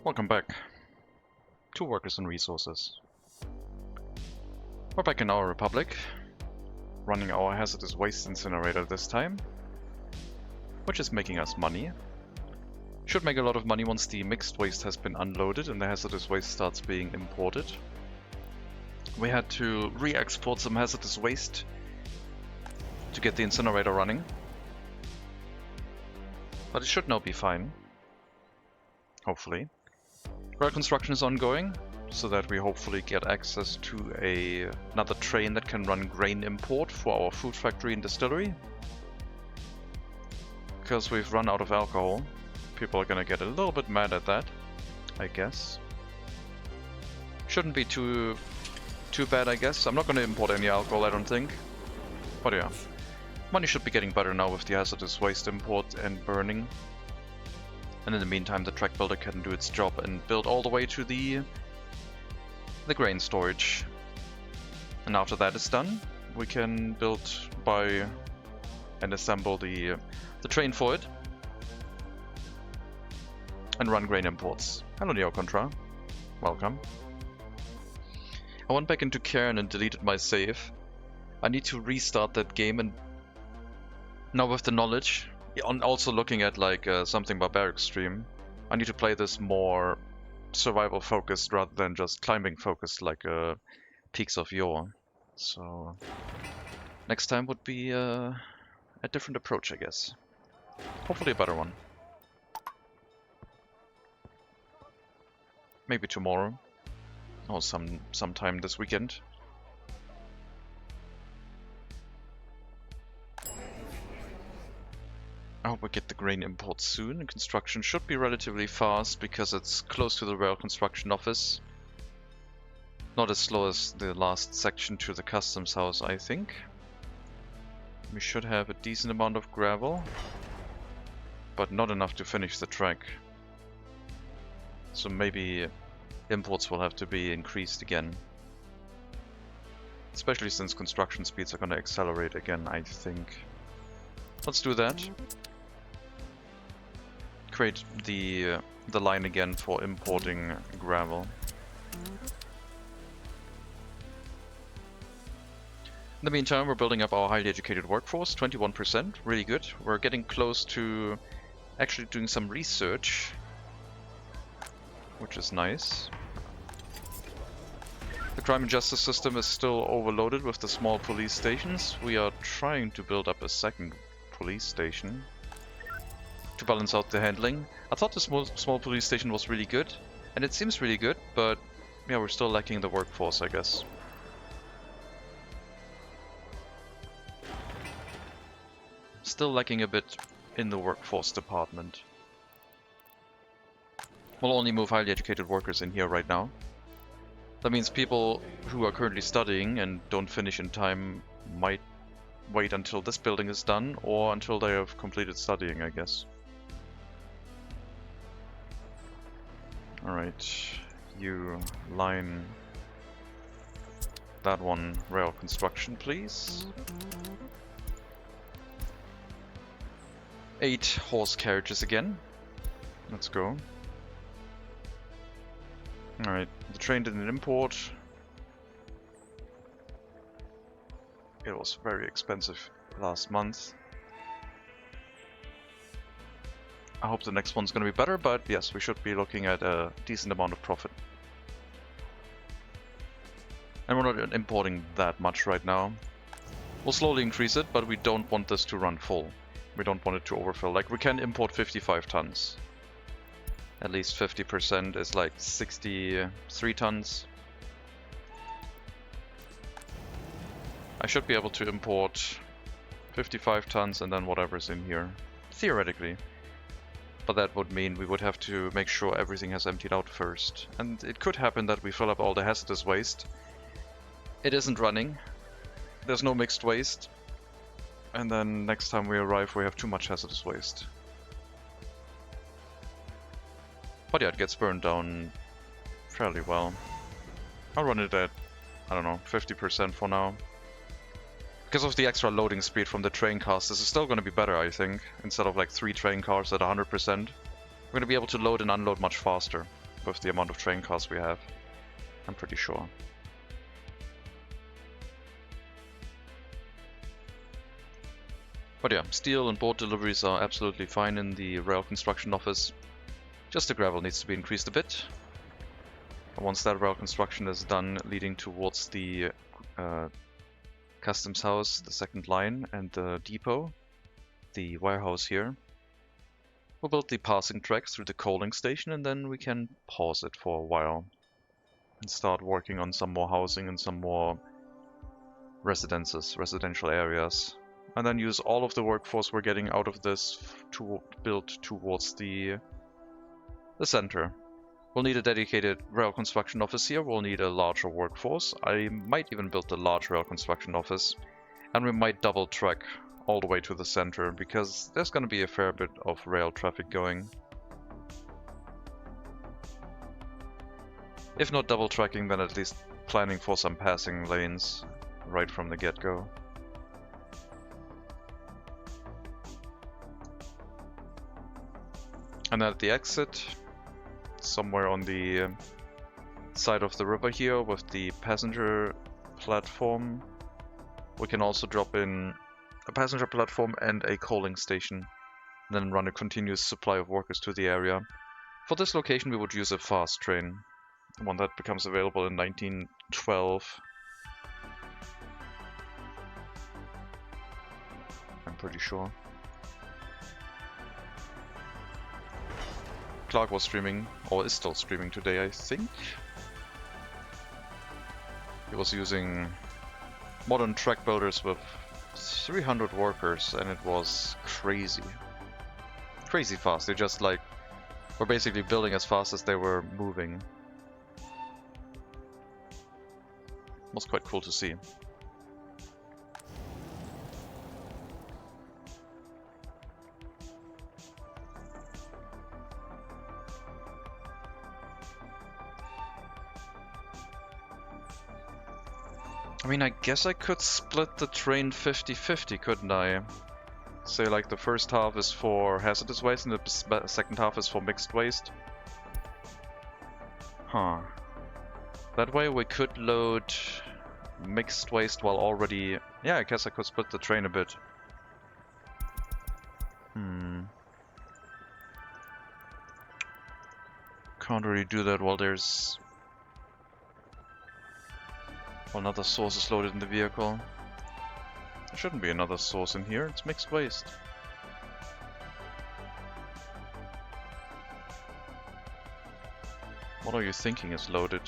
Welcome back. 2 workers and resources. We're back in our republic, running our hazardous waste incinerator this time, which is making us money. Should make a lot of money once the mixed waste has been unloaded and the hazardous waste starts being imported. We had to re-export some hazardous waste to get the incinerator running, but it should now be fine, hopefully. Rail construction is ongoing, so that we hopefully get access to another train that can run grain import for our food factory and distillery. Because we've run out of alcohol. People are gonna get a little bit mad at that, I guess. Shouldn't be too bad, I guess. I'm not gonna import any alcohol, I don't think. But yeah. Money should be getting better now with the hazardous waste import and burning. And in the meantime, the track builder can do its job and build all the way to the grain storage. And after that is done, we can build and assemble the train for it and run grain imports. Hello, Neo Contra. Welcome. I went back into Cairn and deleted my save. I need to restart that game, and now with the knowledge, also looking at like something barbaric stream, I need to play this more survival focused rather than just climbing focused like Peaks of Yore. So next time would be a different approach, I guess. Hopefully a better one. Maybe tomorrow or sometime this weekend. I hope we get the grain import soon, and construction should be relatively fast because it's close to the rail construction office. Not as slow as the last section to the customs house, I think. We should have a decent amount of gravel, but not enough to finish the track. So maybe imports will have to be increased again. Especially since construction speeds are going to accelerate again, I think. Let's do that. Create the line again for importing gravel. In the meantime, we're building up our highly educated workforce, 21%, really good. We're getting close to actually doing some research, which is nice. The crime and justice system is still overloaded with the small police stations. We are trying to build up a second police station to balance out the handling. I thought the small police station was really good, and it seems really good, but yeah, we're still lacking the workforce, I guess. Still lacking a bit in the workforce department. We'll only move highly educated workers in here right now. That means people who are currently studying and don't finish in time might wait until this building is done, or until they have completed studying, I guess. Alright, you line that one rail construction, please. 8 horse carriages again. Let's go. Alright, the train didn't import. It was very expensive last month. I hope the next one's gonna be better, but yes, we should be looking at a decent amount of profit. And we're not importing that much right now. We'll slowly increase it, but we don't want this to run full. We don't want it to overfill. Like, we can import 55 tons. At least 50% is like 63 tons. I should be able to import 55 tons and then whatever's in here, theoretically. But that would mean we would have to make sure everything has emptied out first. And it could happen that we fill up all the hazardous waste. It isn't running. There's no mixed waste. And then next time we arrive we have too much hazardous waste. But yeah, it gets burned down fairly well. I'll run it at, I don't know, 50% for now. Because of the extra loading speed from the train cars, this is still going to be better, I think. Instead of like 3 train cars at 100%, we're going to be able to load and unload much faster with the amount of train cars we have. I'm pretty sure. But yeah, steel and board deliveries are absolutely fine in the rail construction office. Just the gravel needs to be increased a bit. And once that rail construction is done, leading towards the customs house, the second line, and the depot, the warehouse here, we'll build the passing track through the coaling station, and then we can pause it for a while and start working on some more housing and some more residential areas. And then use all of the workforce we're getting out of this to build towards the center. We'll need a dedicated rail construction office here, we'll need a larger workforce. I might even build a large rail construction office. And we might double track all the way to the center, because there's going to be a fair bit of rail traffic going. If not double tracking, then at least planning for some passing lanes right from the get-go. And at the exit, somewhere on the side of the river here with the passenger platform, we can also drop in a passenger platform and a coaling station, then run a continuous supply of workers to the area. For this location we would use a fast train, one that becomes available in 1912. I'm pretty sure. Clark was streaming, or is still streaming today, I think. He was using modern track builders with 300 workers, and it was crazy. Crazy fast. They just like were basically building as fast as they were moving. It was quite cool to see. I mean, I guess I could split the train 50-50, couldn't I? Say like the first half is for hazardous waste and the second half is for mixed waste. Huh. That way we could load mixed waste while already... Yeah, I guess I could split the train a bit. Can't really do that while there's Well, another source is loaded in the vehicle. There shouldn't be another source in here, it's mixed waste. What are you thinking is loaded?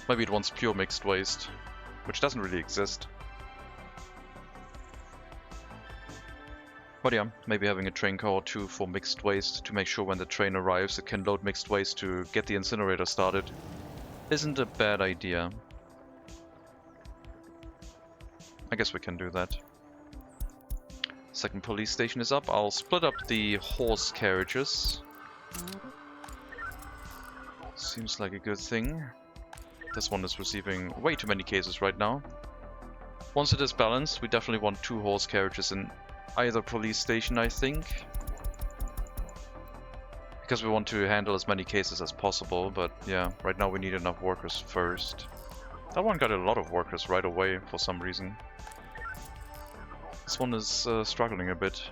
Maybe it wants pure mixed waste, which doesn't really exist. But yeah, maybe having a train car or two for mixed waste to make sure when the train arrives it can load mixed waste to get the incinerator started isn't a bad idea. I guess we can do that. Second police station is up. I'll split up the horse carriages. Seems like a good thing. This one is receiving way too many cases right now. Once it is balanced, we definitely want 2 horse carriages in either police station, I think. Because we want to handle as many cases as possible, but yeah, right now we need enough workers first. That one got a lot of workers right away for some reason. This one is struggling a bit.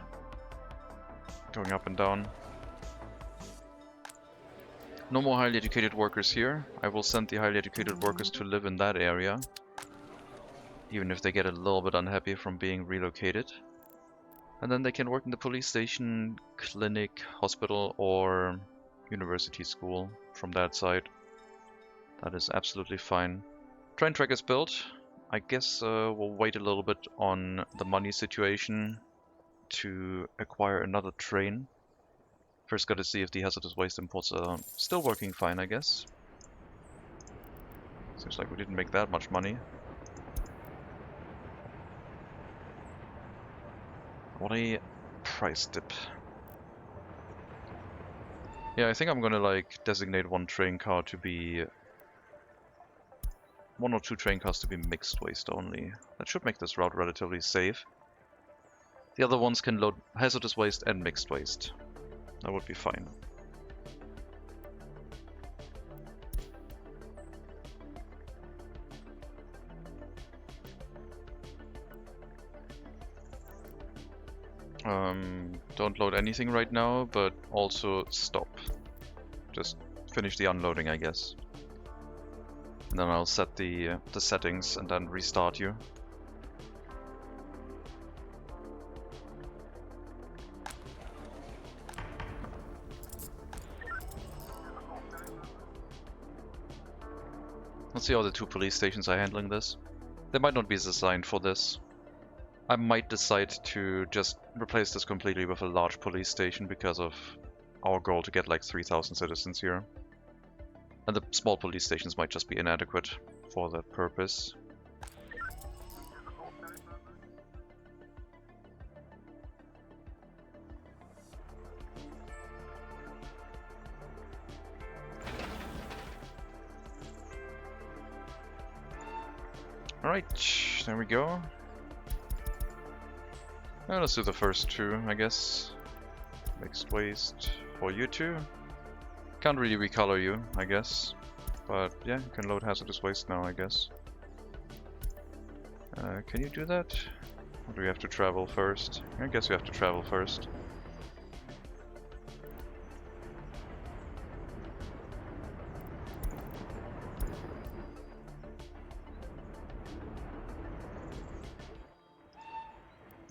Going up and down. No more highly educated workers here. I will send the highly educated workers to live in that area. Even if they get a little bit unhappy from being relocated. And then they can work in the police station, clinic, hospital, or university school from that side. That is absolutely fine. Train track is built. I guess we'll wait a little bit on the money situation to acquire another train. First gotta see if the hazardous waste imports are still working fine, I guess. Seems like we didn't make that much money. What a price dip. Yeah, I think I'm gonna like designate one train car to be... 1 or 2 train cars to be mixed waste only. That should make this route relatively safe. The other ones can load hazardous waste and mixed waste. That would be fine. Don't load anything right now, but also stop. Just finish the unloading, I guess. And then I'll set the settings and then restart you. Let's see how the 2 police stations are handling this. They might not be designed for this. I might decide to just replace this completely with a large police station because of our goal to get like 3,000 citizens here. And the small police stations might just be inadequate for that purpose. Alright, there we go. Now let's do the first 2, I guess. Mixed waste for you 2. Can't really recolor you, I guess. But yeah, you can load hazardous waste now, I guess. Can you do that? Or do we have to travel first? I guess we have to travel first.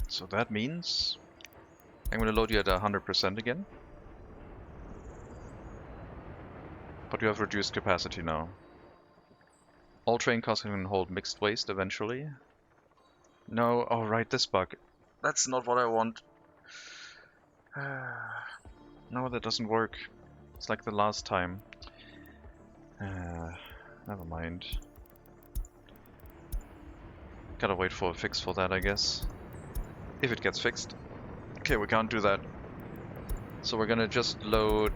So that means I'm going to load you at 100% again. But you have reduced capacity now. All train cars can hold mixed waste eventually. No, oh right, this bug. That's not what I want. No, that doesn't work. It's like the last time. Never mind. Gotta wait for a fix for that, I guess. If it gets fixed. Okay, we can't do that. So we're gonna just load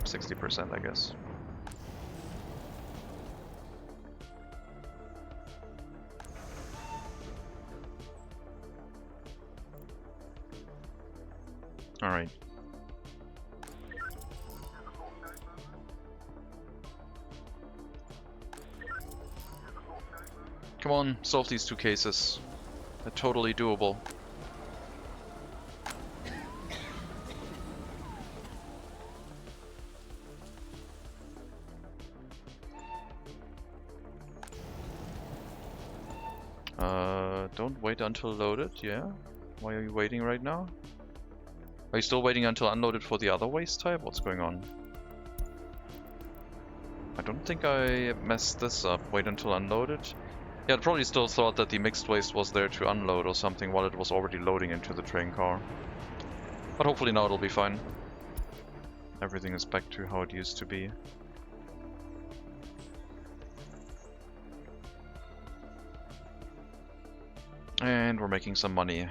60%, I guess. Alright. Come on, solve these 2 cases. They're totally doable. Don't wait until loaded, yeah? Why are you waiting right now? Are you still waiting until unloaded for the other waste type? What's going on? I don't think I messed this up. Wait until unloaded? Yeah, it probably still thought that the mixed waste was there to unload or something while it was already loading into the train car. But hopefully now it'll be fine. Everything is back to how it used to be. And we're making some money.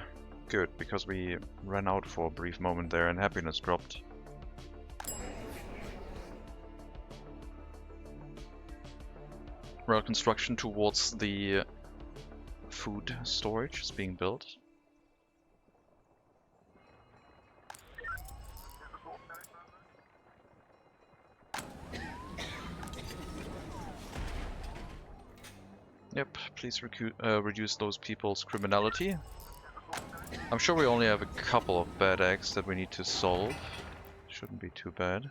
Good, because we ran out for a brief moment there and happiness dropped. Rail construction towards the food storage is being built. Yep, please reduce those people's criminality. I'm sure we only have a couple of bad eggs that we need to solve. Shouldn't be too bad.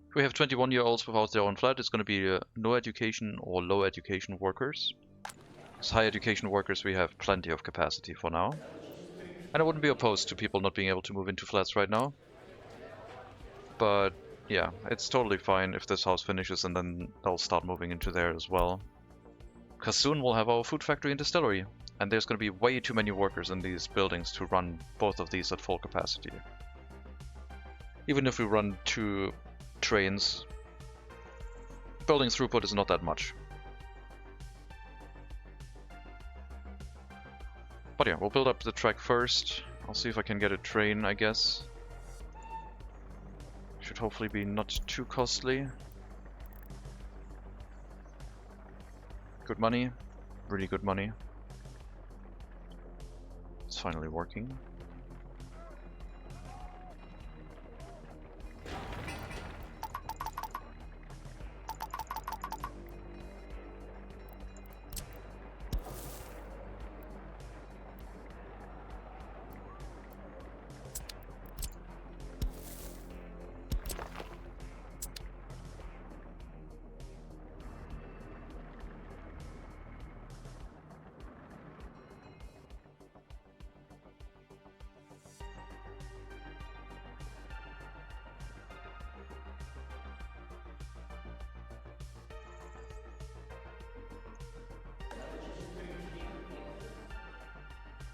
If we have 21-year-olds without their own flat, it's going to be no education or low education workers. As high education workers, we have plenty of capacity for now. And I wouldn't be opposed to people not being able to move into flats right now. But yeah, it's totally fine if this house finishes and then they'll start moving into there as well. Because soon we'll have our food factory and distillery. And there's going to be way too many workers in these buildings to run both of these at full capacity. Even if we run 2 trains, building throughput is not that much. But yeah, we'll build up the track first. I'll see if I can get a train, I guess. Should hopefully be not too costly. Good money. Really good money. It's finally working.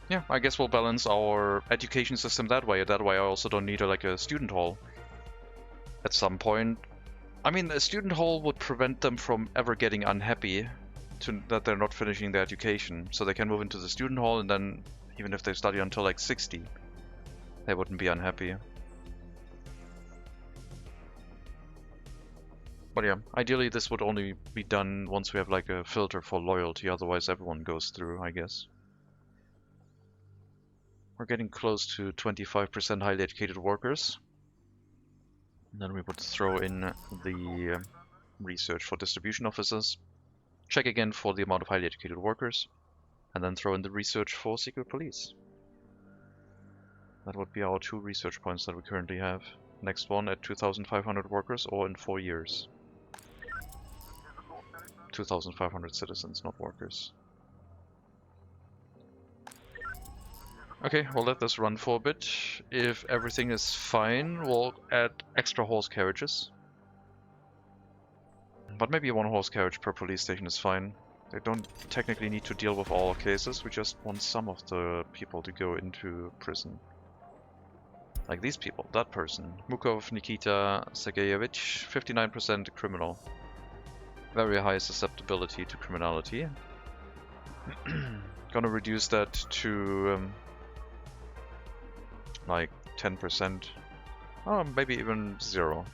Yeah, I guess we'll balance our education system that way. That way I also don't need a student hall at some point. I mean, a student hall would prevent them from ever getting unhappy that they're not finishing their education. So they can move into the student hall and then, even if they study until like 60, they wouldn't be unhappy. But yeah, ideally this would only be done once we have like a filter for loyalty, otherwise everyone goes through, I guess. We're getting close to 25% highly educated workers. And then we would throw in the research for distribution officers. Check again for the amount of highly educated workers. And then throw in the research for secret police. That would be our 2 research points that we currently have. Next one at 2,500 workers or in 4 years. 2,500 citizens, not workers. Okay, we'll let this run for a bit. If everything is fine, we'll add extra horse carriages. But maybe 1 horse carriage per police station is fine. They don't technically need to deal with all cases, we just want some of the people to go into prison. Like these people, that person. Mukov Nikita Sergeyevich, 59% criminal. Very high susceptibility to criminality. Gonna reduce that to like 10%. Oh, maybe even 0.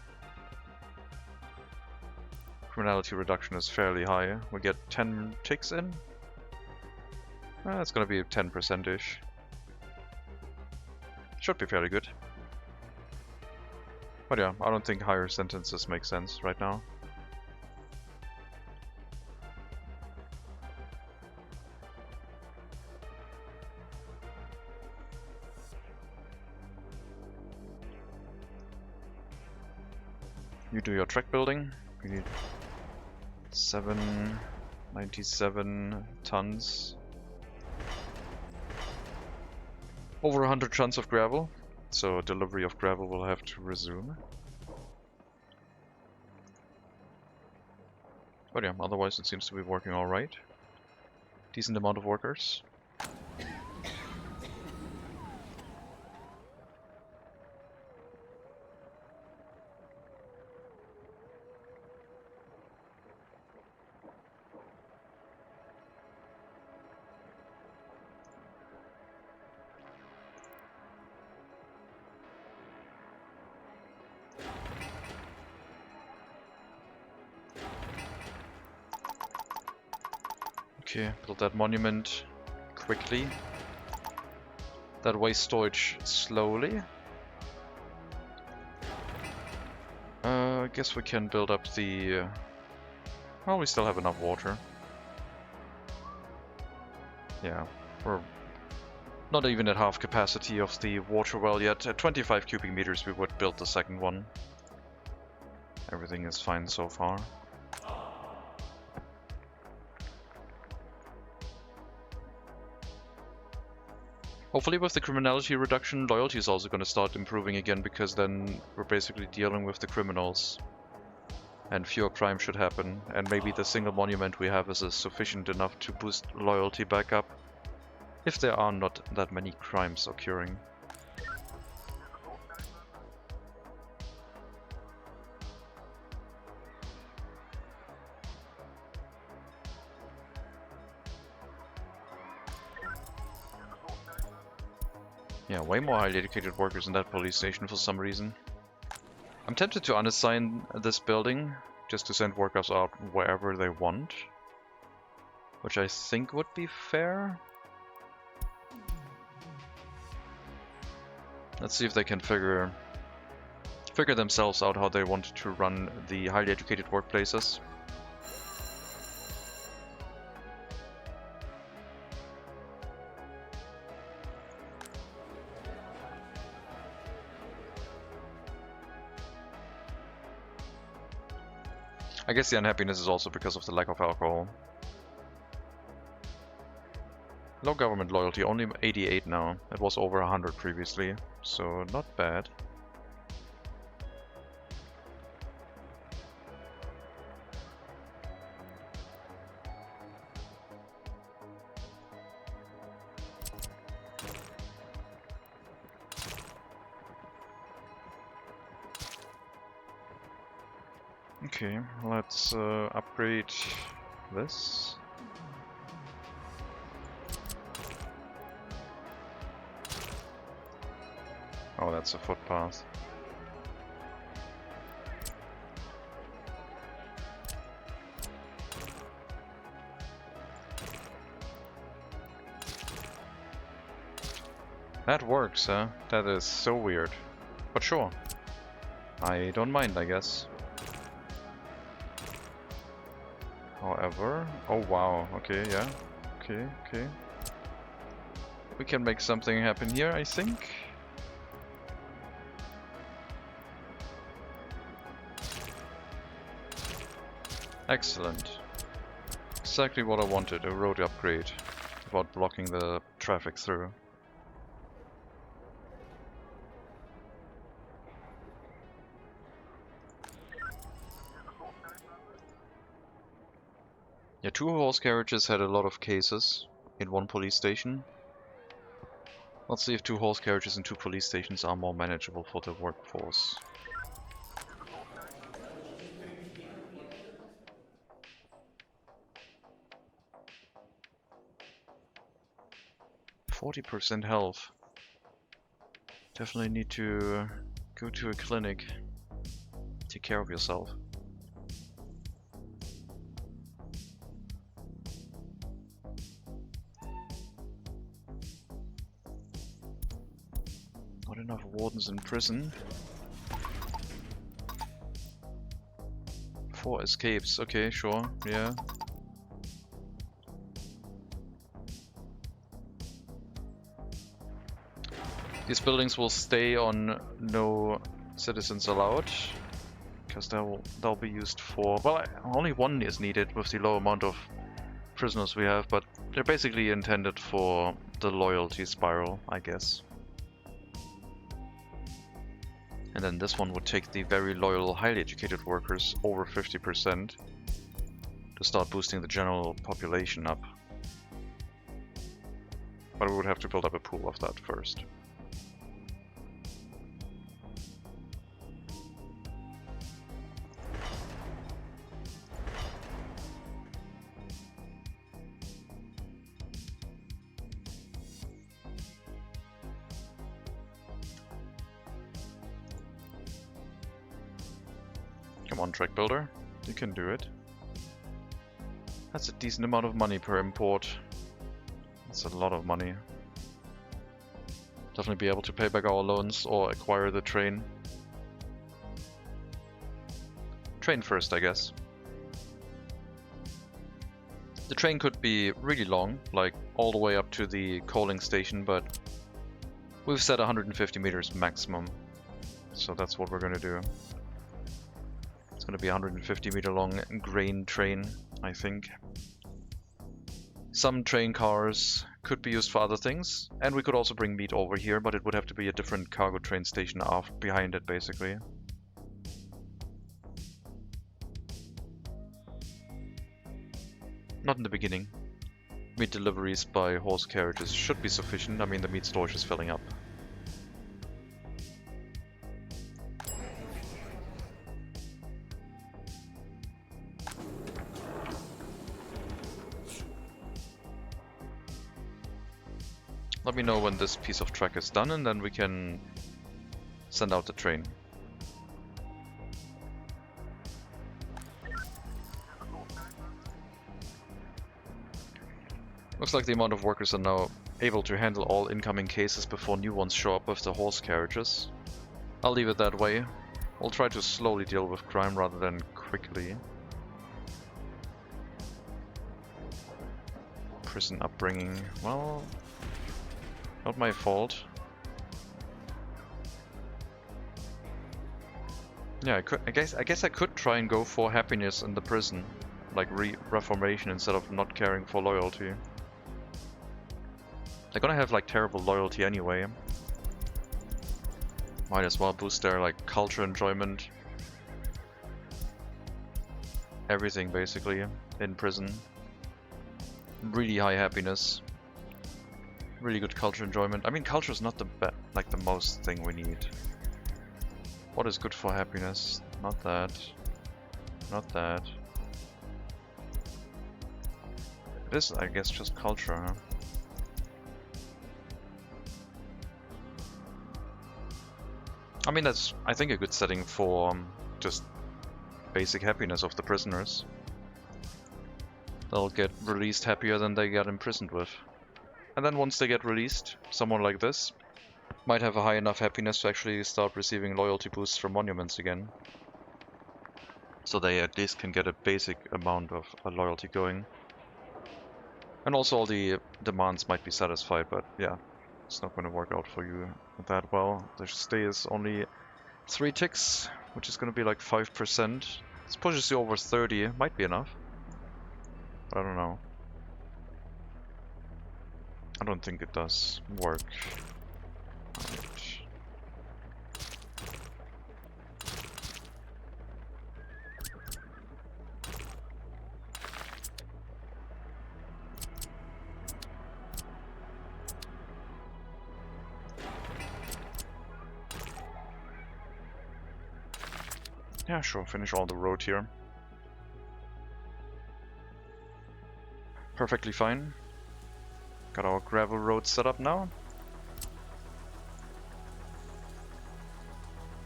Criminality reduction is fairly high. We get 10 ticks in. That's gonna be 10%-ish. Should be fairly good. But yeah, I don't think higher sentences make sense right now. You do your track building. You need 97 tons. Over 100 tons of gravel, so delivery of gravel will have to resume. But yeah, otherwise it seems to be working alright. Decent amount of workers. Okay, build that monument quickly. That waste storage slowly. I guess we can build up the... well, we still have enough water. Yeah, we're not even at half capacity of the water well yet. At 25 cubic meters we would build the second one. Everything is fine so far. Hopefully with the criminality reduction, loyalty is also going to start improving again, because then we're basically dealing with the criminals. And fewer crime should happen, and maybe the single monument we have is sufficient enough to boost loyalty back up, if there are not that many crimes occurring. Yeah, way more highly educated workers in that police station for some reason. I'm tempted to unassign this building, just to send workers out wherever they want. Which I think would be fair. Let's see if they can figure themselves out how they want to run the highly educated workplaces. I guess the unhappiness is also because of the lack of alcohol. Low government loyalty, only 88 now. It was over 100 previously, so not bad. Okay, let's upgrade this. Oh, that's a footpath. That works, huh? That is so weird. But sure. I don't mind, I guess. However... oh wow, okay, yeah. Okay, okay. We can make something happen here, I think. Excellent. Exactly what I wanted, a road upgrade. Without blocking the traffic through. Yeah, 2 horse carriages had a lot of cases in one police station. Let's see if 2 horse carriages and 2 police stations are more manageable for the workforce. %40 health. Definitely need to go to a clinic. Take care of yourself. Not enough wardens in prison. 4 escapes. Okay, sure. Yeah. These buildings will stay on no citizens allowed. because they'll be used for, well, only one is needed with the low amount of prisoners we have, but they're basically intended for the loyalty spiral, I guess. And then this one would take the very loyal, highly educated workers over 50% to start boosting the general population up. But we would have to build up a pool of that first. Come on, track builder, you can do it. That's a decent amount of money per import. That's a lot of money. Definitely be able to pay back our loans or acquire the train. Train first, I guess. The train could be really long, like all the way up to the coaling station, but we've set 150 meters maximum. So that's what we're gonna do. It's gonna be a 150 meter long grain train, I think. Some train cars could be used for other things, and we could also bring meat over here, but it would have to be a different cargo train station behind it, basically. Not in the beginning. Meat deliveries by horse carriages should be sufficient. I mean, the meat storage is filling up. Let me know when this piece of track is done, and then we can send out the train. Looks like the amount of workers are now able to handle all incoming cases before new ones show up with the horse carriages. I'll leave it that way. We'll try to slowly deal with crime rather than quickly. Prison upbringing, well, not my fault. Yeah, I guess I could try and go for happiness in the prison, like reformation instead of not caring for loyalty. They're gonna have like terrible loyalty anyway. Might as well boost their like culture enjoyment. Everything basically in prison. Really high happiness. Really good culture enjoyment. I mean, culture is not the most thing we need. What is good for happiness? Not that. Not that. It is, I guess, just culture, huh? I mean, that's, I think, a good setting for just basic happiness of the prisoners. They'll get released happier than they got imprisoned with. And then once they get released, someone like this might have a high enough happiness to actually start receiving loyalty boosts from monuments again. So they at least can get a basic amount of loyalty going. And also all the demands might be satisfied, but yeah, it's not going to work out for you that well. The stay is only 3 ticks, which is going to be like 5%. This pushes you over 30, might be enough. But I don't know. I don't think it does work. Yeah, sure, finish all the road here. Perfectly fine. Got our gravel road set up now.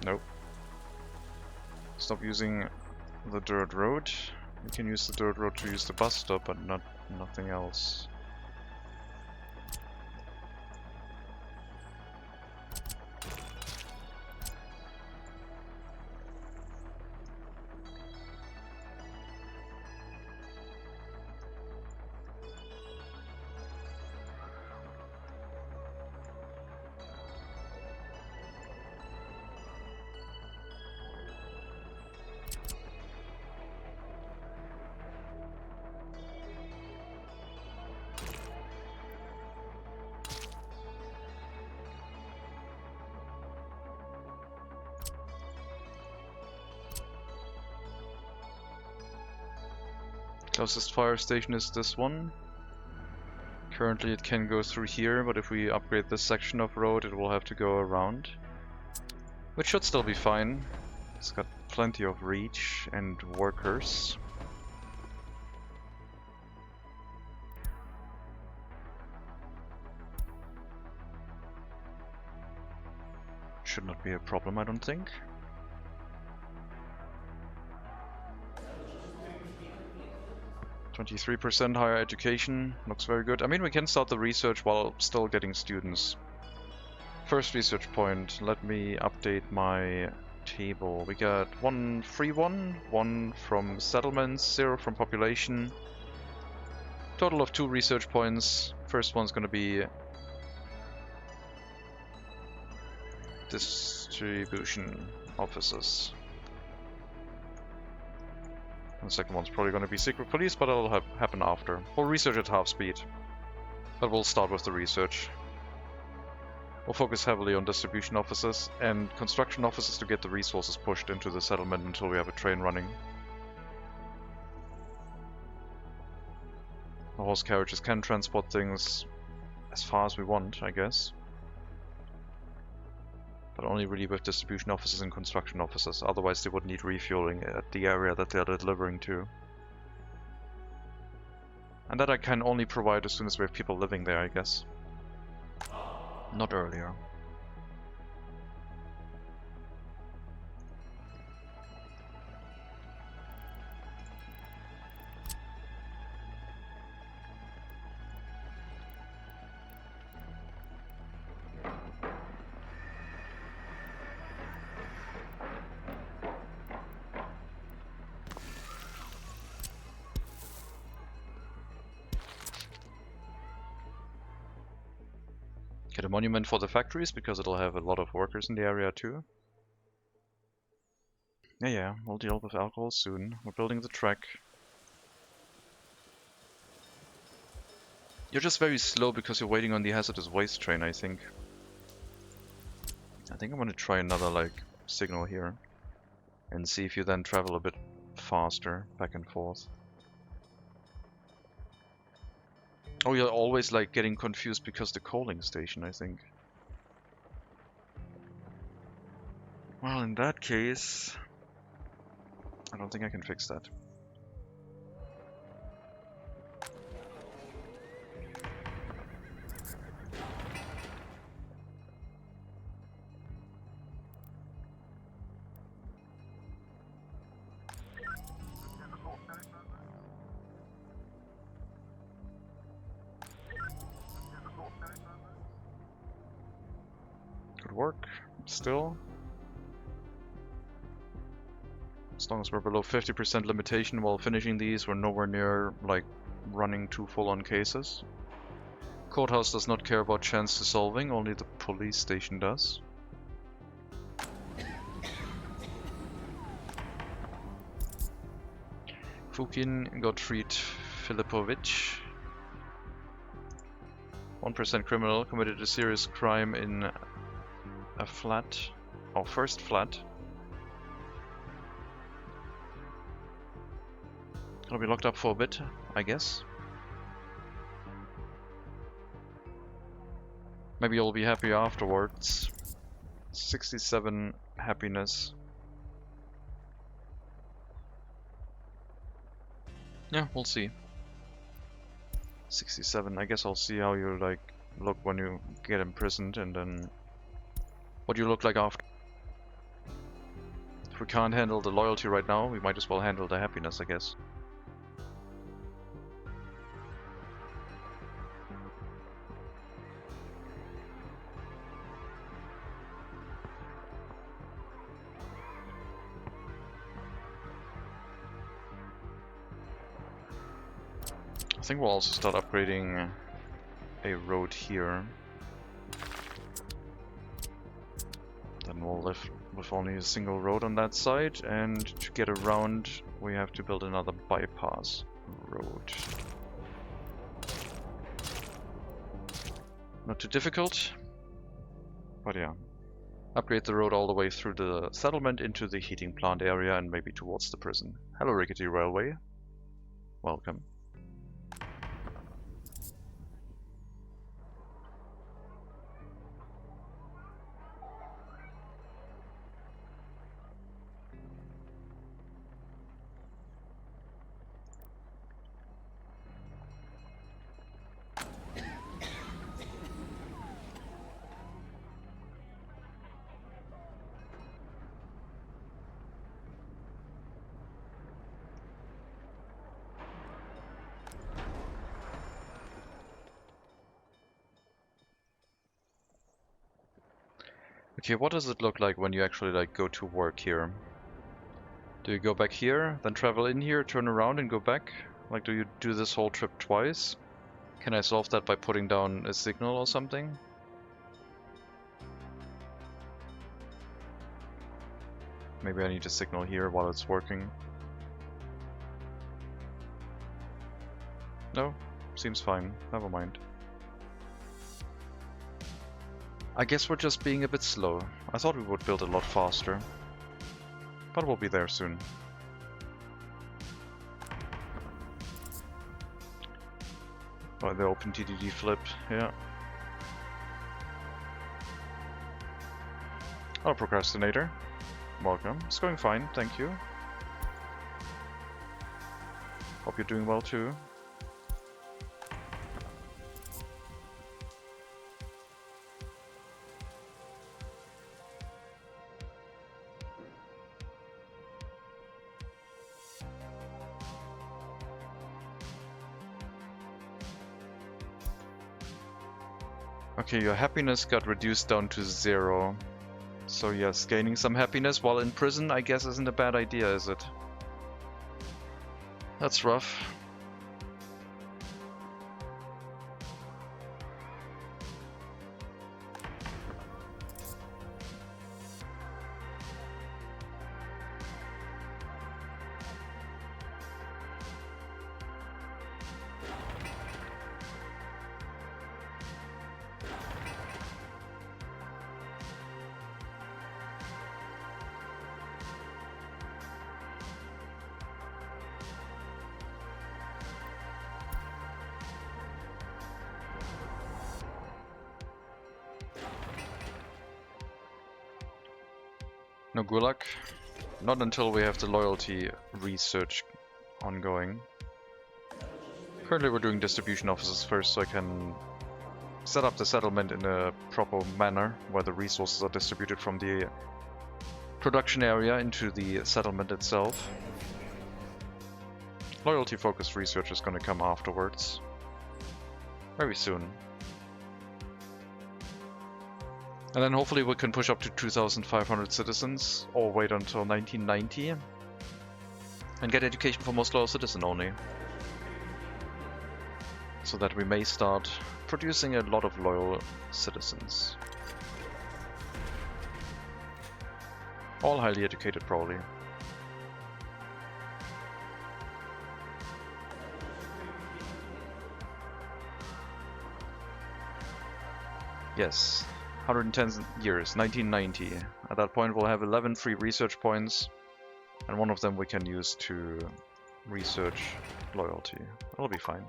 Nope. Stop using the dirt road. We can use the dirt road to use the bus stop, but nothing else. Closest fire station is this one. Currently it can go through here, but if we upgrade this section of road it will have to go around. Which should still be fine. It's got plenty of reach and workers. Should not be a problem, I don't think. %23% higher education, looks very good. I mean, we can start the research while still getting students. First research point, let me update my table. We got one free one from settlements, 0 from population. Total of 2 research points. First one's gonna be distribution officers. And the second one's probably going to be secret police, but it'll happen after. We'll research at half speed, but we'll start with the research. We'll focus heavily on distribution officers and construction officers to get the resources pushed into the settlement until we have a train running. The horse carriages can transport things as far as we want, I guess. But only really with distribution officers and construction officers, otherwise they would need refueling at the area that they're delivering to. And that I can only provide as soon as we have people living there, I guess. Not earlier. Get a monument for the factories, because it'll have a lot of workers in the area too. Yeah, we'll deal with alcohol soon. We're building the track. You're just very slow because you're waiting on the hazardous waste train, I think. I think I'm gonna try another, signal here. And see if you then travel a bit faster, back and forth. Oh, you're always getting confused because the coaling station, I think. Well, in that case, I don't think I can fix that. Work still, as long as we're below 50% limitation while finishing these. We're nowhere near running 2 full-on cases. Courthouse does not care about chance to solving, only the police station does. Fukin Gottfried Filipovich, 1% criminal, committed a serious crime in a flat, first flat. Gonna be locked up for a bit, I guess. Maybe you'll be happy afterwards. 67 happiness. Yeah, we'll see. 67, I guess I'll see how you look when you get imprisoned, and then what you look like after. If we can't handle the loyalty right now, we might as well handle the happiness, I guess. I think we'll also start upgrading a road here. Then we'll live with only a single road on that side, and to get around we have to build another bypass road. Not too difficult, but yeah. Upgrade the road all the way through the settlement into the heating plant area and maybe towards the prison. Hello, Rickety Railway. Welcome. Okay, what does it look like when you actually like go to work here? Do you go back here, then travel in here, turn around and go back? Like, do you do this whole trip twice? Can I solve that by putting down a signal or something? Maybe I need a signal here while it's working. No, seems fine. Never mind. I guess we're just being a bit slow. I thought we would build a lot faster. But we'll be there soon. By the OpenTDD flip, yeah. Oh, procrastinator. Welcome. It's going fine, thank you. Hope you're doing well too. Okay, your happiness got reduced down to 0. So yes, gaining some happiness while in prison I guess isn't a bad idea, is it? That's rough. No Gulag. Not until we have the loyalty research ongoing. Currently we're doing distribution offices first so I can set up the settlement in a proper manner where the resources are distributed from the production area into the settlement itself. Loyalty focused research is going to come afterwards. Very soon. And then hopefully we can push up to 2,500 citizens, or wait until 1990, and get education for most loyal citizen only. So that we may start producing a lot of loyal citizens. All highly educated, probably. Yes. 110 years, 1990. At that point we'll have 11 free research points, and one of them we can use to research loyalty. That'll be fine.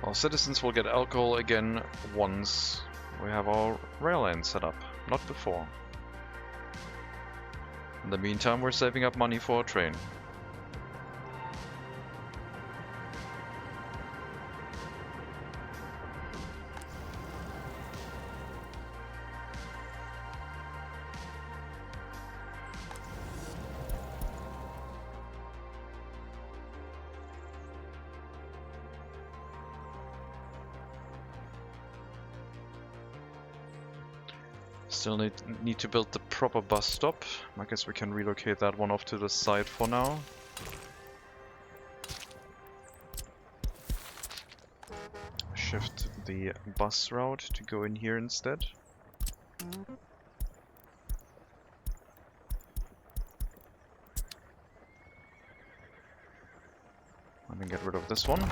Well, citizens will get alcohol again once we have our rail line set up, not before. In the meantime, we're saving up money for a train. Still need to build the proper bus stop. I guess we can relocate that one off to the side for now. shift the bus route to go in here instead. Let me get rid of this one.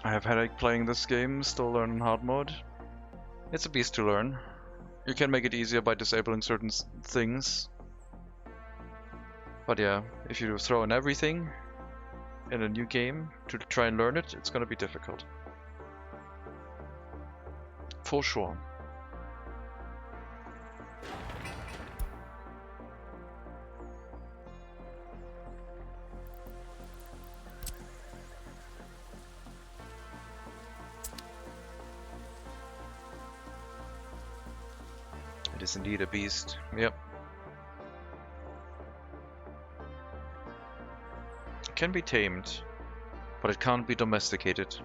I have headache playing this game, still learning hard mode. It's a beast to learn. You can make it easier by disabling certain things. But yeah, if you throw in everything in a new game to try and learn it, it's gonna be difficult. For sure. It is indeed a beast. Yep. It can be tamed, but it can't be domesticated.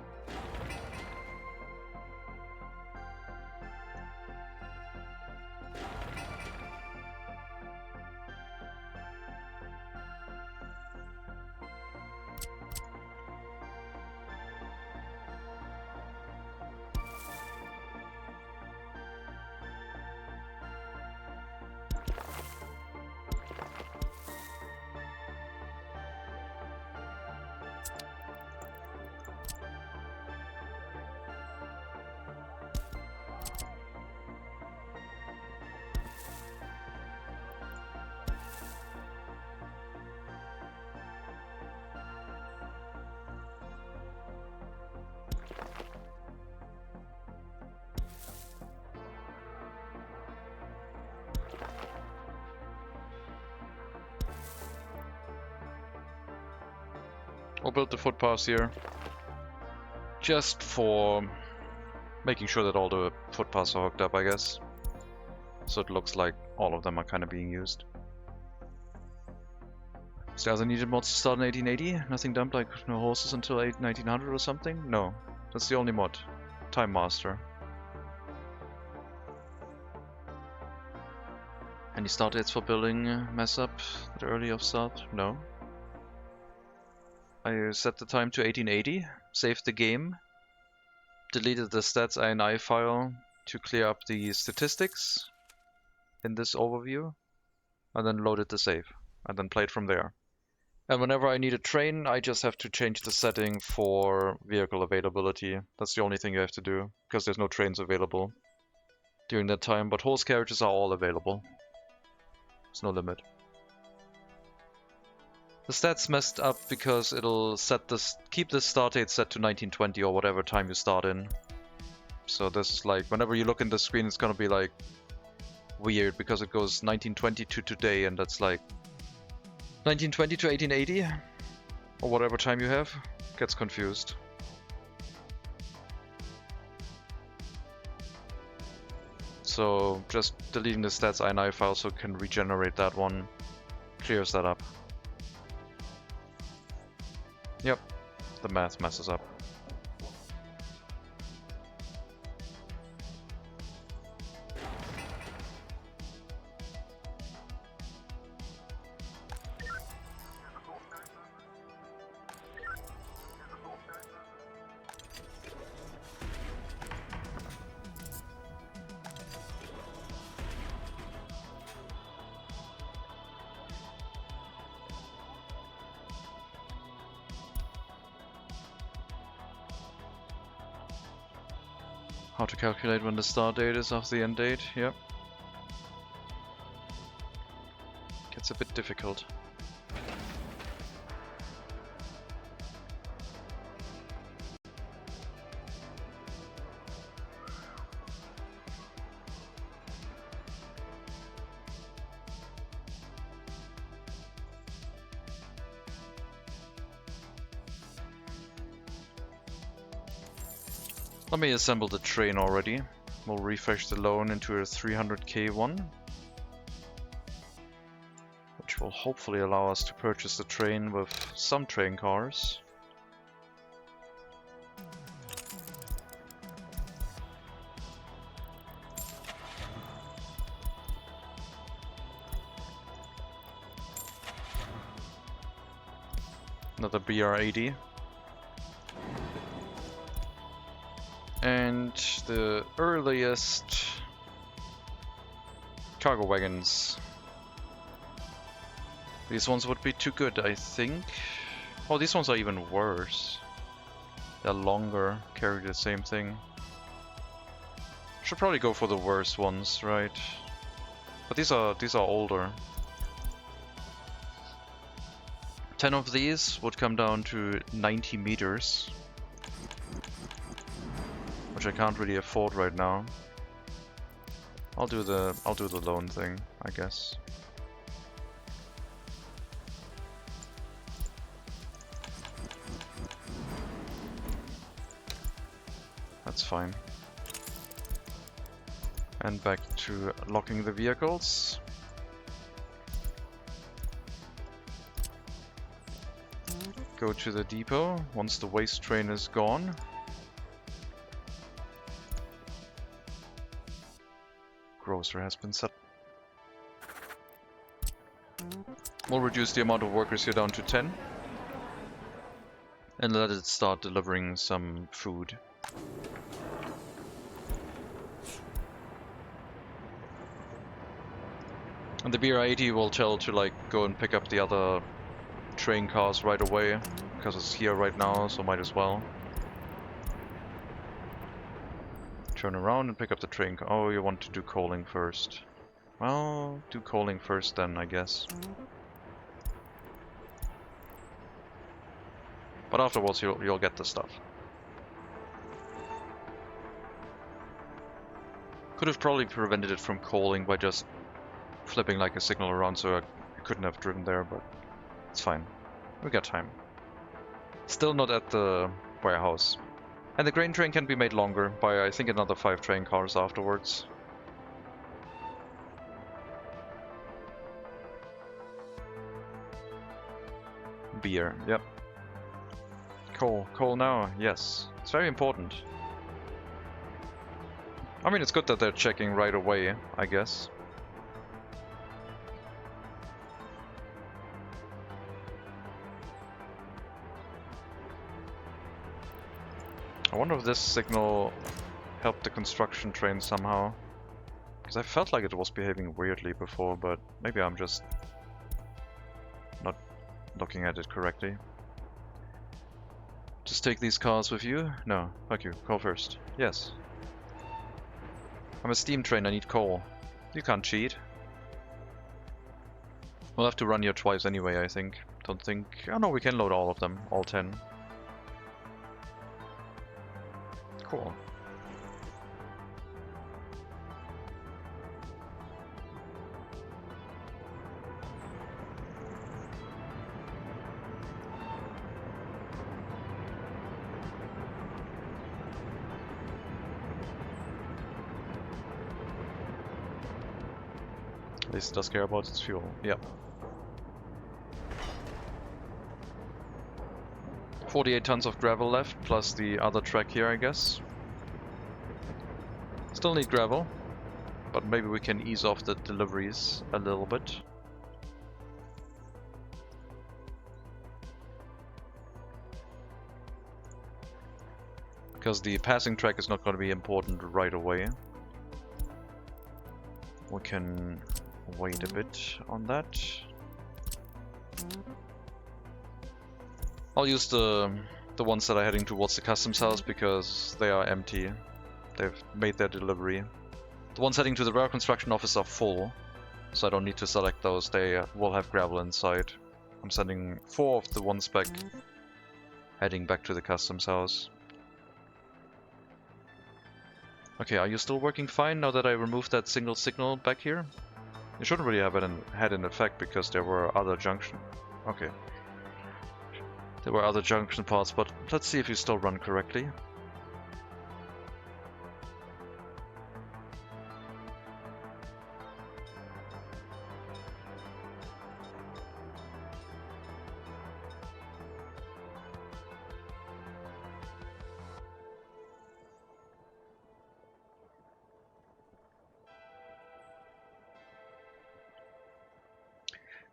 We'll build the footpaths here, just for making sure that all the footpaths are hooked up, I guess. So it looks like all of them are kind of being used. Stairs are needed mods to start in 1880. Nothing dumped, like no horses until 1900 or something? No, that's the only mod. Time Master. Any start dates for building mess up the early of start? No. I set the time to 1880, saved the game, deleted the stats INI file to clear up the statistics in this overview, and then loaded the save, and then played from there. And whenever I need a train, I just have to change the setting for vehicle availability. That's the only thing you have to do, because there's no trains available during that time, but horse carriages are all available. There's no limit. The stats messed up because it'll set this, keep the start date set to 1920 or whatever time you start in. So this is like, whenever you look in the screen, it's gonna be like weird because it goes 1920 to today, and that's like 1920 to 1880 or whatever time you have. Gets confused. So just deleting the stats INI file so it can regenerate that one clears that up. Yep, the math messes up. How to calculate when the start date is of the end date, yep. Gets a bit difficult. Let me assemble the train already. We'll refresh the loan into a 300k one, which will hopefully allow us to purchase the train with some train cars. Another BR80. And the earliest cargo wagons. These ones would be too good, I think. Oh, these ones are even worse. They're longer, carry the same thing. Should probably go for the worst ones, right? But these are older. 10 of these would come down to 90 meters. Which I can't really afford right now. I'll do the loan thing, I guess. That's fine. And back to locking the vehicles. Go to the depot once the waste train is gone. Grocer has been set. We'll reduce the amount of workers here down to 10. And let it start delivering some food. And the BR80 will tell to like go and pick up the other train cars right away, because it's here right now, so might as well. Turn around and pick up the train car. Oh, you want to do coaling first. Well, do coaling first then, I guess. But afterwards you'll get the stuff. Could have probably prevented it from coaling by just flipping like a signal around so I couldn't have driven there, but it's fine. We got time. Still not at the warehouse. And the grain train can be made longer by, I think, another 5 train cars afterwards. Beer, yep. Coal. Coal now, yes. It's very important. I mean, it's good that they're checking right away, I guess. I wonder if this signal helped the construction train somehow. Because I felt like it was behaving weirdly before, but maybe I'm just not looking at it correctly. Just take these cars with you? No, fuck you. Coal first. Yes. I'm a steam train, I need coal. You can't cheat. We'll have to run here twice anyway, I think. Don't think... Oh no, we can load all of them. All 10. Cool. At least it does care about its fuel. Yep. 48 tons of gravel left, plus the other track here, I guess. Still need gravel, but maybe we can ease off the deliveries a little bit. Because the passing track is not going to be important right away. We can wait a bit on that. I'll use the ones that are heading towards the customs house because they are empty. They've made their delivery. The ones heading to the rail construction office are full, so I don't need to select those. They will have gravel inside. I'm sending 4 of the ones back, heading back to the customs house. Okay, are you still working fine now that I removed that single signal back here? It shouldn't really have had an effect because there were other junction... Okay. There were other junction parts, but let's see if you still run correctly.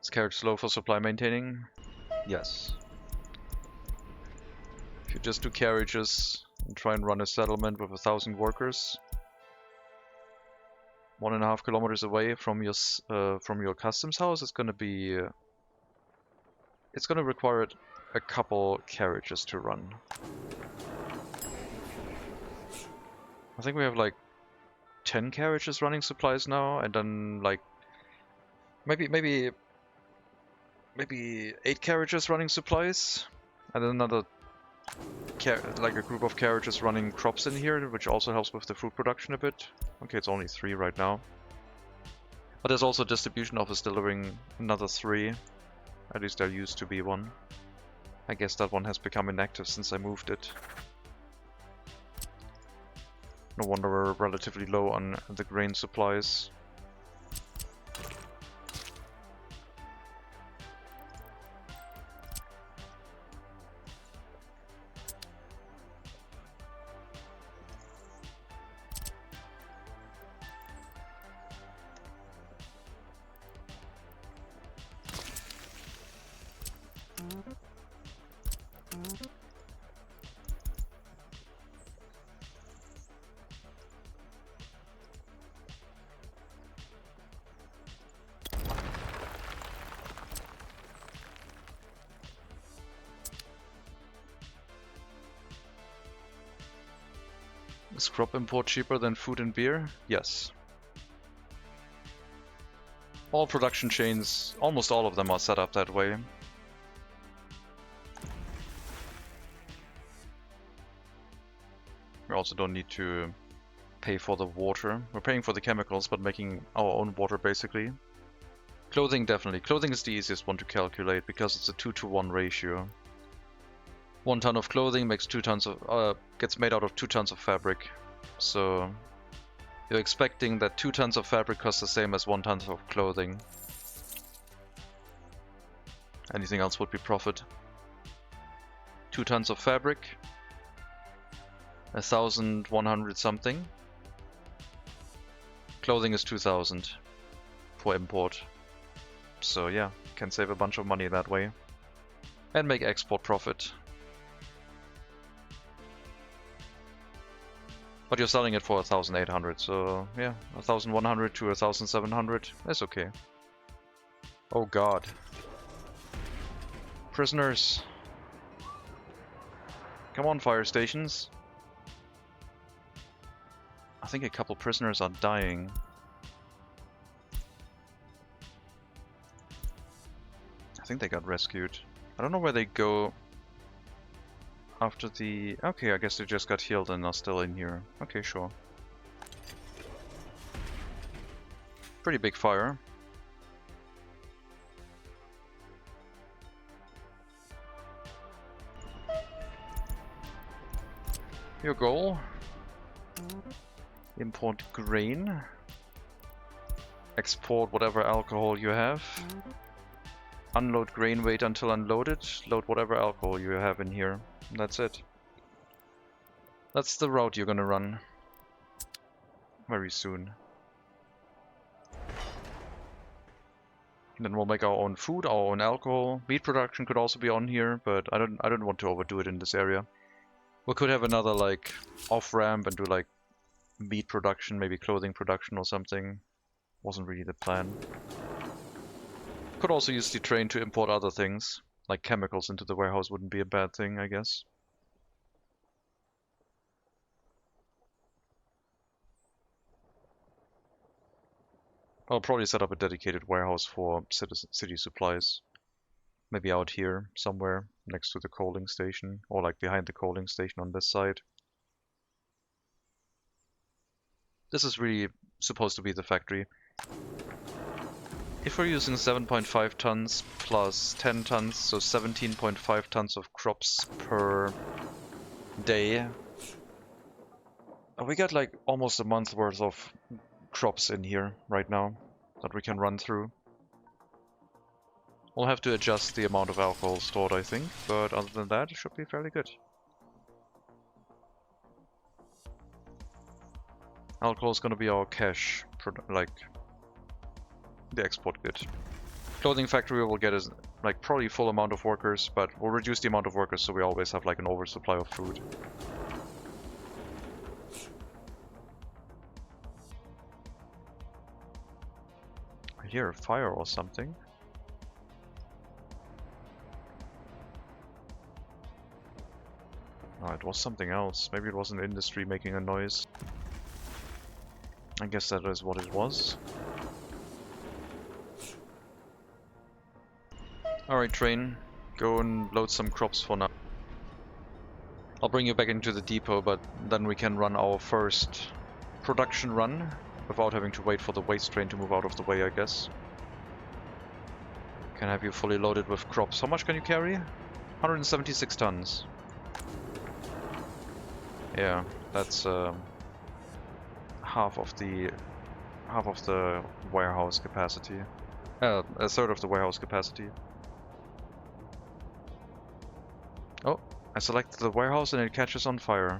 Is carriage slow for supply maintaining? Yes. If you just do carriages and try and run a settlement with 1,000 workers, 1.5 kilometers away from your customs house, it's gonna be it's gonna require a couple carriages to run. I think we have like 10 carriages running supplies now, and then like maybe 8 carriages running supplies, and then another like a group of carriages running crops in here, which also helps with the food production a bit. Okay, it's only 3 right now. But there's also a distribution office delivering another 3. At least there used to be one. I guess that one has become inactive since I moved it. No wonder we're relatively low on the grain supplies. Is crop import cheaper than food and beer? Yes. All production chains, almost all of them are set up that way. We also don't need to pay for the water. We're paying for the chemicals, but making our own water basically. Clothing, definitely. Clothing is the easiest one to calculate because it's a 2-to-1 ratio. 1 ton of clothing makes 2 tons of gets made out of 2 tons of fabric. So you're expecting that 2 tons of fabric costs the same as 1 ton of clothing. Anything else would be profit. 2 tons of fabric, 1,100 something. Clothing is 2,000 for import. So yeah, can save a bunch of money that way. And make export profit. But you're selling it for 1,800, so yeah, 1,100 to 1,700 is okay. Oh god. Prisoners. Come on, fire stations. I think a couple prisoners are dying. I think they got rescued. I don't know where they go after the... Okay, I guess they just got healed and are still in here. Okay, sure. Pretty big fire. Your goal? Import grain. Export whatever alcohol you have. Unload grain, wait until unloaded. Load whatever alcohol you have in here. That's it. That's the route you're gonna run. Very soon. Then we'll make our own food, our own alcohol. Meat production could also be on here, but I don't want to overdo it in this area. We could have another like off-ramp and do like meat production, maybe clothing production or something. Wasn't really the plan. Could also use the train to import other things, like chemicals into the warehouse wouldn't be a bad thing, I guess. I'll probably set up a dedicated warehouse for city supplies. Maybe out here, somewhere, next to the coaling station, or like behind the coaling station on this side. This is really supposed to be the factory. If we're using 7.5 tons plus 10 tons, so 17.5 tons of crops per day, we got like almost a month's worth of crops in here right now that we can run through. We'll have to adjust the amount of alcohol stored, I think, but other than that, it should be fairly good. Alcohol is gonna be our cash, like the export good. Clothing factory will get us like probably full amount of workers, but we'll reduce the amount of workers so we always have like an oversupply of food. I hear a fire or something. Oh, it was something else. Maybe it was an industry making a noise. I guess that is what it was. Alright, train. Go and load some crops for now. I'll bring you back into the depot, but then we can run our first production run without having to wait for the waste train to move out of the way, I guess. Can have you fully loaded with crops. How much can you carry? 176 tons. Yeah, that's half of the warehouse capacity. A third of the warehouse capacity. Oh, I selected the warehouse and it catches on fire.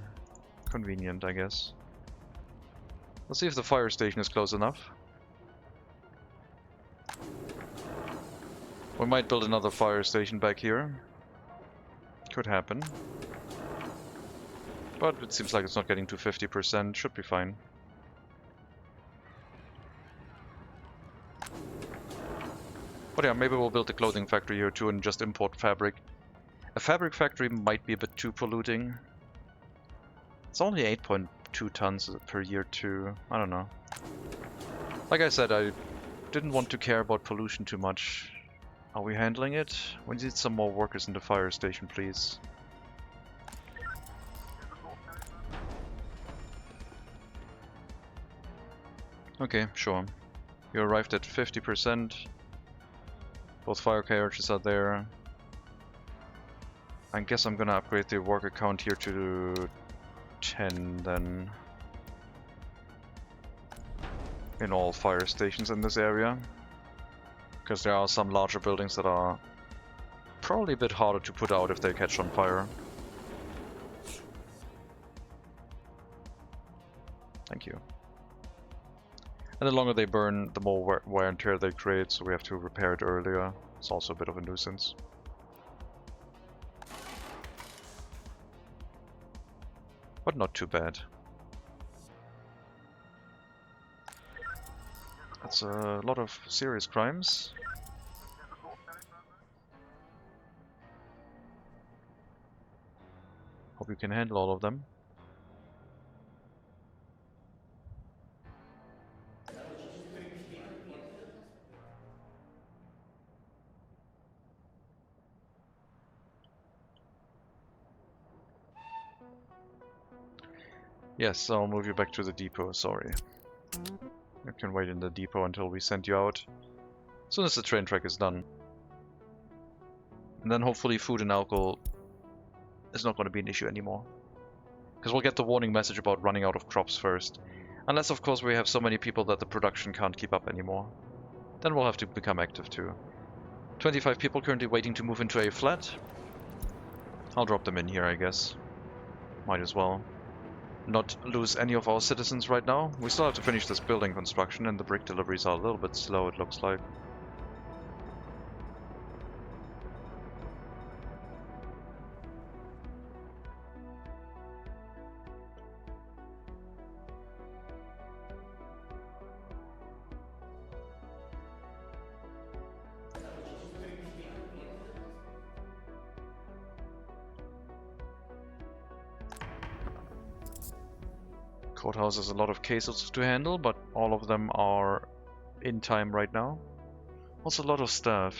Convenient, I guess. Let's see if the fire station is close enough. We might build another fire station back here. Could happen. But it seems like it's not getting to 50%. Should be fine. But yeah, maybe we'll build a clothing factory here too and just import fabric. A fabric factory might be a bit too polluting. It's only 8.2 tons per year too. I don't know. Like I said, I didn't want to care about pollution too much. Are we handling it? We need some more workers in the fire station, please. Okay, sure. You arrived at 50%. Both fire carriages are there. I guess I'm gonna upgrade the worker count here to 10 then. In all fire stations in this area. Because there are some larger buildings that are probably a bit harder to put out if they catch on fire. Thank you. And the longer they burn, the more wear and tear they create, so we have to repair it earlier. It's also a bit of a nuisance. But not too bad. That's a lot of serious crimes. Hope you can handle all of them. Yes, I'll move you back to the depot, sorry. You can wait in the depot until we send you out. As soon as the train track is done. And then hopefully food and alcohol is not going to be an issue anymore. Because we'll get the warning message about running out of crops first. Unless of course we have so many people that the production can't keep up anymore. Then we'll have to become active too. 25 people currently waiting to move into a flat. I'll drop them in here, I guess. Might as well. Not lose any of our citizens right now. We still have to finish this building construction and the brick deliveries are a little bit slow, it looks like. Courthouse has a lot of cases to handle, but all of them are in time right now. Also a lot of staff.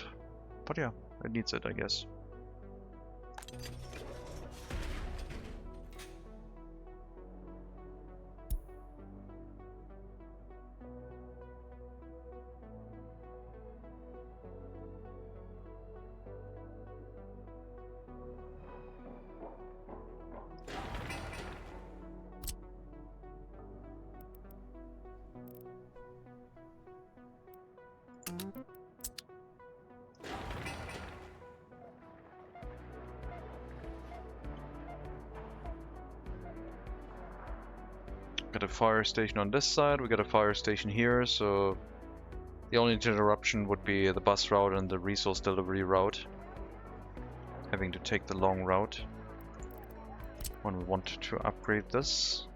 But yeah, it needs it, I guess. Got a fire station on this side, we got a fire station here, so The only interruption would be the bus route and the resource delivery route. Having to take the long route when we want to upgrade this.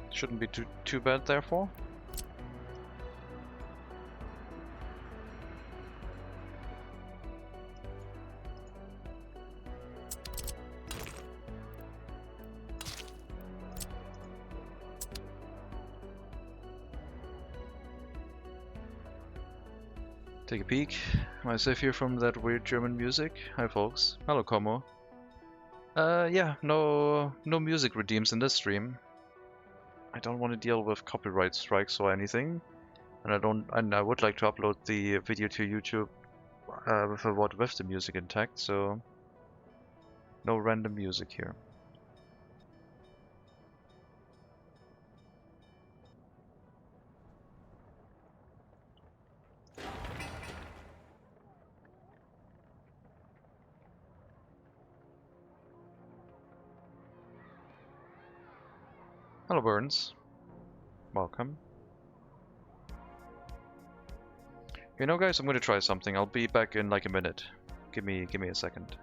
Shouldn't be too bad, therefore. Take a peek. Am I safe here from that weird German music? Hi folks. Hello Como. Yeah, no music redeems in this stream. I don't want to deal with copyright strikes or anything. And I would like to upload the video to YouTube with the music intact, so no random music here. Hello Burns. Welcome. You know guys, I'm gonna try something. I'll be back in like a minute. Give me a second.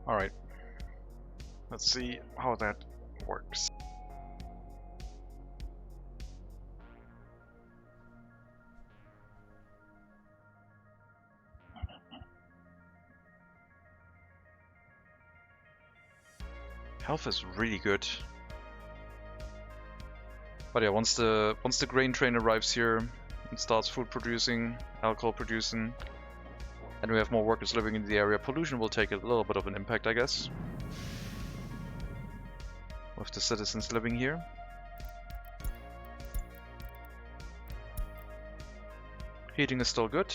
Alright. Let's see how that works. Health is really good. But yeah, once the grain train arrives here and starts food producing, alcohol producing, and we have more workers living in the area, pollution will take a little bit of an impact, I guess. With the citizens living here. Heating is still good.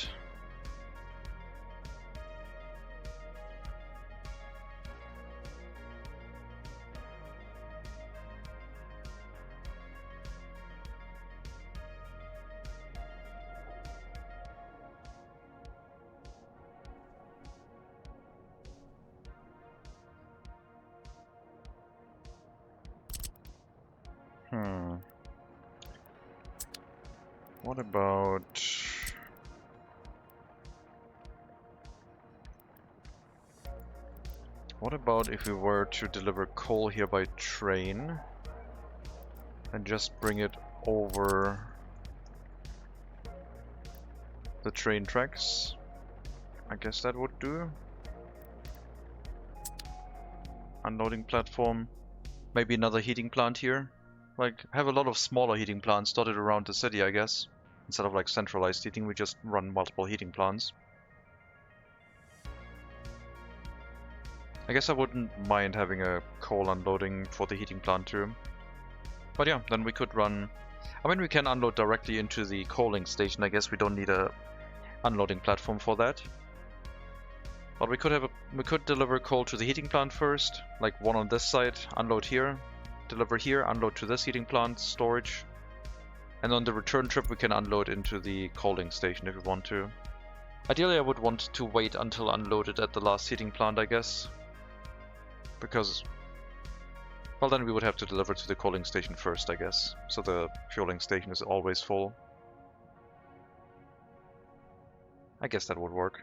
What about if we were to deliver coal here by train and just bring it over the train tracks? I guess that would do. Unloading platform. Maybe another heating plant here. Like, have a lot of smaller heating plants dotted around the city, I guess. Instead of like centralized heating, we just run multiple heating plants. I guess I wouldn't mind having a coal unloading for the heating plant too. But yeah, then we could run... I mean, we can unload directly into the coaling station. I guess we don't need a unloading platform for that. But we could deliver coal to the heating plant first, like one on this side, unload here, deliver here, unload to this heating plant, storage. And on the return trip we can unload into the coaling station if we want to. Ideally I would want to wait until unloaded at the last heating plant, I guess. Because, well, then we would have to deliver to the coaling station first, I guess. So the fueling station is always full. I guess that would work.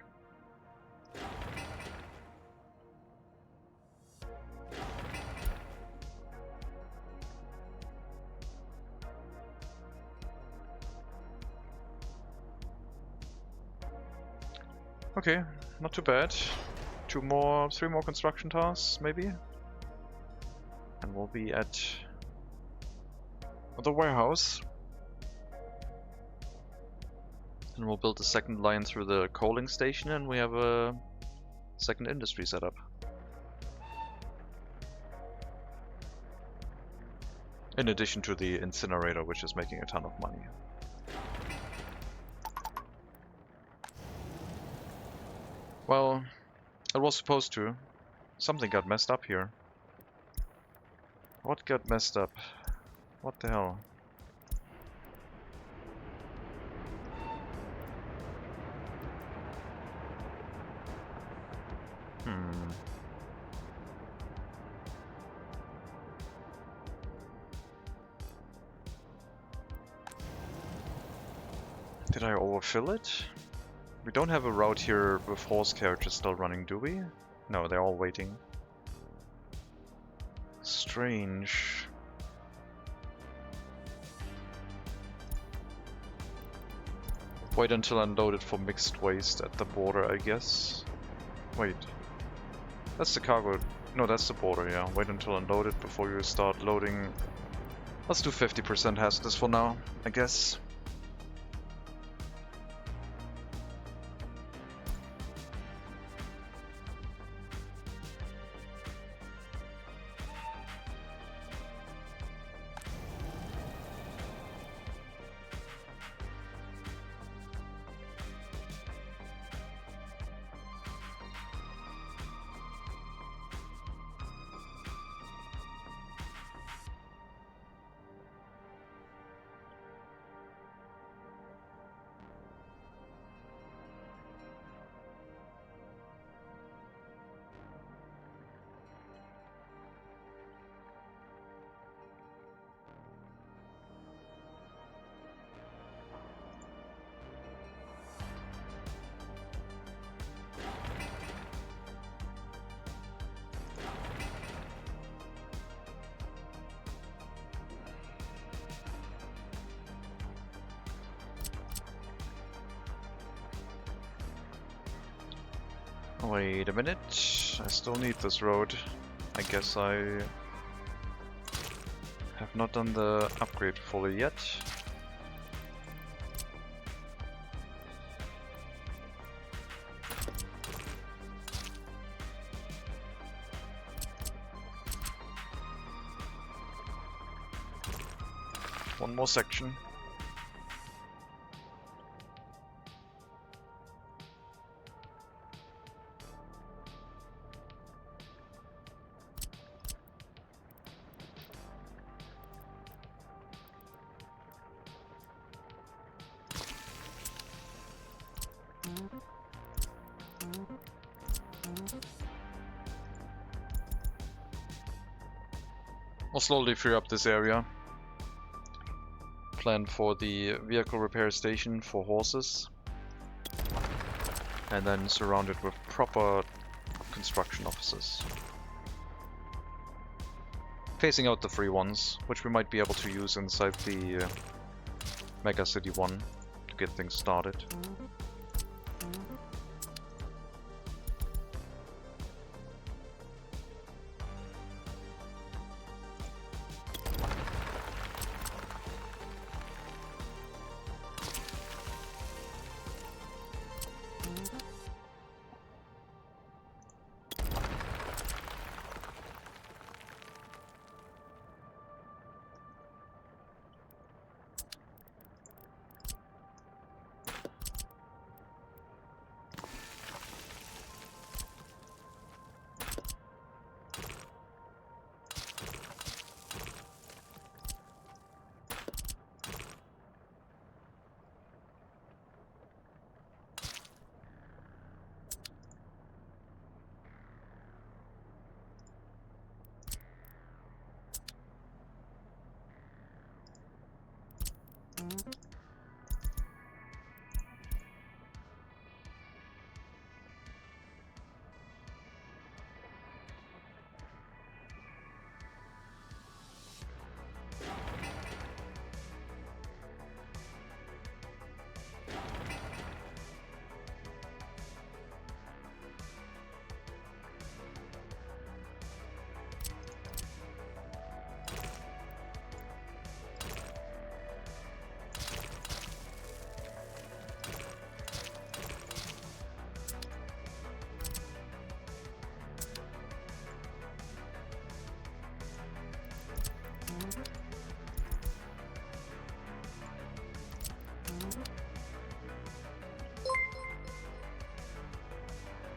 Okay, not too bad. 3 more construction tasks, maybe? And we'll be at the warehouse. And we'll build a second line through the coaling station, and we have a second industry set up. In addition to the incinerator, which is making a ton of money. Well, it was supposed to. Something got messed up here. What got messed up? What the hell? Did I overfill it? We don't have a route here with horse carriages still running, do we? No, they're all waiting. Strange. Wait until unloaded for mixed waste at the border, I guess. Wait. That's the cargo. No, that's the border, yeah. Wait until unloaded before you start loading. Let's do 50% hazardous for now, I guess. Wait a minute, I still need this road. I guess I have not done the upgrade fully yet. One more section. I'll slowly free up this area. Plan for the vehicle repair station for horses. And then surround it with proper construction offices. Phasing out the free ones, which we might be able to use inside the MegaCity 1 to get things started.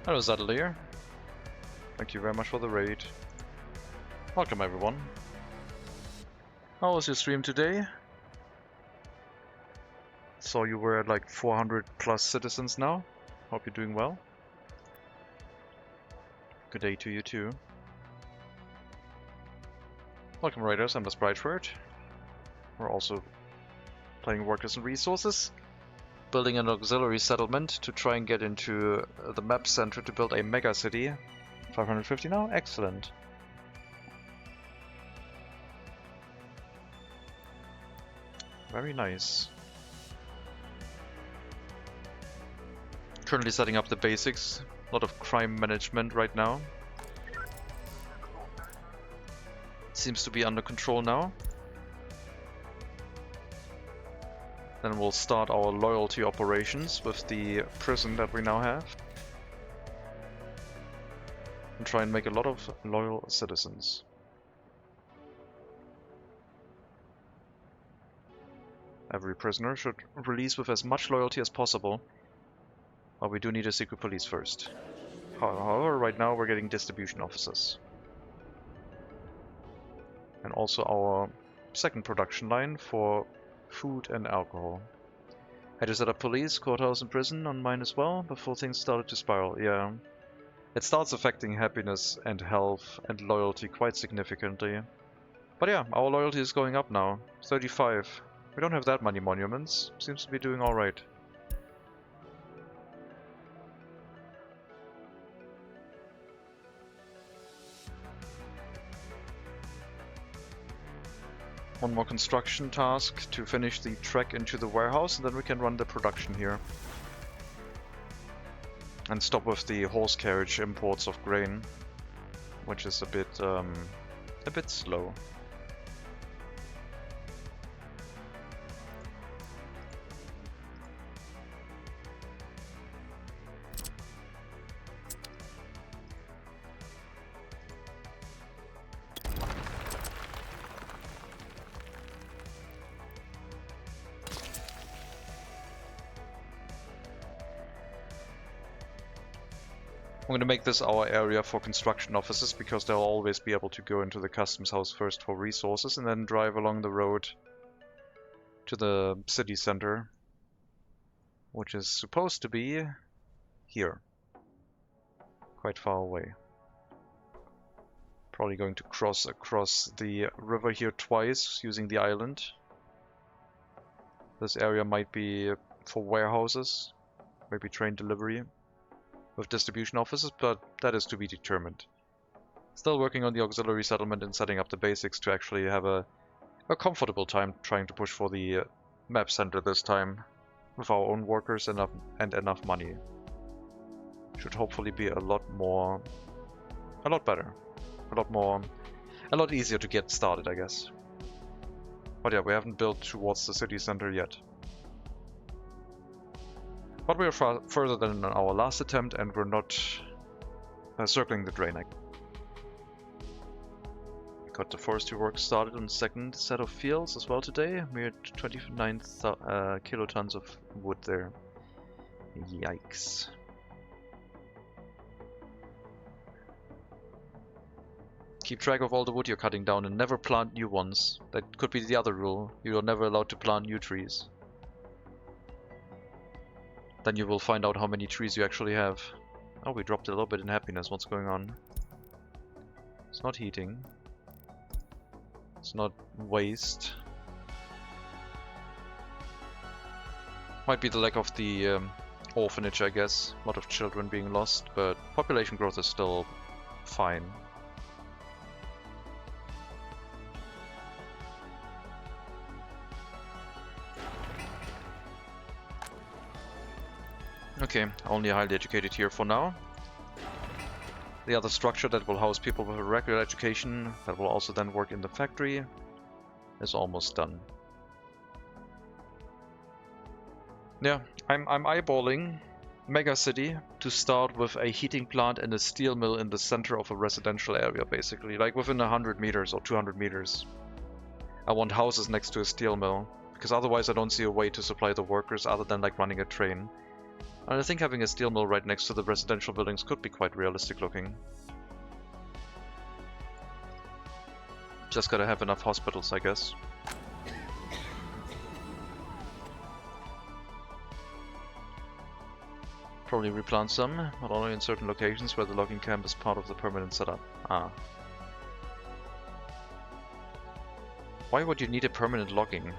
Hello Zadalier. Thank you very much for the raid. Welcome everyone. How was your stream today? Saw you were at like 400 plus citizens now. Hope you're doing well. Good day to you too. Welcome Raiders, I'm the Spriteford. We're also playing Workers and Resources. Building an auxiliary settlement to try and get into the map center to build a mega city. 550 now? Excellent. Very nice. Currently setting up the basics. A lot of crime management right now. Seems to be under control now. Then we'll start our loyalty operations with the prison that we now have. And try and make a lot of loyal citizens. Every prisoner should release with as much loyalty as possible. But we do need a secret police first. However, right now we're getting distribution officers. And also our second production line for food and alcohol. Had to set up police, courthouse and prison on mine as well before things started to spiral. Yeah. It starts affecting happiness and health and loyalty quite significantly. But yeah, our loyalty is going up now. 35. We don't have that many monuments. Seems to be doing alright. One more construction task to finish the trek into the warehouse, and then we can run the production here. And stop with the horse carriage imports of grain, which is a bit slow. I'm going to make this our area for construction officers because they'll always be able to go into the customs house first for resources and then drive along the road to the city center, which is supposed to be here, quite far away. Probably going to cross across the river here twice using the island. This area might be for warehouses, maybe train delivery with distribution offices, but that is to be determined. Still working on the auxiliary settlement and setting up the basics to actually have a comfortable time trying to push for the map center this time with our own workers and enough money. Should hopefully be a lot better, a lot easier to get started, I guess. But yeah, we haven't built towards the city center yet. But we are far further than our last attempt, and we're not circling the drain. Got the forestry work started on the second set of fields as well today. We're at 29 kilotons of wood there. Yikes. Keep track of all the wood you're cutting down and never plant new ones. That could be the other rule. You're never allowed to plant new trees. Then you will find out how many trees you actually have. Oh, we dropped a little bit in happiness. What's going on? It's not heating. It's not waste. Might be the lack of the orphanage, I guess. A lot of children being lost, but population growth is still fine. Okay, only highly educated here for now. The other structure that will house people with a regular education, that will also then work in the factory, is almost done. Yeah, I'm eyeballing MegaCity to start with a heating plant and a steel mill in the center of a residential area, basically, like within 100 meters or 200 meters. I want houses next to a steel mill, because otherwise I don't see a way to supply the workers other than like running a train. And I think having a steel mill right next to the residential buildings could be quite realistic looking. Just gotta have enough hospitals, I guess. Probably replant some, not only in certain locations where the logging camp is part of the permanent setup. Ah. Why would you need a permanent logging?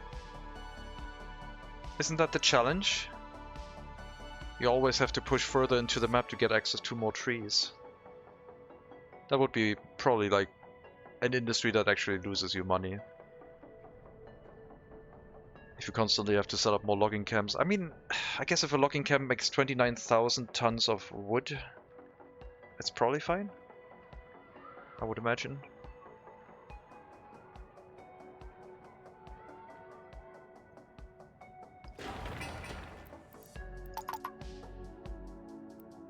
Isn't that the challenge? You always have to push further into the map to get access to more trees. That would be probably like an industry that actually loses you money. If you constantly have to set up more logging camps. I mean, I guess if a logging camp makes 29,000 tons of wood, it's probably fine, I would imagine.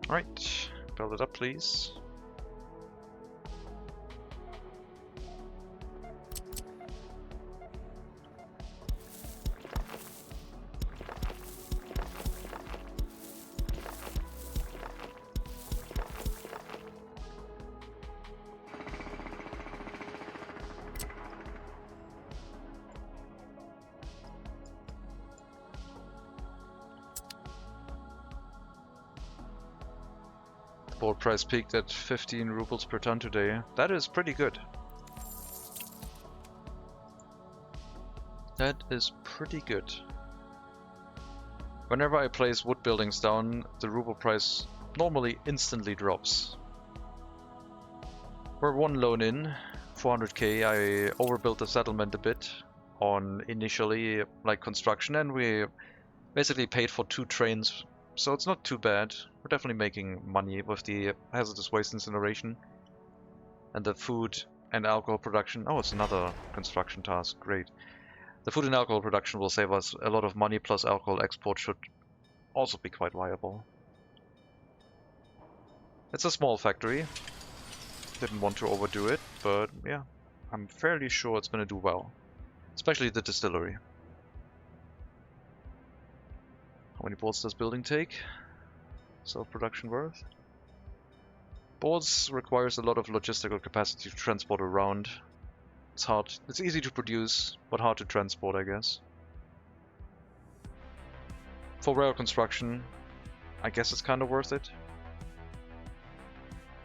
Alright, build it up please. Board price peaked at 15 rubles per ton today. That is pretty good. That is pretty good. Whenever I place wood buildings down, the ruble price normally instantly drops. We're one loan in, 400k. I overbuilt the settlement a bit on initially like construction, and we basically paid for 2 trains. So it's not too bad. We're definitely making money with the hazardous waste incineration and the food and alcohol production. Oh, it's another construction task. Great. The food and alcohol production will save us a lot of money, plus alcohol export should also be quite viable. It's a small factory. Didn't want to overdo it, but yeah, I'm fairly sure it's going to do well. Especially the distillery. How many boards does building take? Self-production worth? Boards requires a lot of logistical capacity to transport around. It's hard. It's easy to produce, but hard to transport, I guess. For rail construction, I guess it's kind of worth it.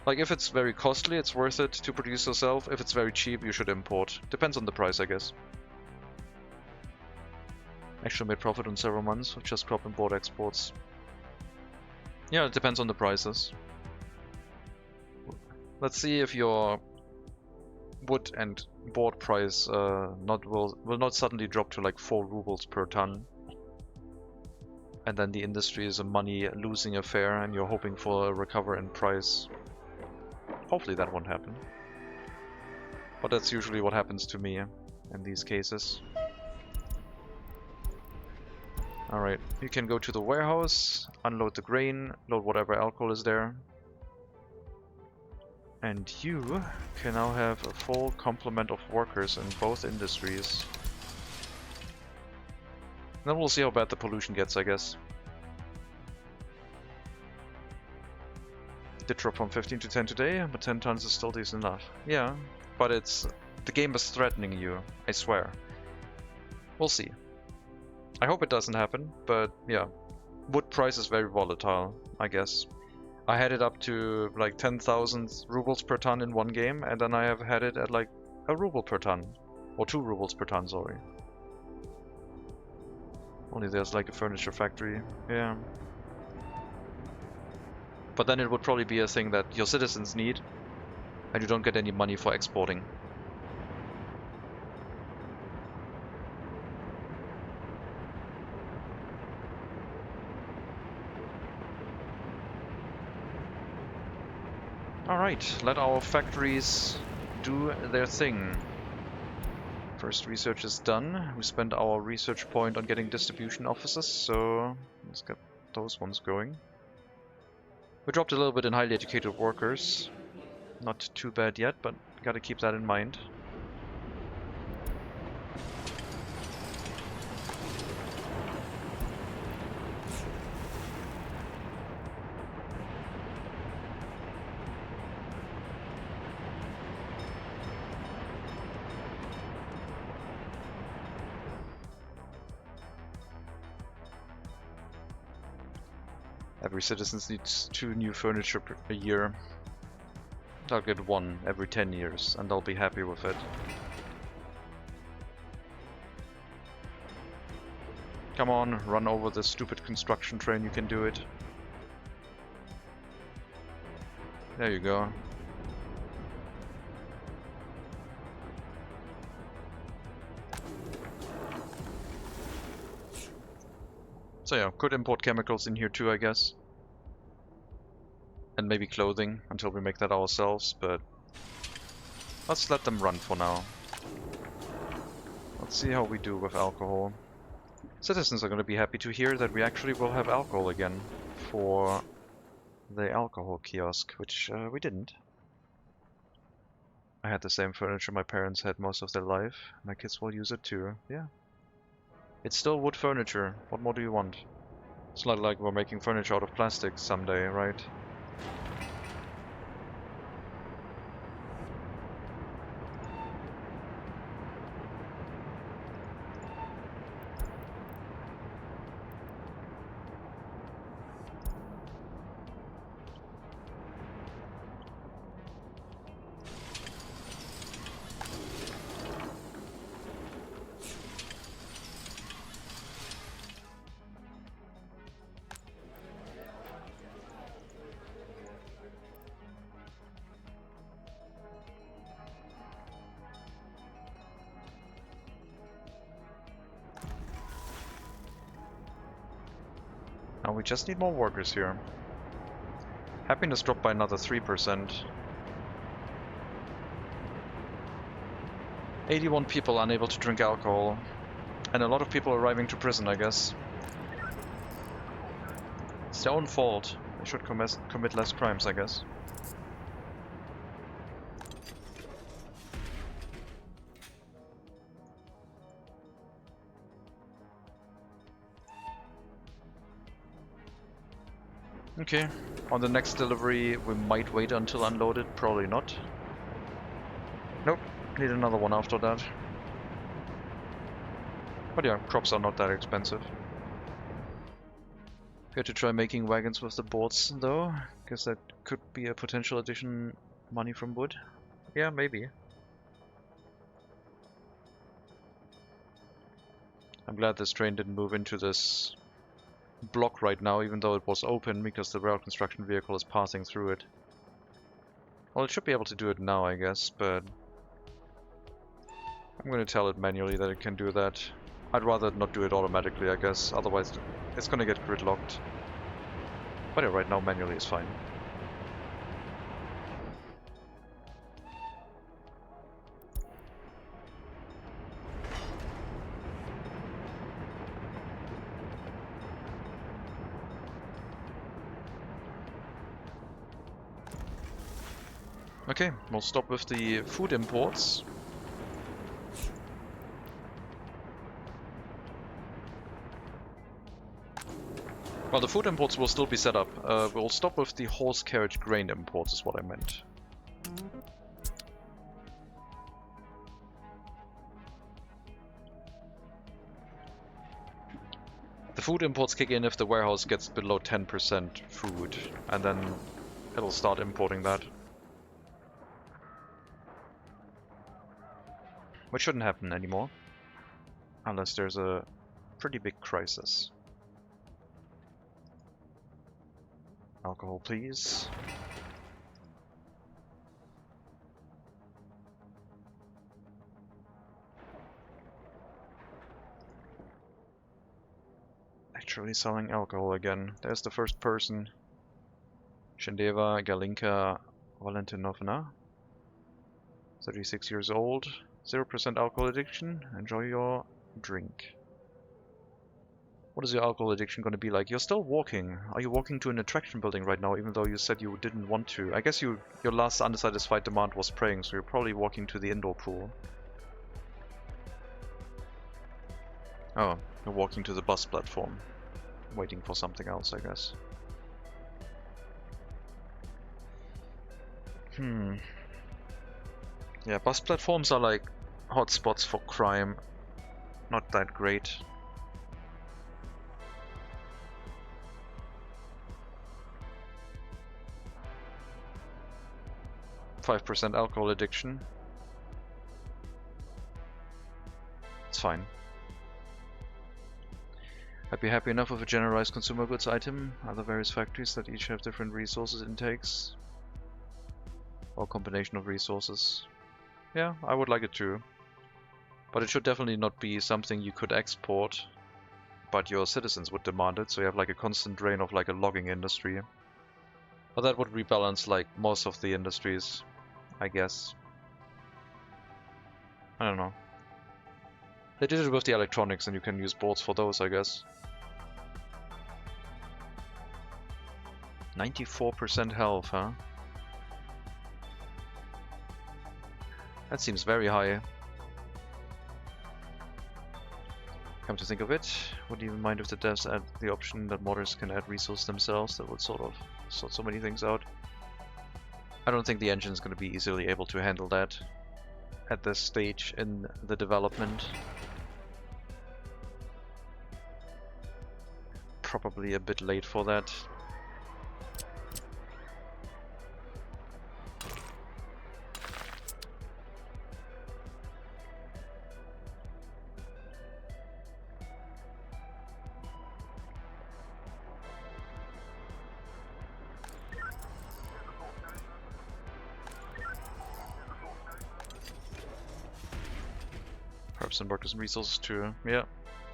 Like, if it's very costly, it's worth it to produce yourself. If it's very cheap, you should import. Depends on the price, I guess. Actually made profit on several months with just crop import exports. Yeah, it depends on the prices. Let's see if your wood and board price will not suddenly drop to like 4 rubles per ton. And then the industry is a money losing affair and you're hoping for a recovery in price. Hopefully that won't happen. But that's usually what happens to me in these cases. Alright, you can go to the warehouse, unload the grain, load whatever alcohol is there. And you can now have a full complement of workers in both industries. Then we'll see how bad the pollution gets, I guess. Did drop from 15 to 10 today, but 10 tons is still decent enough. Yeah, but the game is threatening you, I swear. We'll see. I hope it doesn't happen, but yeah. Wood price is very volatile, I guess. I had it up to like 10,000 rubles per ton in one game, and then I have had it at like a ruble per ton. Or 2 rubles per ton, sorry. Only there's like a furniture factory, yeah. But then it would probably be a thing that your citizens need, and you don't get any money for exporting. Alright, let our factories do their thing. First research is done. We spent our research point on getting distribution offices, so let's get those ones going. We dropped a little bit in highly educated workers. Not too bad yet, but gotta keep that in mind. Every citizen needs 2 new furniture a year. They'll get 1 every 10 years, and they'll be happy with it. Come on, run over the stupid construction train, you can do it. There you go. So yeah, could import chemicals in here too, I guess. And maybe clothing, until we make that ourselves, but let's let them run for now. Let's see how we do with alcohol. Citizens are going to be happy to hear that we actually will have alcohol again for the alcohol kiosk, which we didn't. I had the same furniture my parents had most of their life. My kids will use it too, yeah. It's still wood furniture, what more do you want? It's not like we're making furniture out of plastic someday, right? Now we just need more workers here. Happiness dropped by another 3%. 81 people unable to drink alcohol. And a lot of people arriving to prison, I guess. It's their own fault. They should commit less crimes, I guess. Okay, on the next delivery we might wait until unloaded, probably not. Nope, need another one after that. But yeah, crops are not that expensive. Good to try making wagons with the boards though. Guess that could be a potential addition money from wood. Yeah, maybe. I'm glad this train didn't move into this block right now, even though it was open, because the rail construction vehicle is passing through it. Well, it should be able to do it now, I guess, but I'm going to tell it manually that it can do that. I'd rather not do it automatically, I guess, otherwise it's going to get gridlocked. But yeah, right now manually is fine. Okay, we'll stop with the food imports. Well, the food imports will still be set up. We'll stop with the horse carriage grain imports is what I meant. The food imports kick in if the warehouse gets below 10% food, and then it'll start importing that. Which shouldn't happen anymore, unless there's a pretty big crisis. Alcohol, please. Actually selling alcohol again. There's the first person. Shendeva Galinka Valentinovna. 36 years old. 0% alcohol addiction. Enjoy your drink. What is your alcohol addiction going to be like? You're still walking. Are you walking to an attraction building right now, even though you said you didn't want to? I guess your last unsatisfied demand was praying, so you're probably walking to the indoor pool. Oh, you're walking to the bus platform. Waiting for something else, I guess. Yeah, bus platforms are like hotspots for crime. Not that great. 5% alcohol addiction. It's fine. I'd be happy enough with a generalized consumer goods item. Other various factories that each have different resources intakes. Or combination of resources. Yeah, I would like it too. But it should definitely not be something you could export, but your citizens would demand it, so you have like a constant drain of like a logging industry. But that would rebalance like most of the industries, I guess. I don't know. They did it with the electronics and you can use boards for those, I guess. 94% health, huh? That seems very high. Come to think of it, would you even mind if the devs add the option that modders can add resources themselves? That would sort of sort so many things out. I don't think the engine is going to be easily able to handle that at this stage in the development. Probably a bit late for that. Perhaps some workers and resources too. Yeah,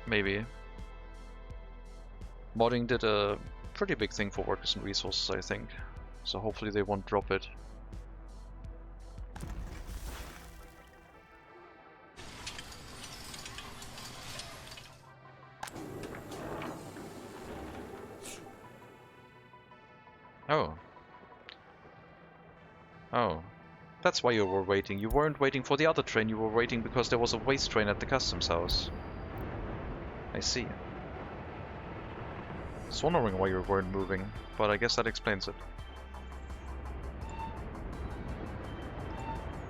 maybe. Modding did a pretty big thing for workers and resources, I think. So hopefully they won't drop it. Oh. Oh. That's why you were waiting. You weren't waiting for the other train, you were waiting because there was a waste train at the customs house. I see. I was wondering why you weren't moving, but I guess that explains it.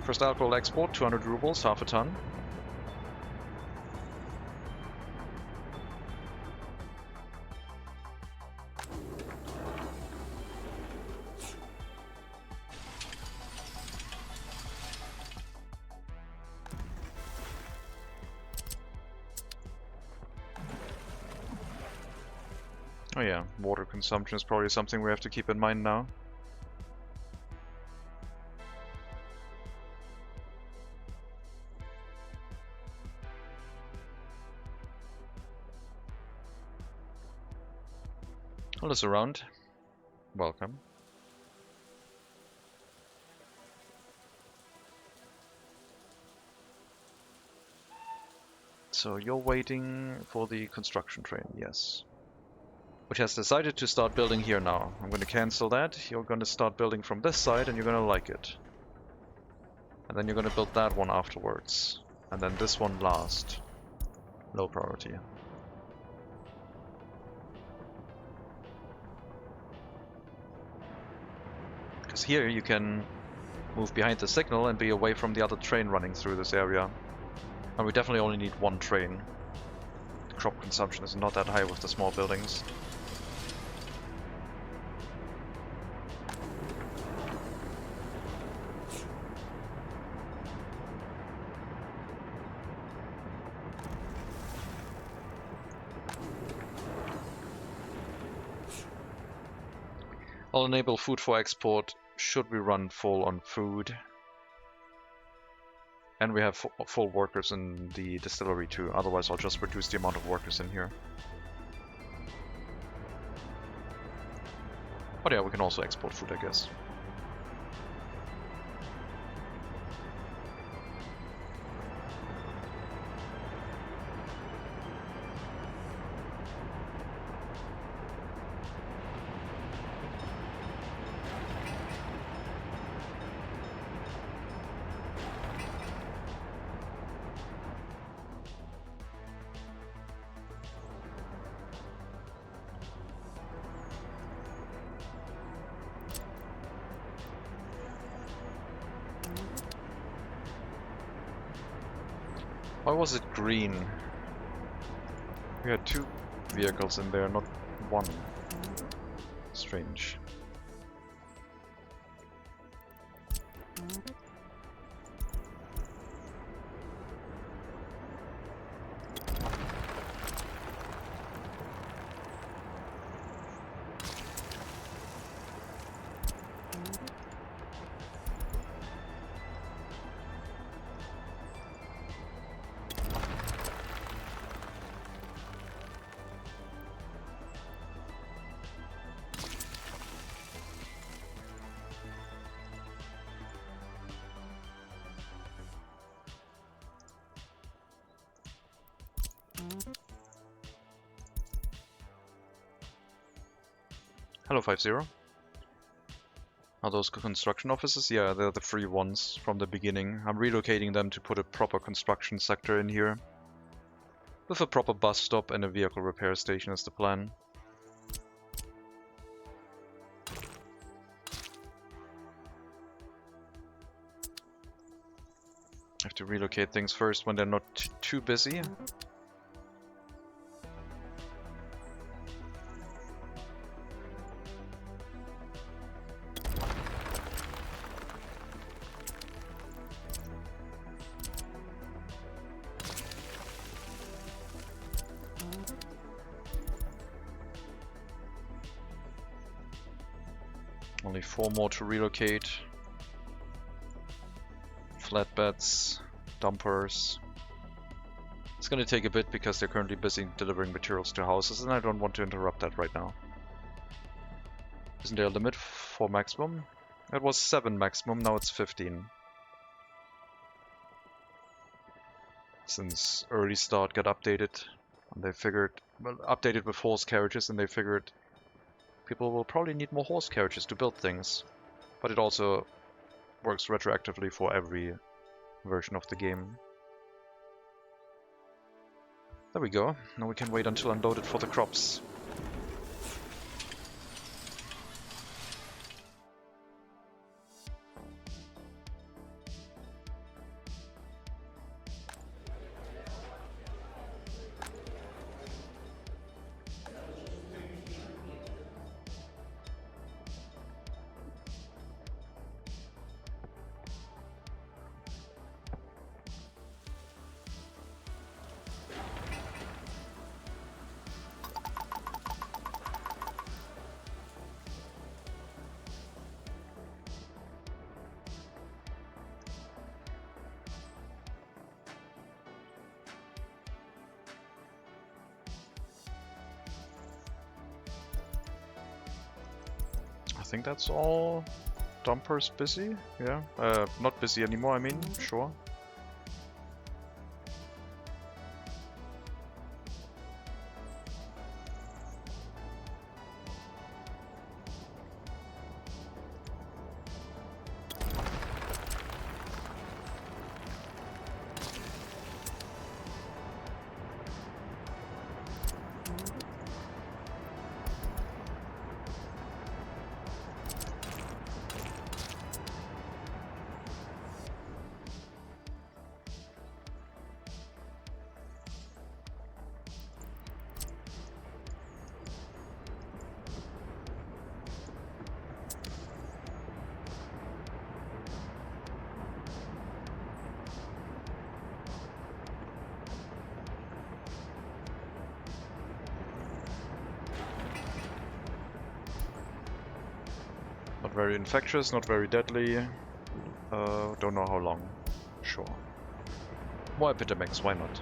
First alcohol export, 200 rubles, half a ton. Oh yeah, water consumption is probably something we have to keep in mind now. Alice around. Welcome. So you're waiting for the construction train, yes. Which has decided to start building here now. I'm going to cancel that. You're going to start building from this side and you're going to like it. And then you're going to build that one afterwards. And then this one last. Low priority. Because here you can move behind the signal and be away from the other train running through this area. And we definitely only need one train. Crop consumption is not that high with the small buildings. I'll enable food for export should we run full on food. And we have full workers in the distillery too, otherwise I'll just reduce the amount of workers in here. But yeah, we can also export food, I guess. Why was it green? We had two vehicles in there, not one. Strange. Hello 50. Are those construction offices? Yeah, they're the free ones from the beginning. I'm relocating them to put a proper construction sector in here. With a proper bus stop and a vehicle repair station is the plan. I have to relocate things first when they're not too busy. Only 4 more to relocate. Flatbeds, dumpers. It's gonna take a bit because they're currently busy delivering materials to houses and I don't want to interrupt that right now. Isn't there a limit for maximum? It was 7 maximum, now it's 15. Since early start got updated and they figured, well, updated with horse carriages and they figured people will probably need more horse carriages to build things. But it also works retroactively for every version of the game. There we go. Now we can wait until unloaded for the crops. I think that's all. Dumpers busy? Yeah. Not busy anymore, I mean, sure. Not very infectious, not very deadly. Don't know how long. Sure. More epidemics, why not?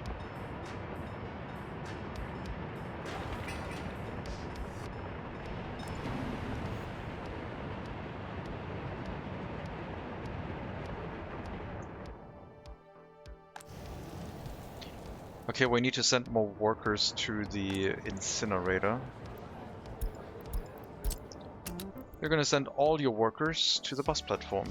Okay, we need to send more workers to the incinerator. You're gonna send all your workers to the bus platform.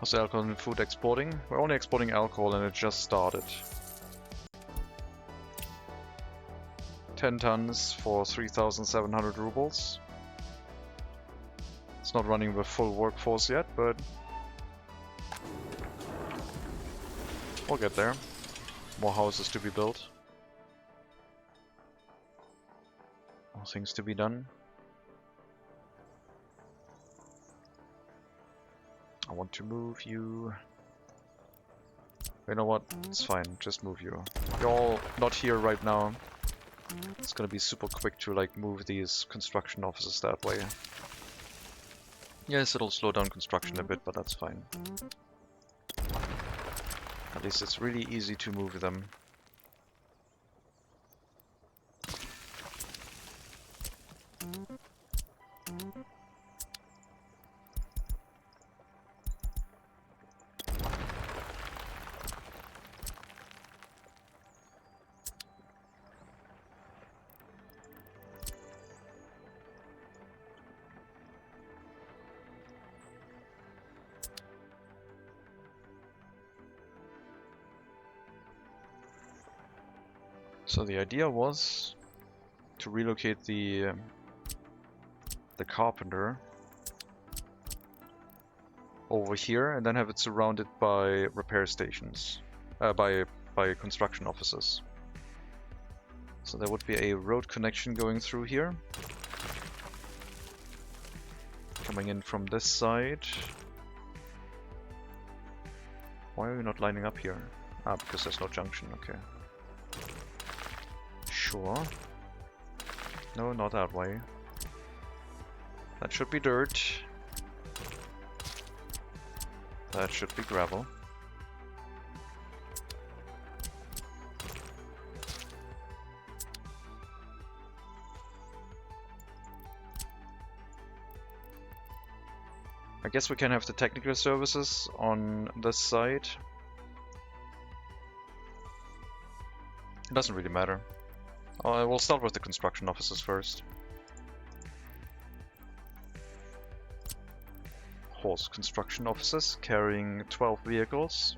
How's the alcohol and food exporting? We're only exporting alcohol and it just started. 10 tons for 3,700 rubles. It's not running with full workforce yet, but we'll get there. More houses to be built. More things to be done. I want to move you. You know what? It's fine. Just move you. You're all not here right now. It's gonna be super quick to like move these construction offices that way. Yes, it'll slow down construction a bit, but that's fine. At least it's really easy to move them. So the idea was to relocate the carpenter over here and then have it surrounded by repair stations, by construction offices. So there would be a road connection going through here, coming in from this side. Why are we not lining up here? Ah, because there's no junction, okay. Sure. No, not that way. That should be dirt. That should be gravel. I guess we can have the technical services on this side. It doesn't really matter. We'll start with the construction offices first. Horse construction offices carrying 12 vehicles.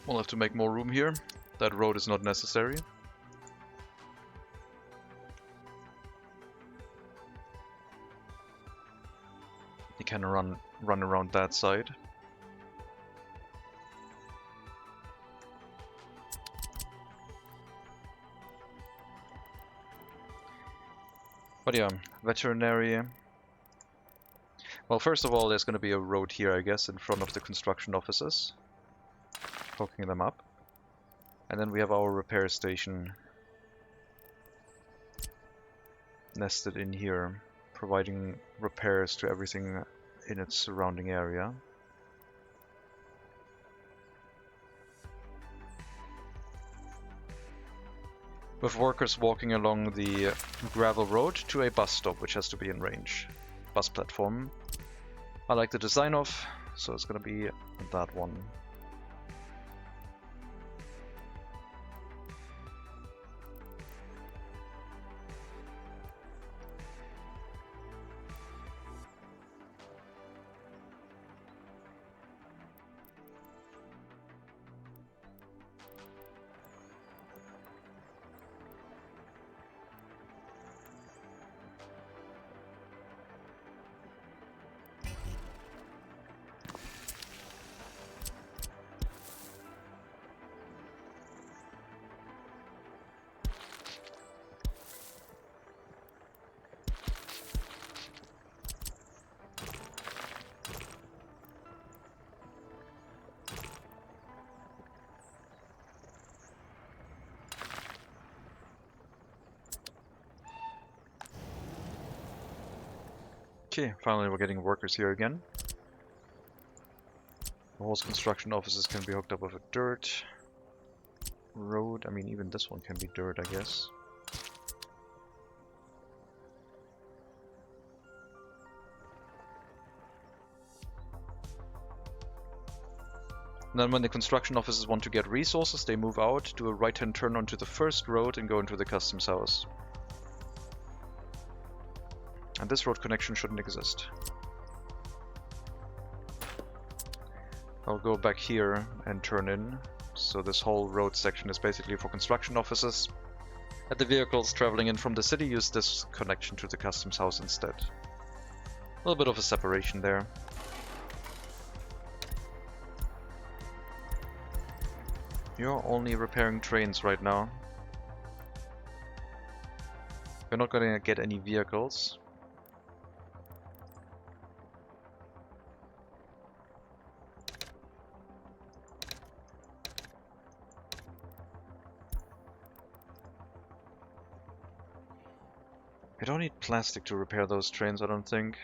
We'll have to make more room here. That road is not necessary. You can run around that side. But yeah, veterinary. Well, first of all, there's going to be a road here, I guess, in front of the construction offices, hooking them up. And then we have our repair station nested in here, providing repairs to everything in its surrounding area. With workers walking along the gravel road to a bus stop, which has to be in range. Bus platform. I like the design of, so it's gonna be that one. Okay, finally we're getting workers here again. The whole construction offices can be hooked up with a dirt road. I mean, even this one can be dirt, I guess. And then when the construction offices want to get resources, they move out, do a right-hand turn onto the first road and go into the customs house. And this road connection shouldn't exist. I'll go back here and turn in. So this whole road section is basically for construction offices. And the vehicles traveling in from the city use this connection to the customs house instead. A little bit of a separation there. You're only repairing trains right now. We're not gonna get any vehicles. I don't need plastic to repair those trains, I don't think.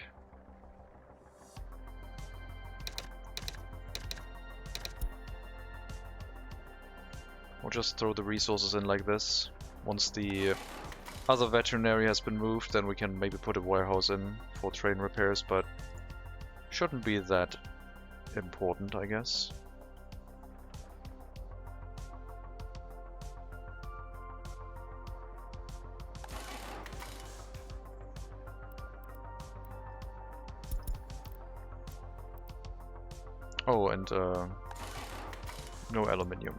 We'll just throw the resources in like this. Once the other veterinary has been moved, then we can maybe put a warehouse in for train repairs, but shouldn't be that important, I guess. Oh, and no aluminium.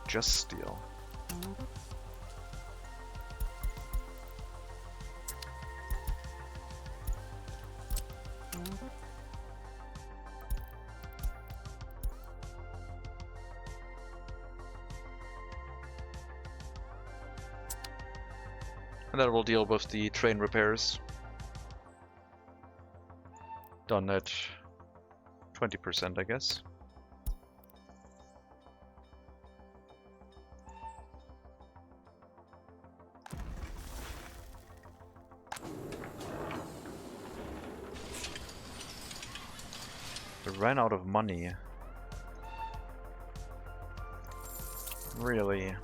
Just steel. And that will deal with the train repairs. Done at 20%, I guess. They ran out of money. Really?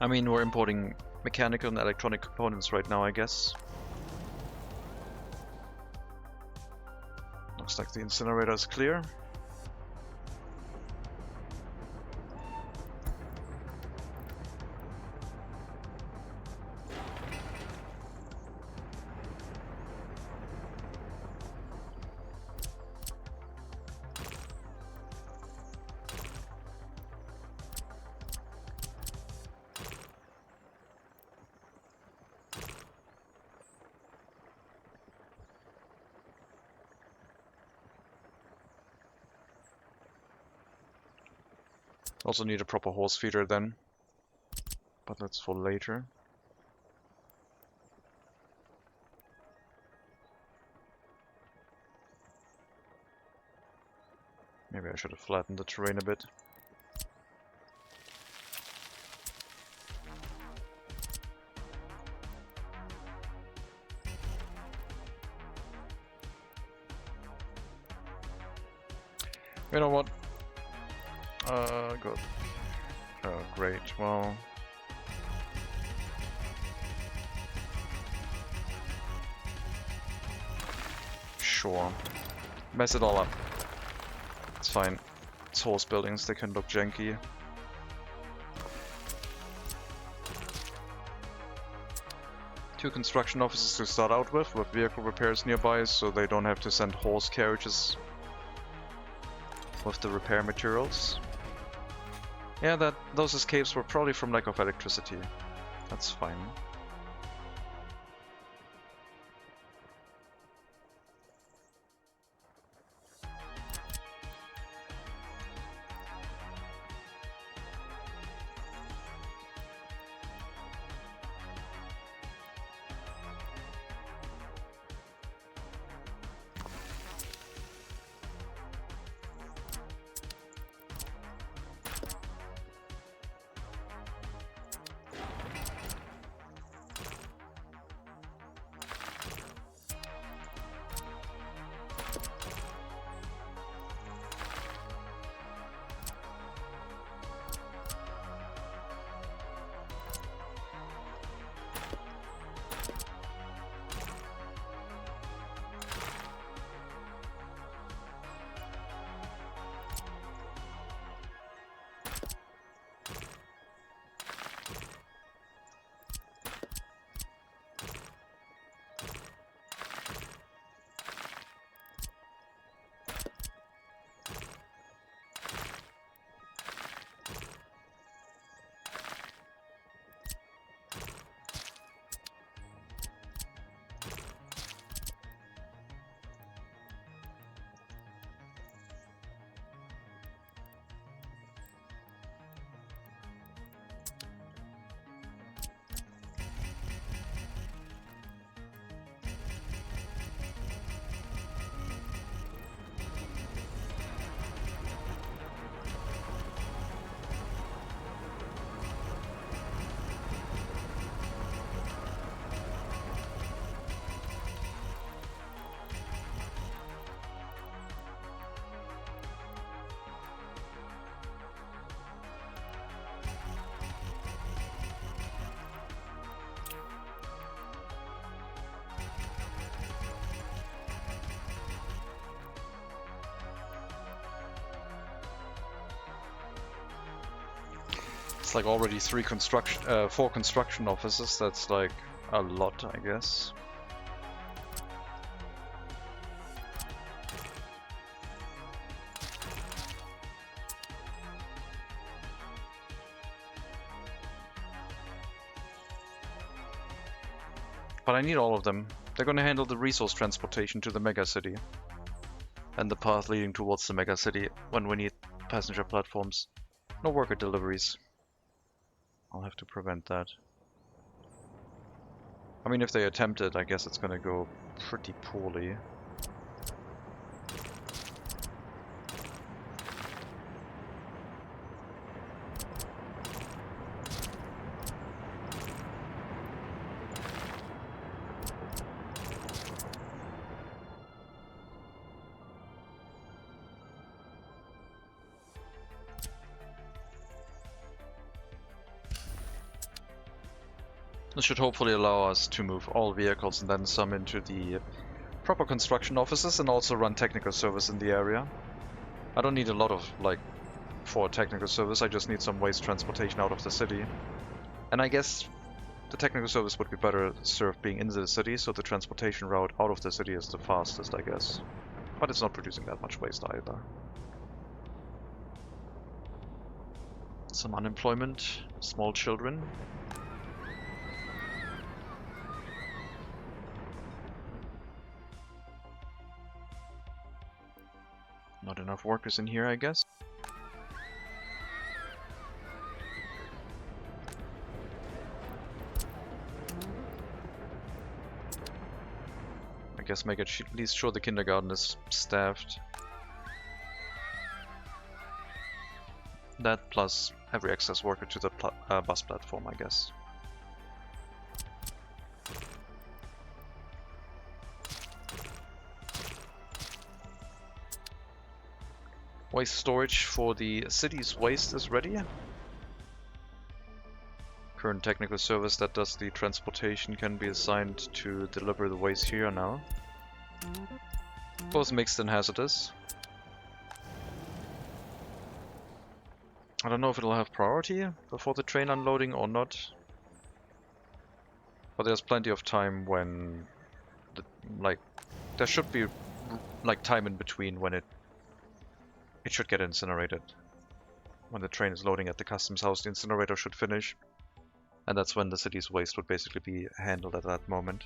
I mean, we're importing mechanical and electronic components right now, I guess. Looks like the incinerator is clear. Also need a proper horse feeder then, but that's for later. Maybe I should have flattened the terrain a bit. You know what? Good. Oh, great. Well, sure. Mess it all up. It's fine. It's horse buildings, they can look janky. Two construction offices to start out with vehicle repairs nearby, so they don't have to send horse carriages with the repair materials. Yeah, those escapes were probably from lack of electricity. That's fine. It's like already four construction offices. That's like a lot, I guess. But I need all of them. They're gonna handle the resource transportation to the megacity. And the path leading towards the megacity when we need passenger platforms. No worker deliveries. I'll have to prevent that. I mean, if they attempt it, I guess it's gonna go pretty poorly. This should hopefully allow us to move all vehicles and then some into the proper construction offices and also run technical service in the area. I don't need a lot of, for technical service, I just need some waste transportation out of the city. And I guess the technical service would be better served being in the city, so the transportation route out of the city is the fastest, I guess. But it's not producing that much waste either. Some unemployment, small children. Not enough workers in here, I guess. I guess make it at least sure the kindergarten is staffed. That plus every excess worker to the bus platform, I guess. Waste storage for the city's waste is ready. Current technical service that does the transportation can be assigned to deliver the waste here now. Both mixed and hazardous. I don't know if it'll have priority before the train unloading or not. But there's plenty of time when there should be time in between when it should get incinerated. When the train is loading at the customs house, the incinerator should finish. And that's when the city's waste would basically be handled at that moment.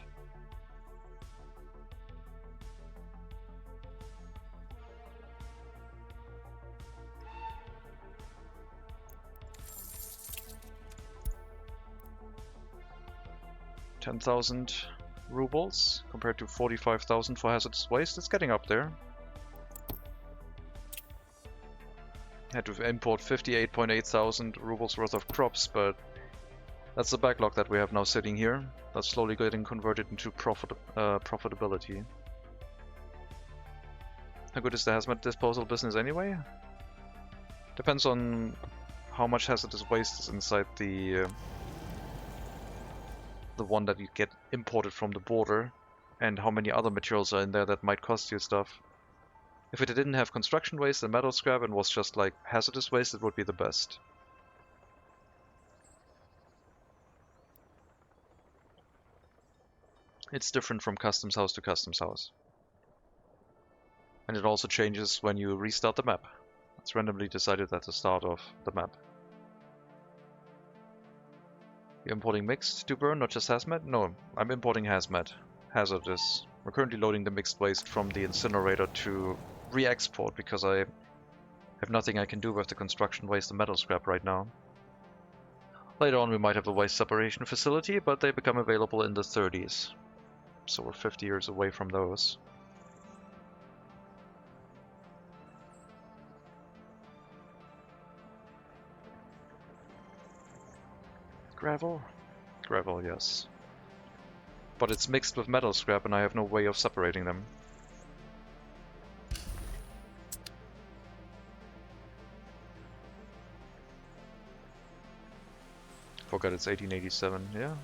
$10,000 rubles compared to 45,000 for hazardous waste. It's getting up there. Had to import 58.8 thousand rubles worth of crops, but that's the backlog that we have now sitting here. That's slowly getting converted into profitability. How good is the hazmat disposal business anyway? Depends on how much hazardous waste is inside the one that you get imported from the border, and how many other materials are in there that might cost you stuff. If it didn't have construction waste and metal scrap and was just like hazardous waste, it would be the best. It's different from customs house to customs house. And it also changes when you restart the map. It's randomly decided at the start of the map. You're importing mixed to burn, not just hazmat? No, I'm importing hazmat. Hazardous. We're currently loading the mixed waste from the incinerator to re-export because I have nothing I can do with the construction waste and metal scrap right now. Later on we might have a waste separation facility, but they become available in the 30s. So we're 50 years away from those. Gravel? Gravel, yes. But it's mixed with metal scrap and I have no way of separating them. Forgot it's 1887, yeah.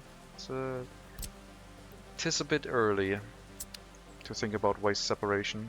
Tis a bit early to think about waste separation.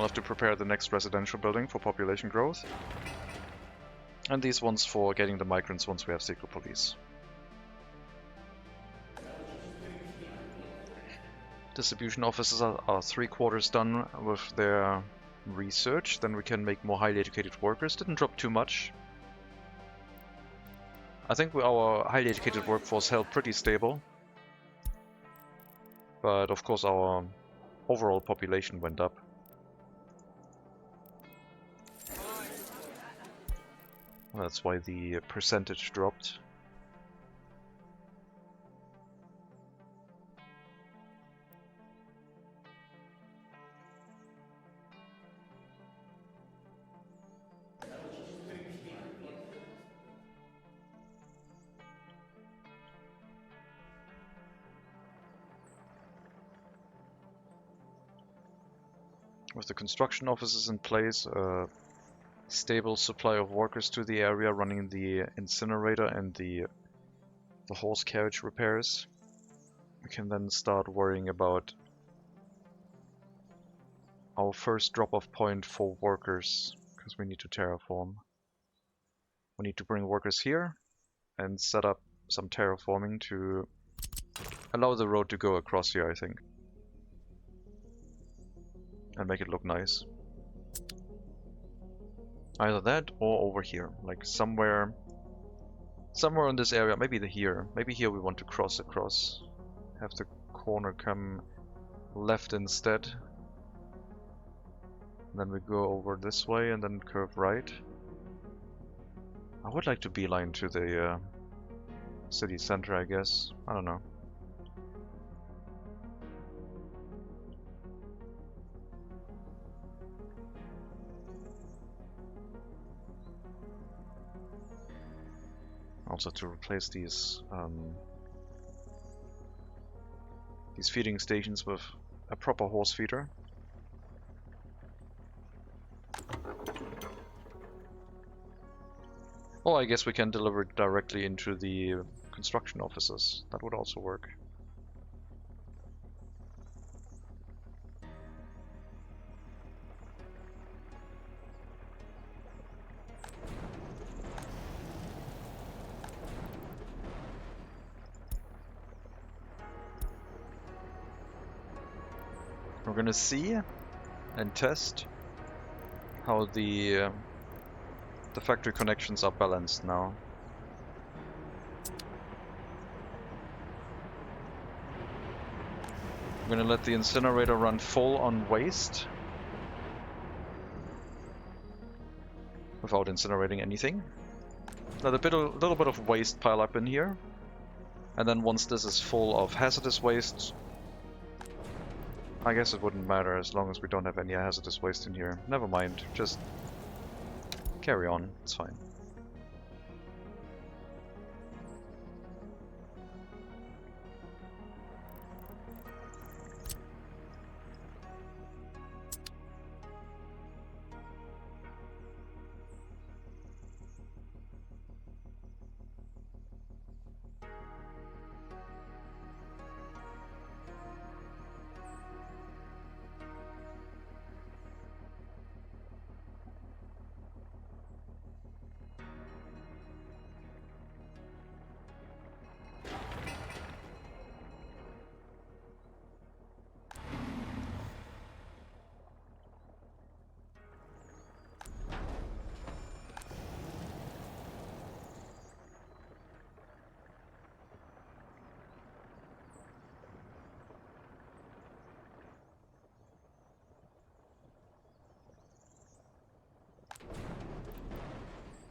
We'll have to prepare the next residential building for population growth. And these ones for getting the migrants once we have secret police. Distribution offices are 3/4 done with their research. Then we can make more highly educated workers. Didn't drop too much. I think our highly educated workforce held pretty stable. But of course our overall population went up. That's why the percentage dropped. With the construction offices in place, a stable supply of workers to the area running the incinerator and the horse carriage repairs, we can then start worrying about our first drop-off point for workers, because we need to terraform. We need to bring workers here and set up some terraforming to allow the road to go across here, I think. And make it look nice. Either that or over here, like somewhere in this area, maybe here. Maybe here we want to cross across. Have the corner come left instead. Then we go over this way and then curve right. I would like to beeline to the city center, I guess. I don't know. Also to replace these feeding stations with a proper horse feeder. Or I guess we can deliver it directly into the construction offices. That would also work. We're gonna see and test how the factory connections are balanced now. I'm gonna let the incinerator run full on waste without incinerating anything. Let a little bit of waste pile up in here, and then once this is full of hazardous waste, I guess it wouldn't matter as long as we don't have any hazardous waste in here. Never mind, just carry on, it's fine.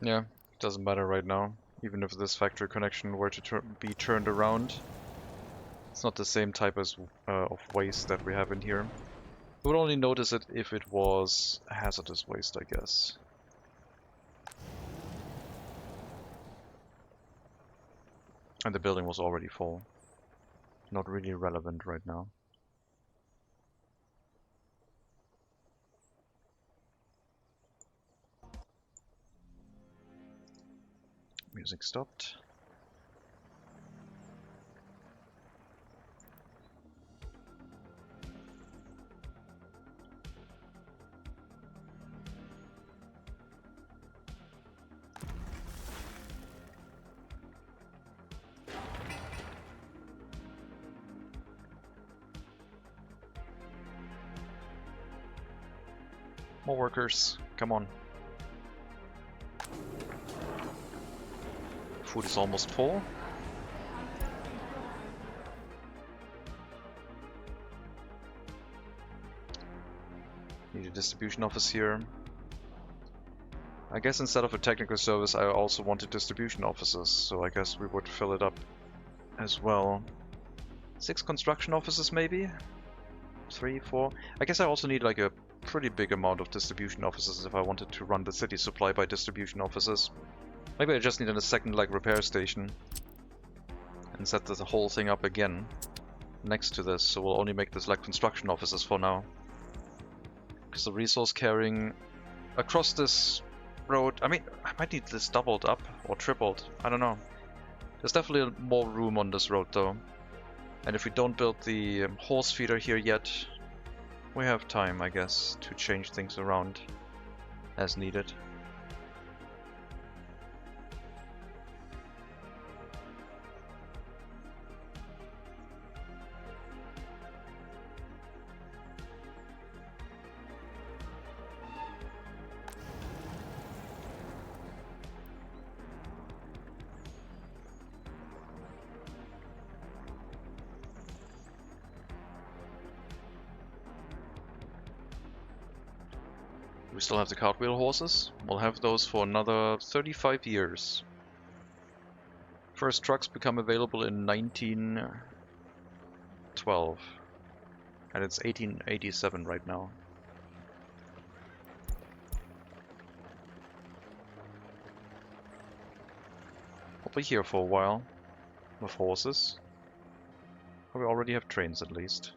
Yeah, doesn't matter right now. Even if this factory connection were to be turned around, it's not the same type as of waste that we have in here. We would only notice it if it was hazardous waste, I guess. And the building was already full. Not really relevant right now. Music stopped. More workers, come on. Food is almost full. Need a distribution office here. I guess instead of a technical service, I also wanted distribution offices, so I guess we would fill it up as well. 6 construction offices maybe? 3, 4. I guess I also need like a pretty big amount of distribution offices if I wanted to run the city supply by distribution offices. Maybe I just need a second like repair station and set the whole thing up again next to this, so we'll only make this like construction offices for now. Because the resource carrying across this road, I mean, I might need this doubled up or tripled, I don't know. There's definitely more room on this road though. And if we don't build the horse feeder here yet, we have time, I guess, to change things around as needed. We still have the cartwheel horses. We'll have those for another 35 years. First trucks become available in 1912. And it's 1887 right now. We'll be here for a while with horses. We already have trains at least.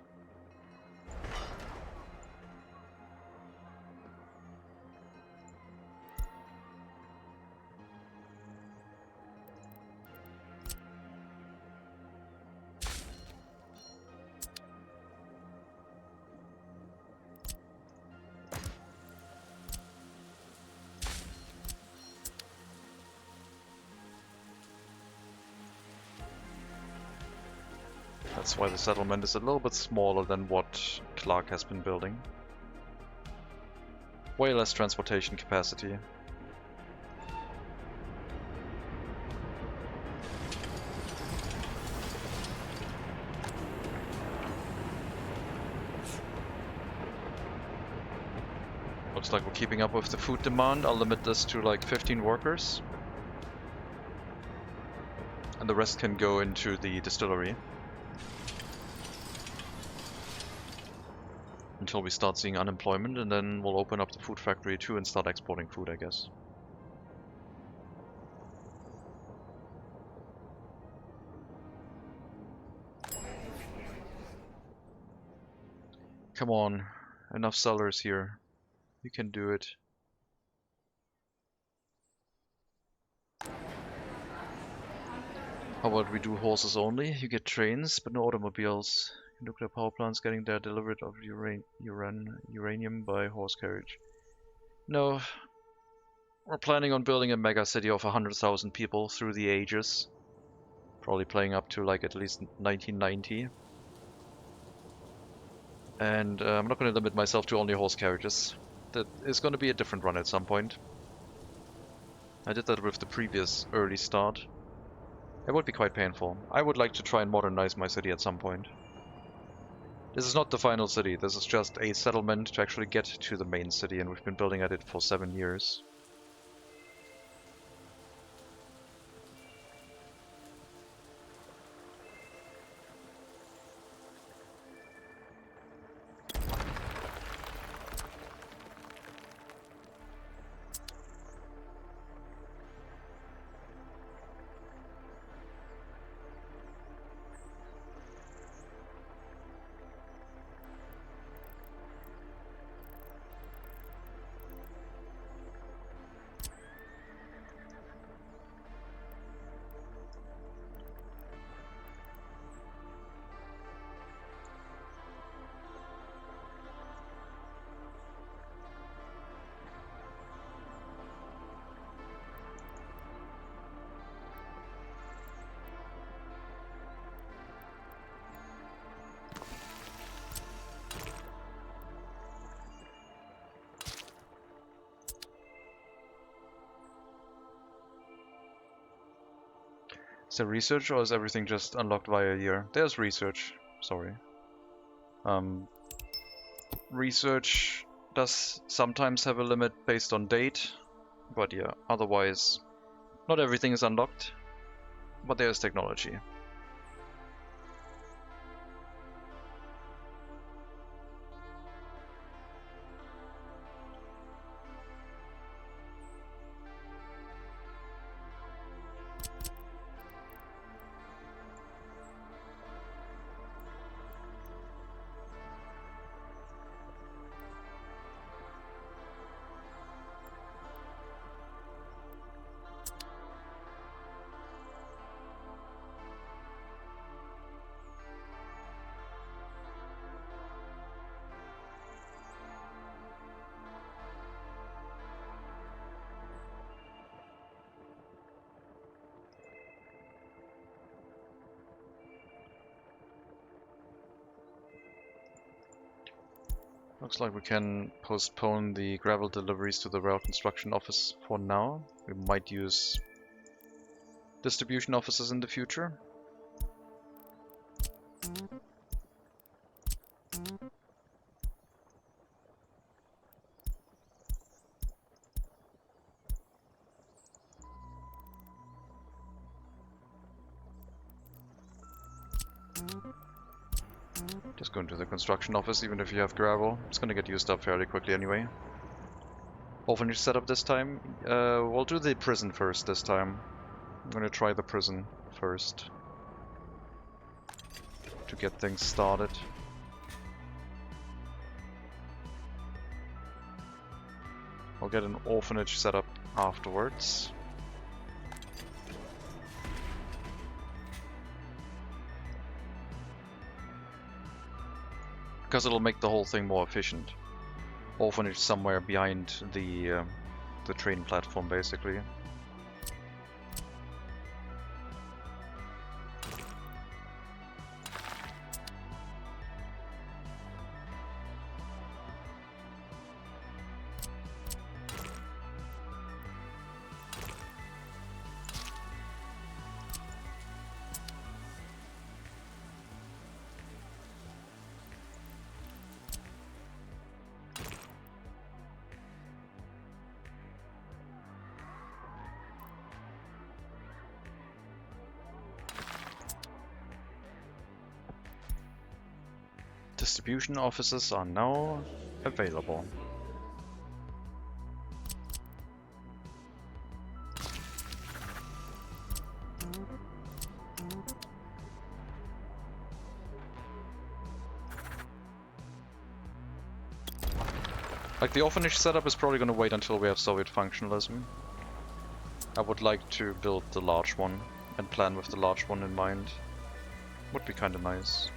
That's why the settlement is a little bit smaller than what Clark has been building. Way less transportation capacity. Looks like we're keeping up with the food demand. I'll limit this to like 15 workers. And the rest can go into the distillery. Until we start seeing unemployment, and then we'll open up the food factory too and start exporting food, I guess. Come on, enough sellers here. You can do it. How about we do horses only? You get trains, but no automobiles. Nuclear power plants getting their delivery of uranium by horse carriage. No. We're planning on building a mega city of 100,000 people through the ages. Probably playing up to like at least 1990. And I'm not going to limit myself to only horse carriages. That is going to be a different run at some point. I did that with the previous early start. It would be quite painful. I would like to try and modernize my city at some point. This is not the final city, this is just a settlement to actually get to the main city, and we've been building at it for 7 years. Is there research or is everything just unlocked via year? There's research, sorry. Research does sometimes have a limit based on date, but yeah, otherwise not everything is unlocked, but there's technology. Looks like we can postpone the gravel deliveries to the rail construction office for now. We might use distribution offices in the future. Just go into the construction office, even if you have gravel. It's gonna get used up fairly quickly anyway. Orphanage setup this time. We'll do the prison first this time. I'm gonna try the prison first to get things started. I'll get an orphanage set up afterwards. Because it'll make the whole thing more efficient. Orphanage somewhere behind the train platform, basically. Distribution offices are now available. Like, the orphanage setup is probably going to wait until we have Soviet functionalism. I would like to build the large one and plan with the large one in mind. Would be kind of nice.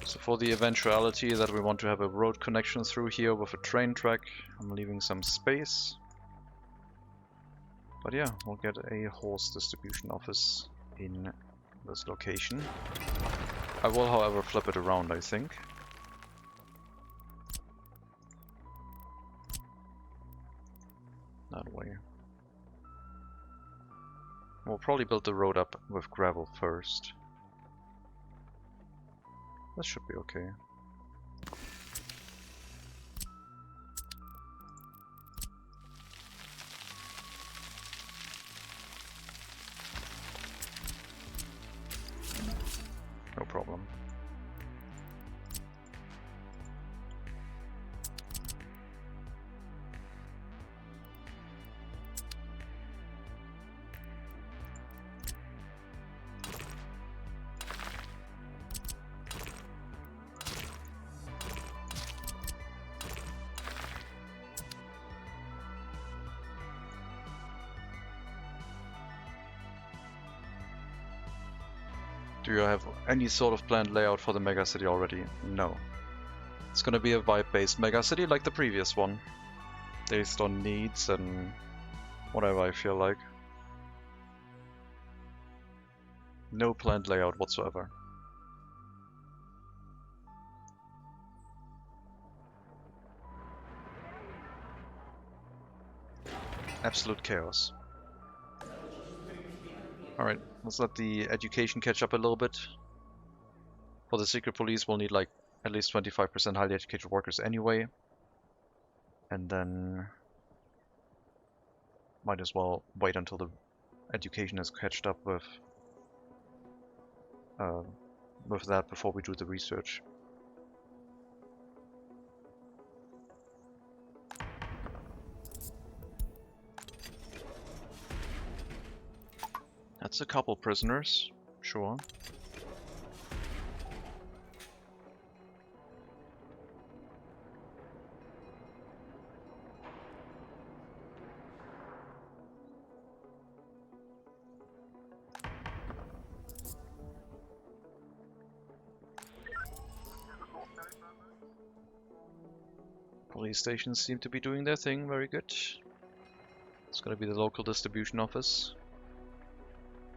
So for the eventuality that we want to have a road connection through here with a train track, I'm leaving some space. But yeah, we'll get a horse distribution office in this location. I will, however, flip it around, I think. That way. We'll probably build the road up with gravel first. That should be okay. No problem. Do you have any sort of planned layout for the megacity already? No. It's gonna be a vibe-based megacity like the previous one, based on needs and whatever I feel like. No planned layout whatsoever. Absolute chaos. Alright, let's let the education catch up a little bit. For the secret police, we'll need like at least 25% highly educated workers anyway. And then might as well wait until the education has catched up with that before we do the research. That's a couple prisoners, sure. Police stations seem to be doing their thing, very good. It's gonna be the local distribution office.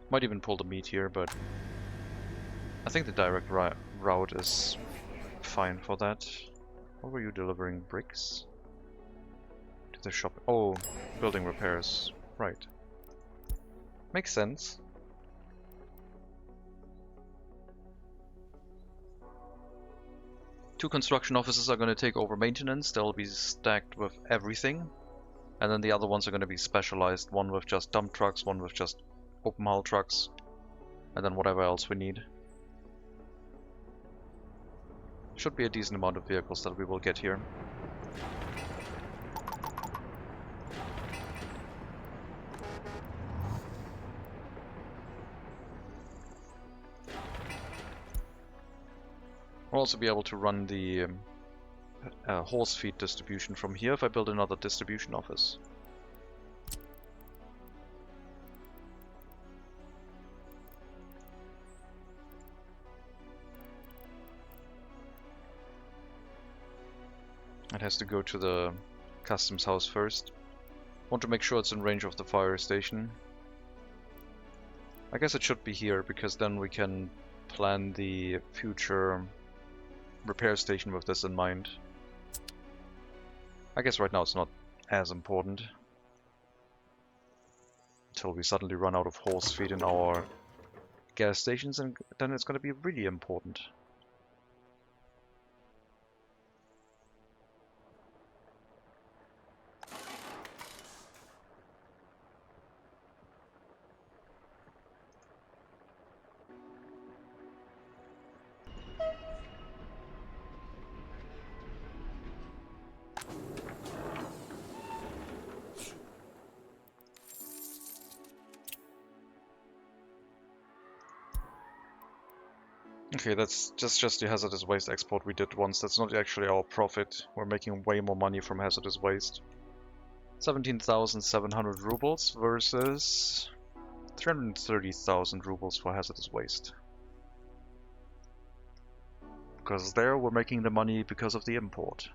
Might even pull the meat here, but I think the direct route is fine for that. What were you delivering? Bricks? To the shop. Oh, building repairs. Right. Makes sense. Two construction offices are going to take over maintenance. They'll be stacked with everything. And then the other ones are going to be specialized. One with just dump trucks, one with just open haul trucks. And then whatever else we need. Should be a decent amount of vehicles that we will get here. We'll also be able to run the horse feed distribution from here if I build another distribution office. It has to go to the customs house first. Want to make sure it's in range of the fire station. I guess it should be here, because then we can plan the future repair station with this in mind. I guess right now it's not as important. Until we suddenly run out of horse feed in our gas stations, and then it's going to be really important. Okay, that's just the hazardous waste export we did once. That's not actually our profit. We're making way more money from hazardous waste. 17,700 rubles versus 330,000 rubles for hazardous waste. Because there we're making the money because of the import.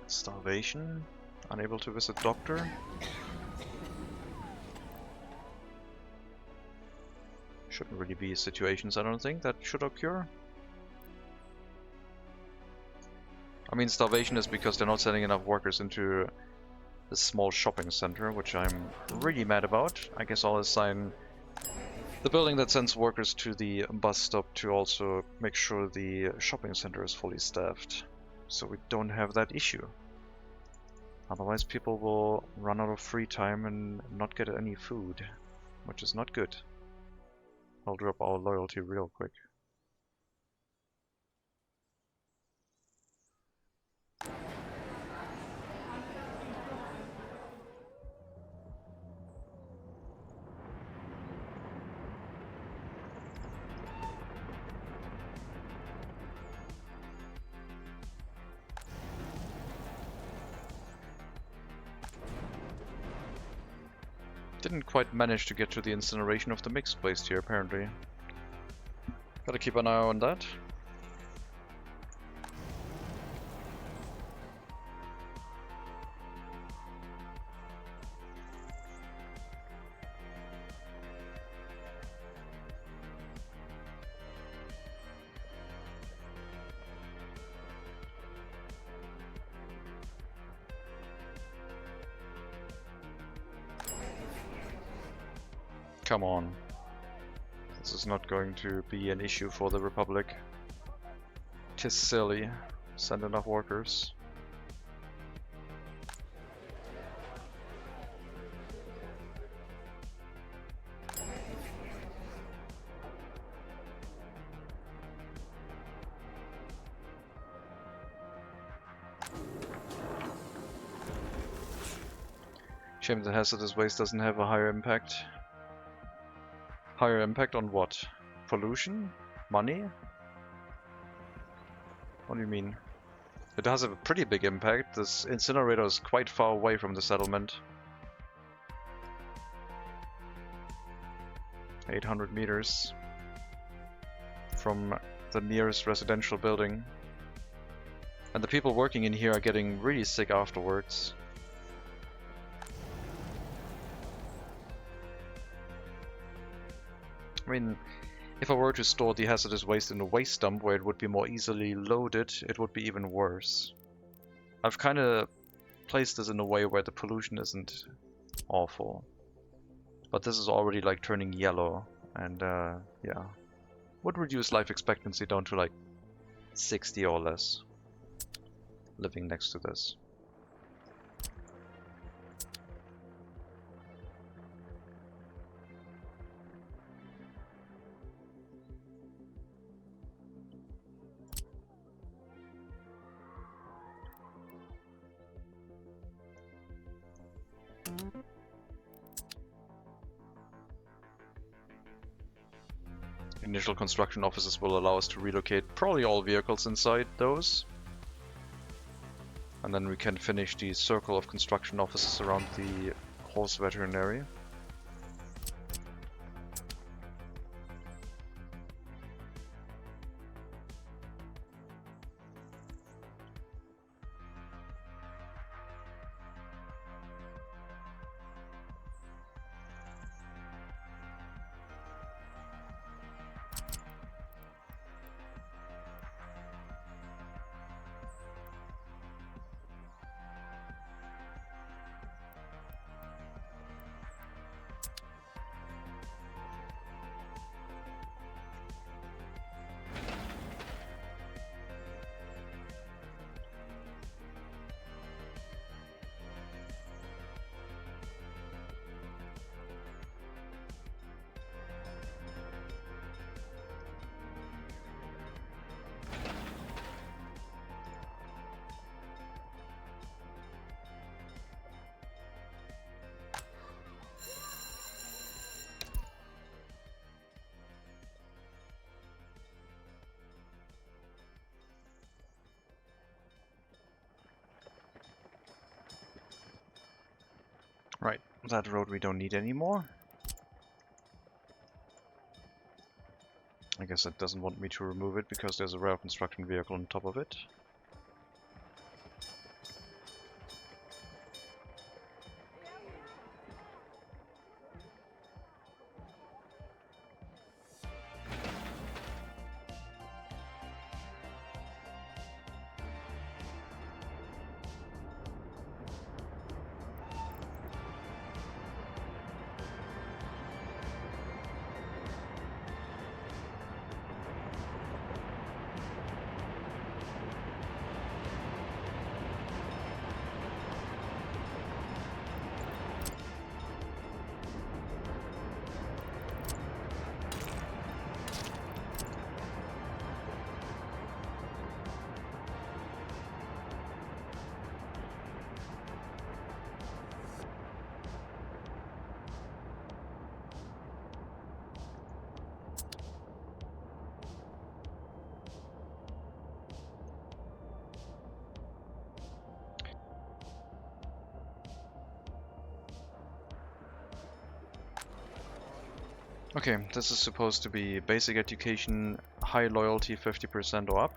Starvation, unable to visit doctor. Shouldn't really be situations, I don't think, that should occur. I mean, starvation is because they're not sending enough workers into this small shopping center, which I'm really mad about. I guess I'll assign the building that sends workers to the bus stop to also make sure the shopping center is fully staffed, so we don't have that issue. Otherwise people will run out of free time and not get any food, which is not good. I'll drop our loyalty real quick. Didn't quite manage to get to the incineration of the mixed waste here, apparently. Gotta keep an eye on that. Come on. This is not going to be an issue for the Republic. Tis silly. Send enough workers. Shame the hazardous waste doesn't have a higher impact. Higher impact on what? Pollution? Money? What do you mean? It has a pretty big impact. This incinerator is quite far away from the settlement. 800 meters from the nearest residential building. And the people working in here are getting really sick afterwards. I mean, if I were to store the hazardous waste in a waste dump where it would be more easily loaded, it would be even worse. I've kind of placed this in a way where the pollution isn't awful. But this is already like turning yellow, and yeah. Would reduce life expectancy down to like 60 or less, living next to this. Initial construction offices will allow us to relocate probably all vehicles inside those. And then we can finish the circle of construction offices around the horse veterinary. Right, that road we don't need anymore. I guess it doesn't want me to remove it because there's a rail construction vehicle on top of it. Okay, this is supposed to be basic education, high loyalty 50% or up.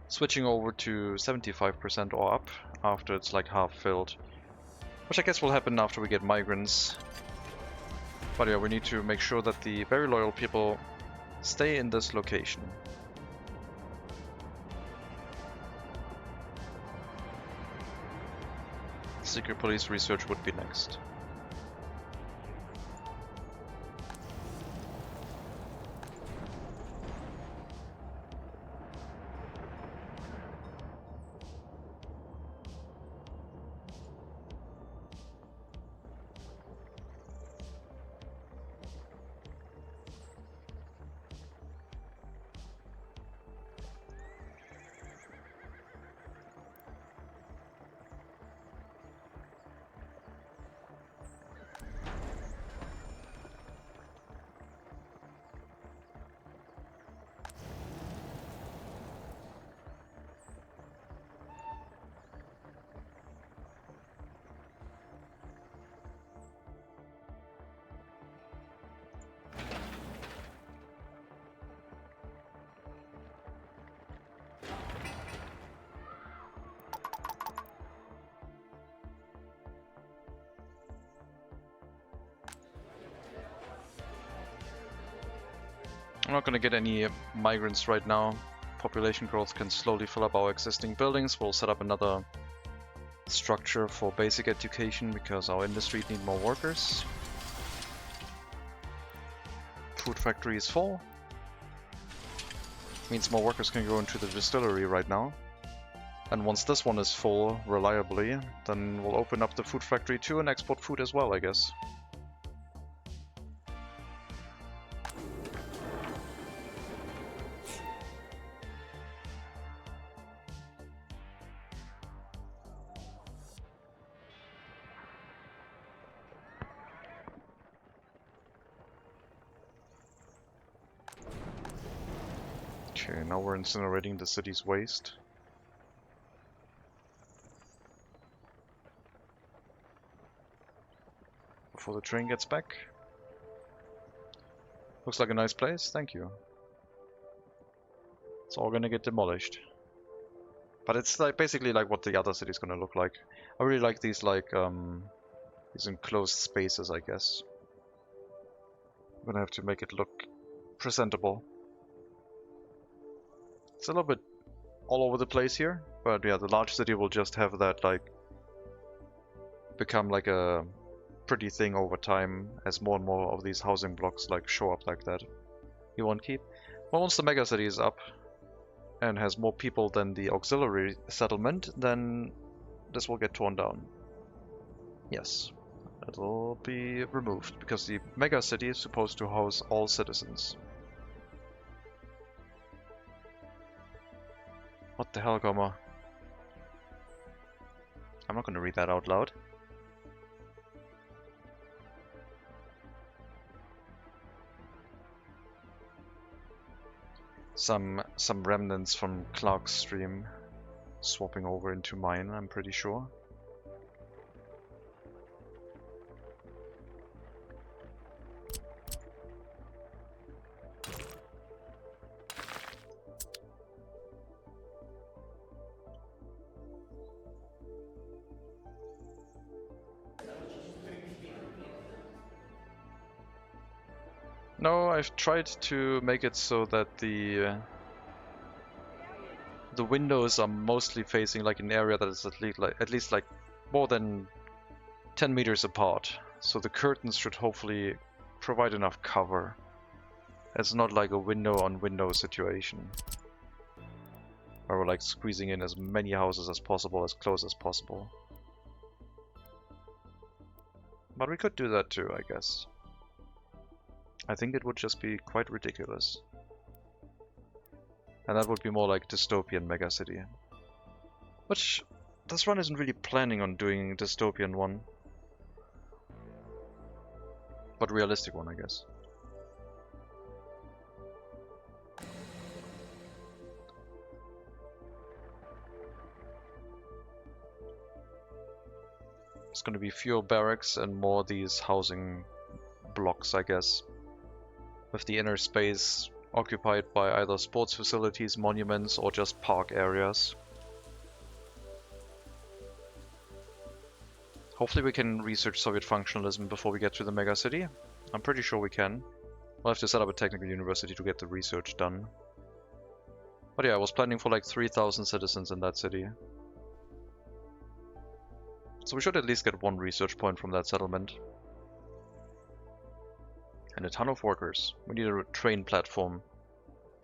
Switching over to 75% or up after it's like half filled. Which I guess will happen after we get migrants. But yeah, we need to make sure that the very loyal people stay in this location. Secret police research would be next. I'm not gonna get any migrants right now. Population growth can slowly fill up our existing buildings. We'll set up another structure for basic education because our industry need more workers. Food factory is full. Means more workers can go into the distillery right now. And once this one is full reliably, then we'll open up the food factory too and export food as well, I guess. Okay, now we're incinerating the city's waste. Before the train gets back. Looks like a nice place, thank you. It's all gonna get demolished. But it's like basically like what the other city's gonna look like. I really like these these enclosed spaces, I guess. I'm gonna have to make it look presentable. It's a little bit all over the place here, but yeah, the large city will just have that like become like a pretty thing over time as more and more of these housing blocks like show up like that. You won't keep. Well, once the megacity is up and has more people than the auxiliary settlement, then this will get torn down. Yes, it'll be removed because the megacity is supposed to house all citizens. What the hell, Goma? I'm not gonna read that out loud. Some remnants from Clark's stream swapping over into mine, I'm pretty sure. No, I've tried to make it so that the windows are mostly facing like an area that is at least like more than 10 meters apart. So the curtains should hopefully provide enough cover. It's not like a window on window situation where we're like squeezing in as many houses as possible, as close as possible. But we could do that too, I guess. I think it would just be quite ridiculous. And that would be more like dystopian megacity. Which this run isn't really planning on doing dystopian one. But realistic one, I guess. It's gonna be fewer barracks and more these housing blocks, I guess. with the inner space occupied by either sports facilities, monuments, or just park areas. Hopefully we can research Soviet functionalism before we get to the megacity. I'm pretty sure we can. We'll have to set up a technical university to get the research done. But yeah, I was planning for like 3,000 citizens in that city. So we should at least get one research point from that settlement. And a ton of workers. We need a train platform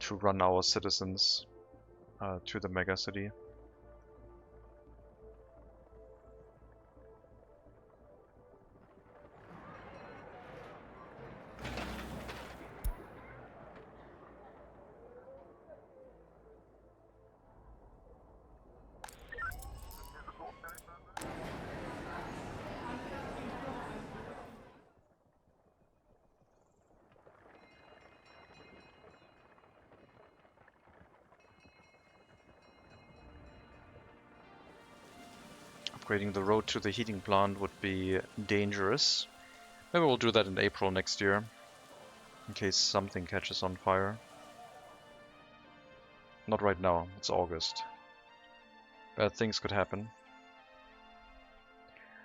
to run our citizens to the megacity. Upgrading the road to the heating plant would be dangerous. Maybe we'll do that in April next year, in case something catches on fire. Not right now, it's August. Bad things could happen.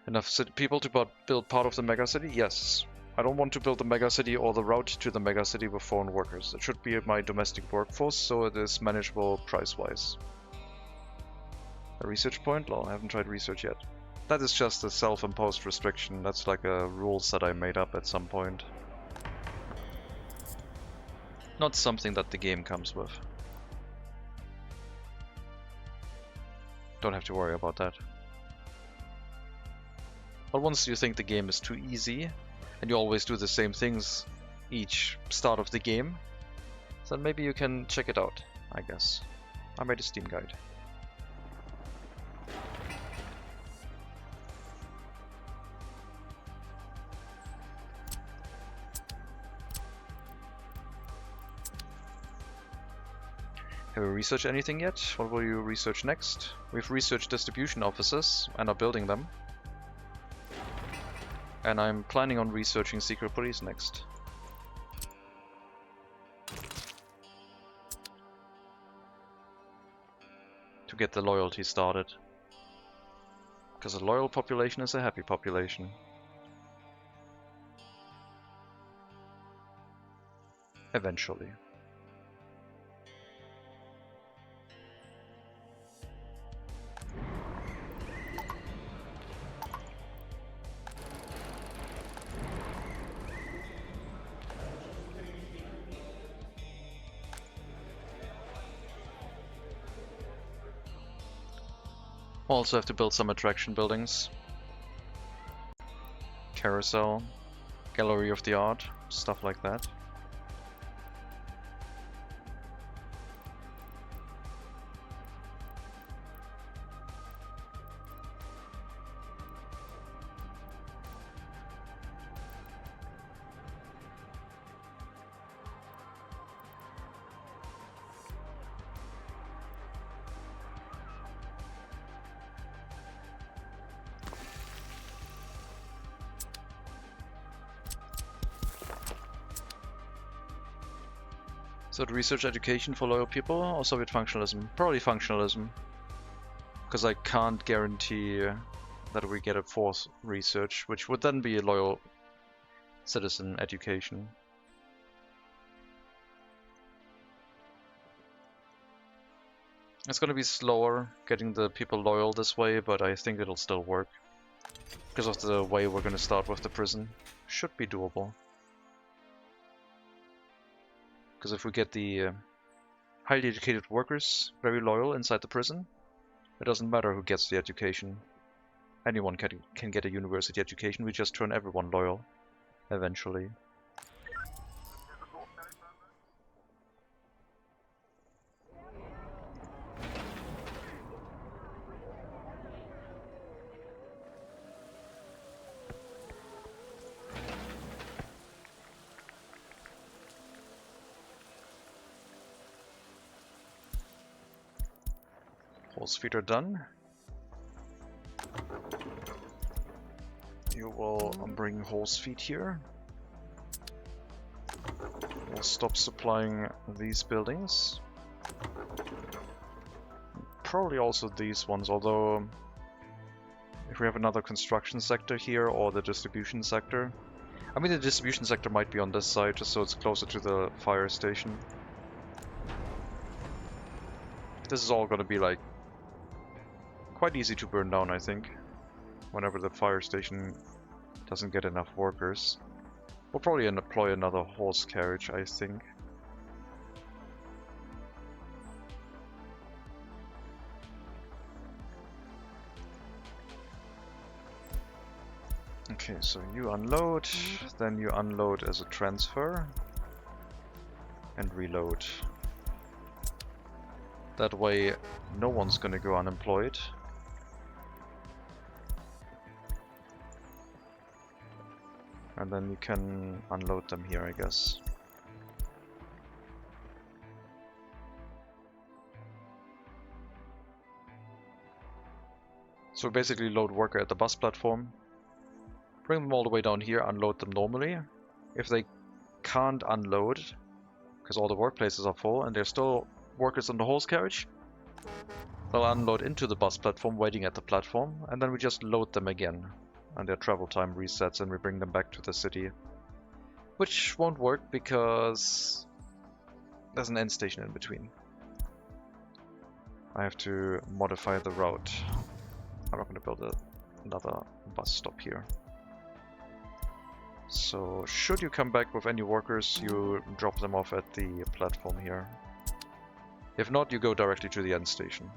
Enough people to build part of the megacity? Yes. I don't want to build the megacity or the route to the megacity with foreign workers. It should be my domestic workforce, so it is manageable price-wise. A research point? Well, I haven't tried research yet. That is just a self-imposed restriction. That's like a rules that I made up at some point. Not something that the game comes with. Don't have to worry about that. But once you think the game is too easy, and you always do the same things each start of the game, then maybe you can check it out, I guess. I made a Steam guide. Have you researched anything yet? What will you research next? We've researched distribution offices and are building them. And I'm planning on researching secret police next. To get the loyalty started. Because a loyal population is a happy population. Eventually. Also have to build some attraction buildings. Carousel, gallery of the art, stuff like that. So research education for loyal people or Soviet functionalism? Probably functionalism. Because I can't guarantee that we get a fourth research, which would then be a loyal citizen education. It's gonna be slower getting the people loyal this way, but I think it'll still work. Because of the way we're gonna start with the prison. Should be doable. Because if we get the highly educated workers very loyal inside the prison, it doesn't matter who gets the education. Anyone can get a university education, we just turn everyone loyal, eventually. Horse feet are done. You will bring horse feet here. We'll stop supplying these buildings. Probably also these ones, although if we have another construction sector here or the distribution sector. I mean, the distribution sector might be on this side just so it's closer to the fire station. This is all gonna be like quite easy to burn down, I think, whenever the fire station doesn't get enough workers. We'll probably employ another horse carriage, I think. Okay, so you unload, then you unload as a transfer, and reload. That way, no one's gonna go unemployed. And then you can unload them here, I guess. So basically load worker at the bus platform, bring them all the way down here, unload them normally. If they can't unload, because all the workplaces are full and there's still workers on the horse carriage, they'll unload into the bus platform, waiting at the platform, and then we just load them again. And their travel time resets and we bring them back to the city. Which won't work because there's an end station in between. I have to modify the route. I'm not going to build another bus stop here. So should you come back with any workers, you drop them off at the platform here. If not, you go directly to the end station.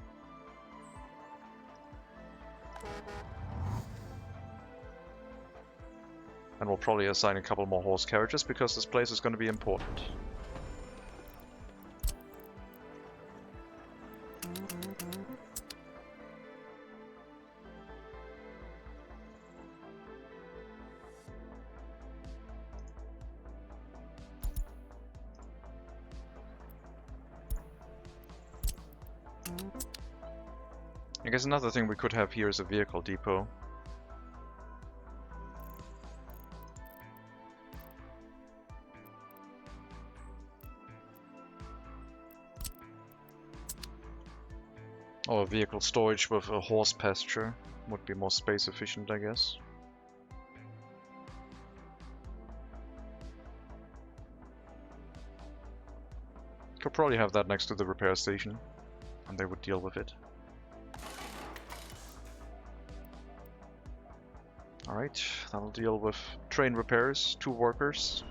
And we'll probably assign a couple more horse carriages because this place is going to be important. I guess another thing we could have here is a vehicle depot. Or a vehicle storage with a horse pasture would be more space efficient, I guess. Could probably have that next to the repair station, and they would deal with it. Alright, that'll deal with train repairs, 2 workers.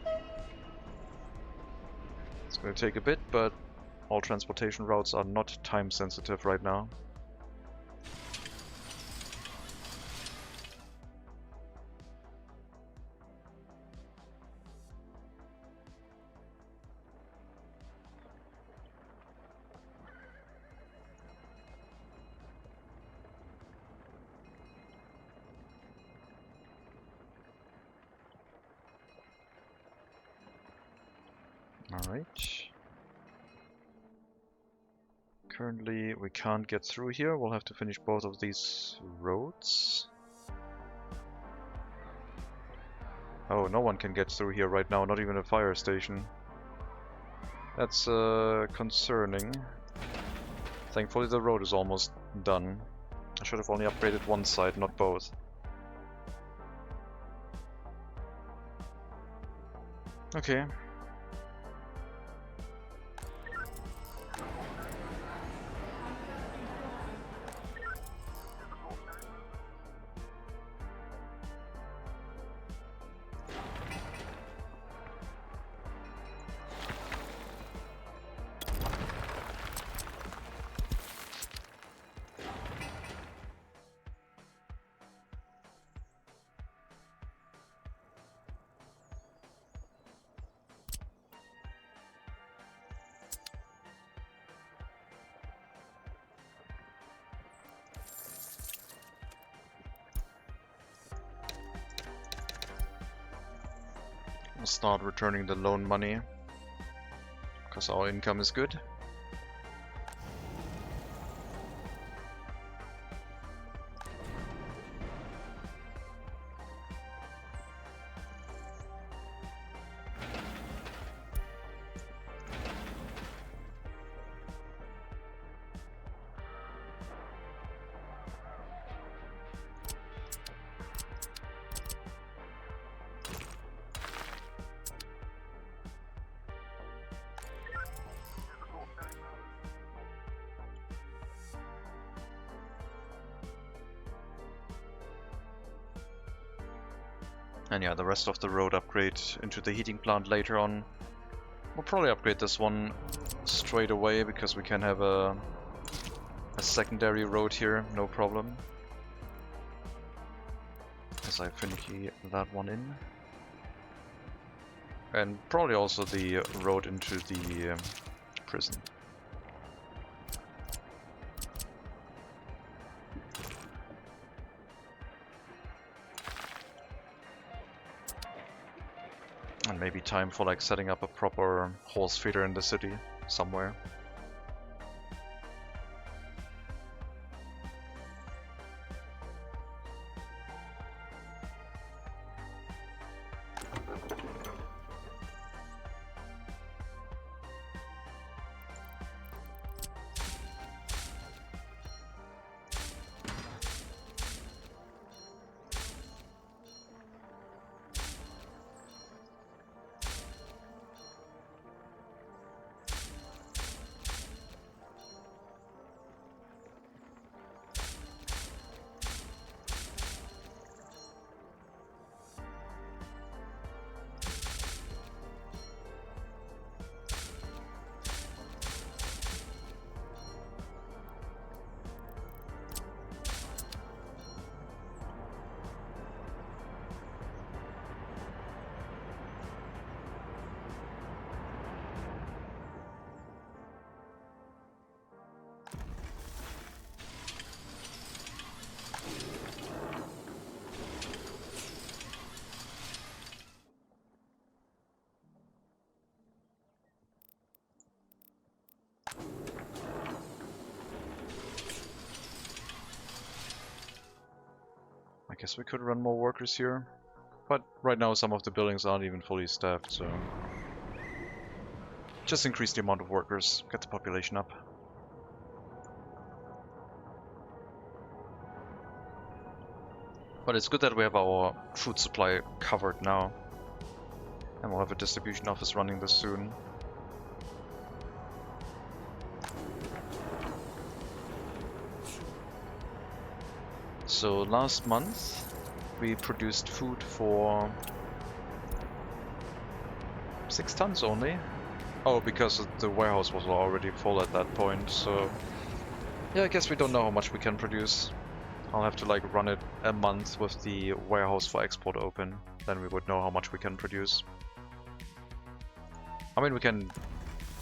It's going to take a bit, but all transportation routes are not time sensitive right now. Alright. Currently we can't get through here, we'll have to finish both of these roads. Oh, no one can get through here right now, not even a fire station. That's concerning. Thankfully the road is almost done. I should have only upgraded one side, not both. Okay. We'll start returning the loan money, because our income is good. And yeah, the rest of the road upgrade into the heating plant later on. We'll probably upgrade this one straight away because we can have a secondary road here, no problem. As I finicky that one in. And probably also the road into the prison. And maybe time for like setting up a proper horse feeder in the city somewhere. I guess we could run more workers here, but right now some of the buildings aren't even fully staffed, so just increase the amount of workers, get the population up. But it's good that we have our food supply covered now, and we'll have a distribution office running this soon. So last month we produced food for 6 tons only. Oh, because the warehouse was already full at that point, so yeah, I guess we don't know how much we can produce. I'll have to like run it a month with the warehouse for export open, then we would know how much we can produce. I mean, we can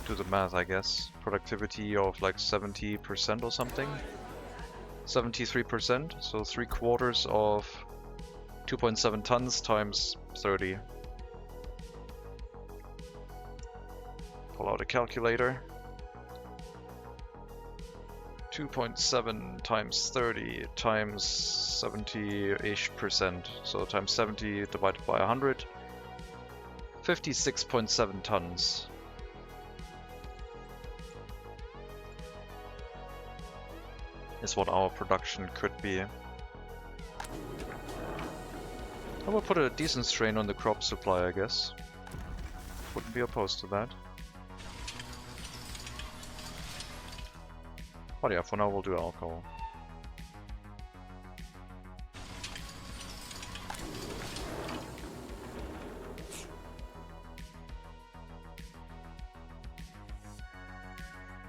do the math, I guess. Productivity of like 70% or something. 73%, so 3/4 of 2.7 tons times 30. Pull out a calculator. 2.7 times 30 times 70-ish%, so times 70 divided by 100. 56.7 tons. Is what our production could be. I will put a decent strain on the crop supply, I guess. Wouldn't be opposed to that. But yeah, for now we'll do alcohol.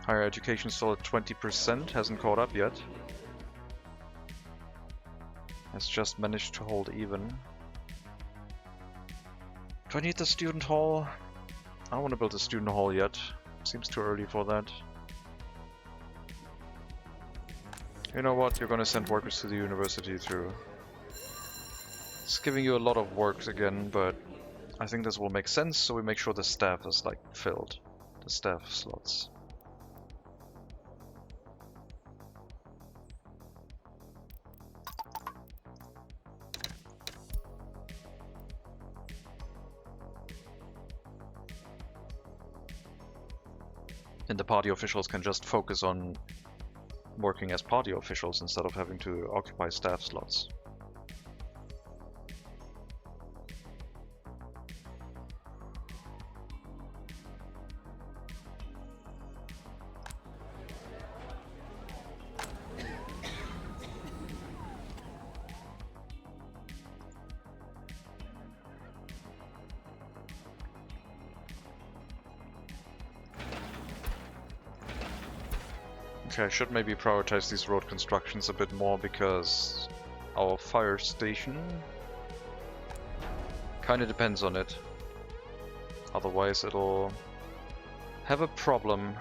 Higher education still at 20%, hasn't caught up yet. Has just managed to hold even. Do I need the student hall? I don't want to build a student hall yet. Seems too early for that. You know what? You're gonna send workers to the university too. It's giving you a lot of work again, but I think this will make sense, so we make sure the staff is like filled. The staff slots. And the party officials can just focus on working as party officials instead of having to occupy staff slots. Okay, I should maybe prioritize these road constructions a bit more because our fire station kinda depends on it. Otherwise it'll have a problem.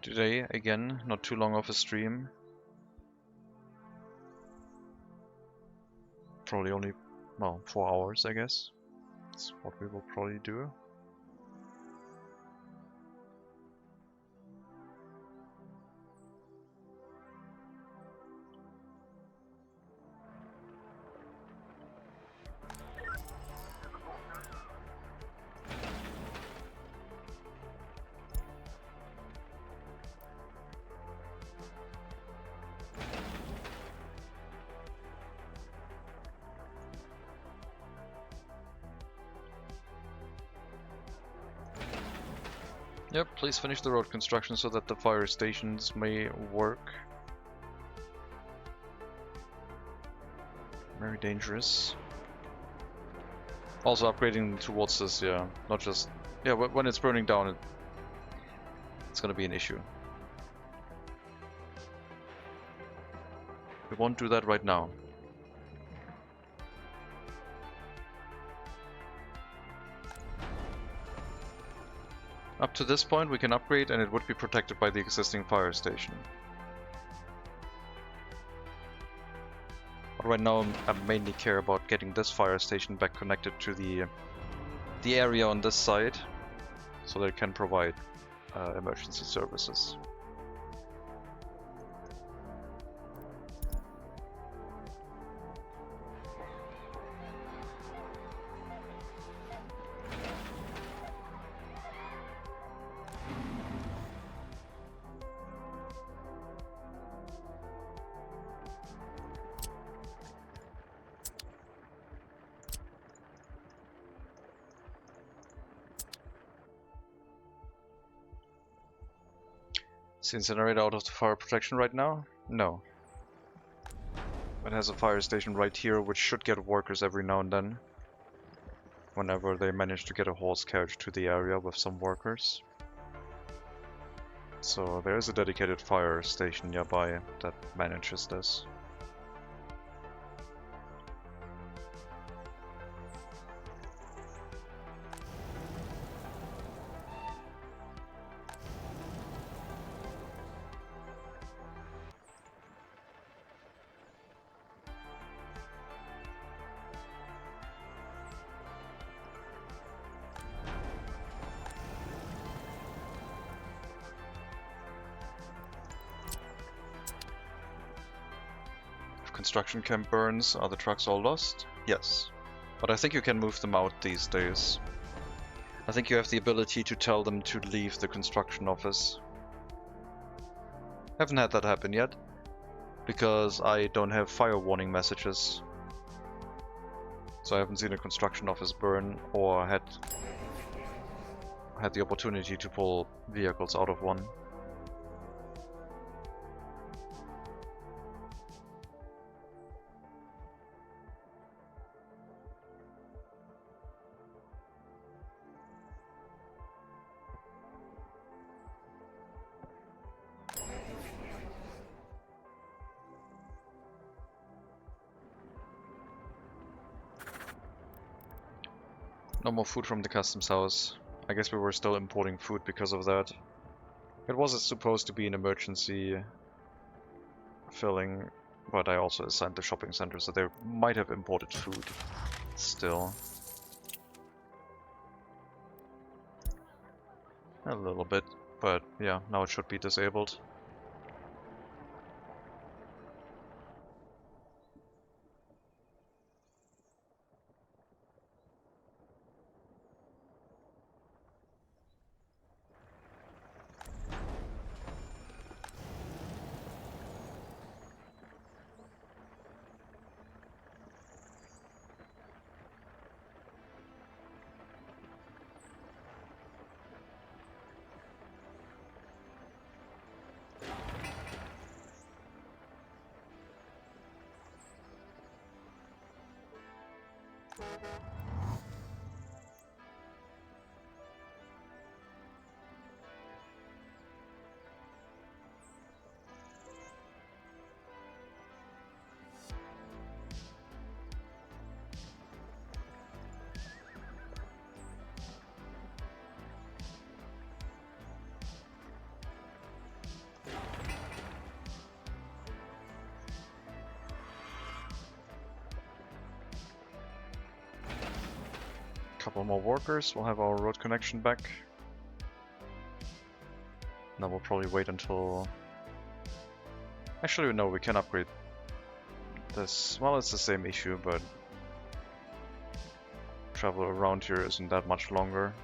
Today, again, not too long of a stream. Probably only, well, 4 hours, I guess. That's what we will probably do. Yep, please finish the road construction so that the fire stations may work. Very dangerous. Also upgrading towards this, yeah, not just... Yeah, when it's burning down, it's gonna be an issue. We won't do that right now. Up to this point we can upgrade and it would be protected by the existing fire station. But right now I mainly care about getting this fire station back connected to the area on this side, so that it can provide emergency services. Is the incinerator out of the fire protection right now? No. It has a fire station right here, which should get workers every now and then. Whenever they manage to get a horse carriage to the area with some workers. So there is a dedicated fire station nearby that manages this. Construction camp burns, are the trucks all lost? Yes. But I think you can move them out these days. I think you have the ability to tell them to leave the construction office. Haven't had that happen yet, because I don't have fire warning messages. So I haven't seen a construction office burn or had the opportunity to pull vehicles out of one. No more food from the customs house. I guess we were still importing food because of that. It was supposed to be an emergency filling, but I also assigned the shopping center, so they might have imported food still. A little bit, but yeah, now it should be disabled. Couple more workers, we'll have our road connection back. Now we'll probably wait until... Actually, no, we can upgrade this. Well, it's the same issue, but travel around here isn't that much longer.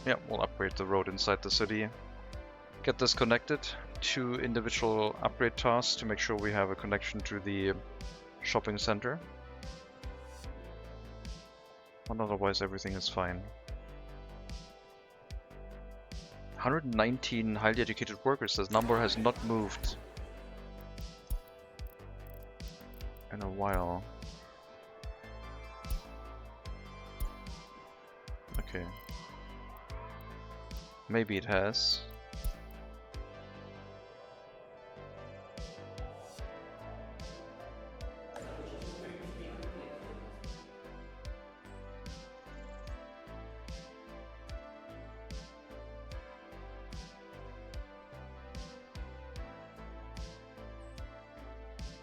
Yeah, we'll upgrade the road inside the city. Get this connected to individual upgrade tasks to make sure we have a connection to the shopping center. And otherwise everything is fine. 119 highly educated workers. This number has not moved in a while. Okay. Maybe it has.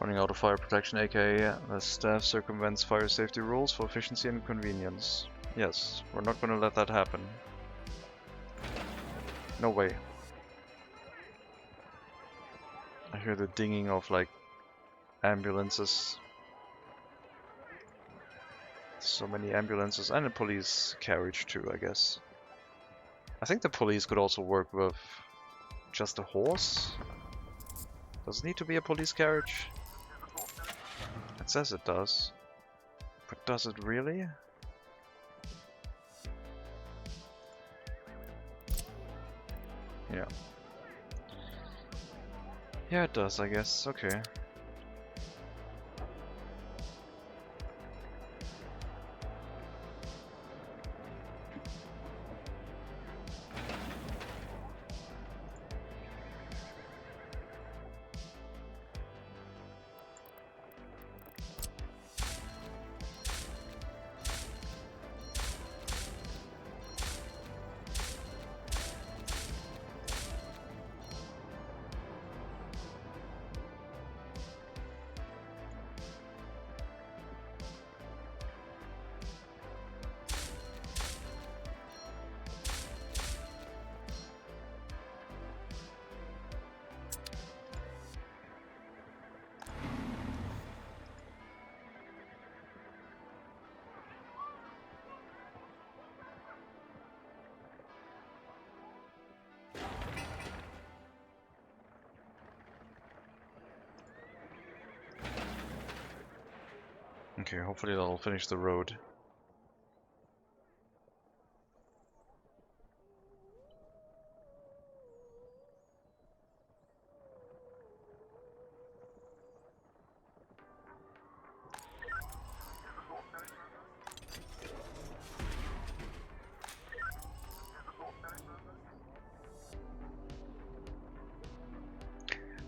Running out of fire protection, aka the staff circumvents fire safety rules for efficiency and convenience. Yes, we're not gonna let that happen. No way. I hear the dinging of like ambulances. So many ambulances and a police carriage too, I guess. I think the police could also work with just a horse. Does it need to be a police carriage? It says it does. But does it really? Yeah. Yeah, it does, I guess. Okay. Okay, hopefully that'll finish the road.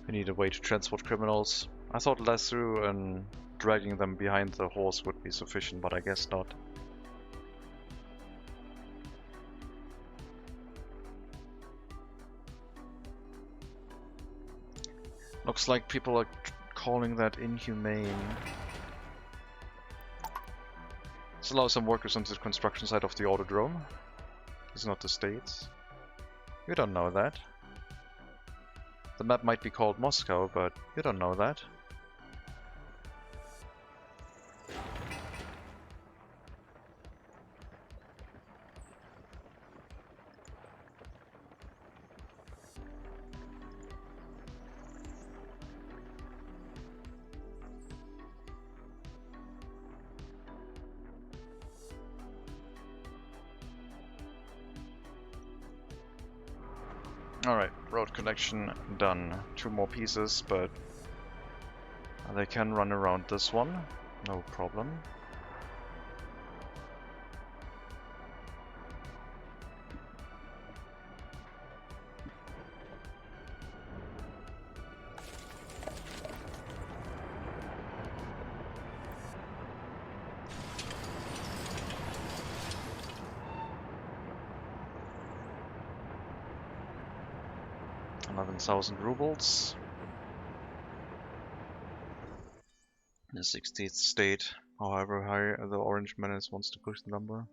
We need a way to transport criminals. I thought less through and dragging them behind the horse would be sufficient, but I guess not. Looks like people are calling that inhumane. Let's allow some workers onto the construction site of the autodrome. It's not the States. You don't know that. The map might be called Moscow, but you don't know that. Alright, road connection done. 2 more pieces, but they can run around this one. No problem. $11,000 rubles. The 60th state, however high the orange menace wants to push the number.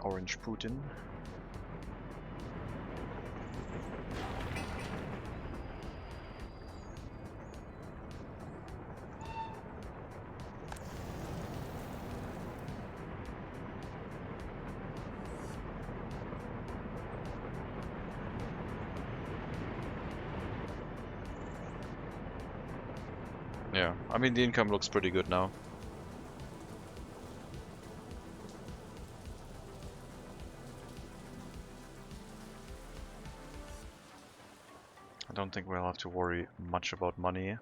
Orange Putin. Yeah, I mean the income looks pretty good now. I don't think we'll have to worry much about money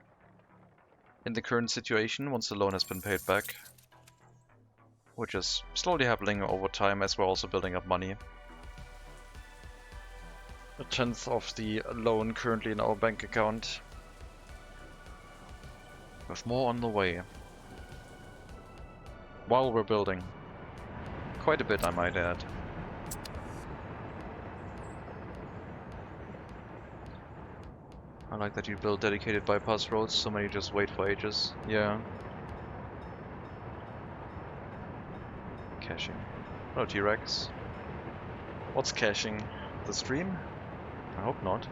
in the current situation once the loan has been paid back, which is slowly happening over time as we're also building up money. 1/10 of the loan currently in our bank account, with more on the way. While we're building. Quite a bit, I might add. I like that you build dedicated bypass roads, so many just wait for ages. Yeah. Caching. Hello, T-Rex. What's caching? The stream? I hope not.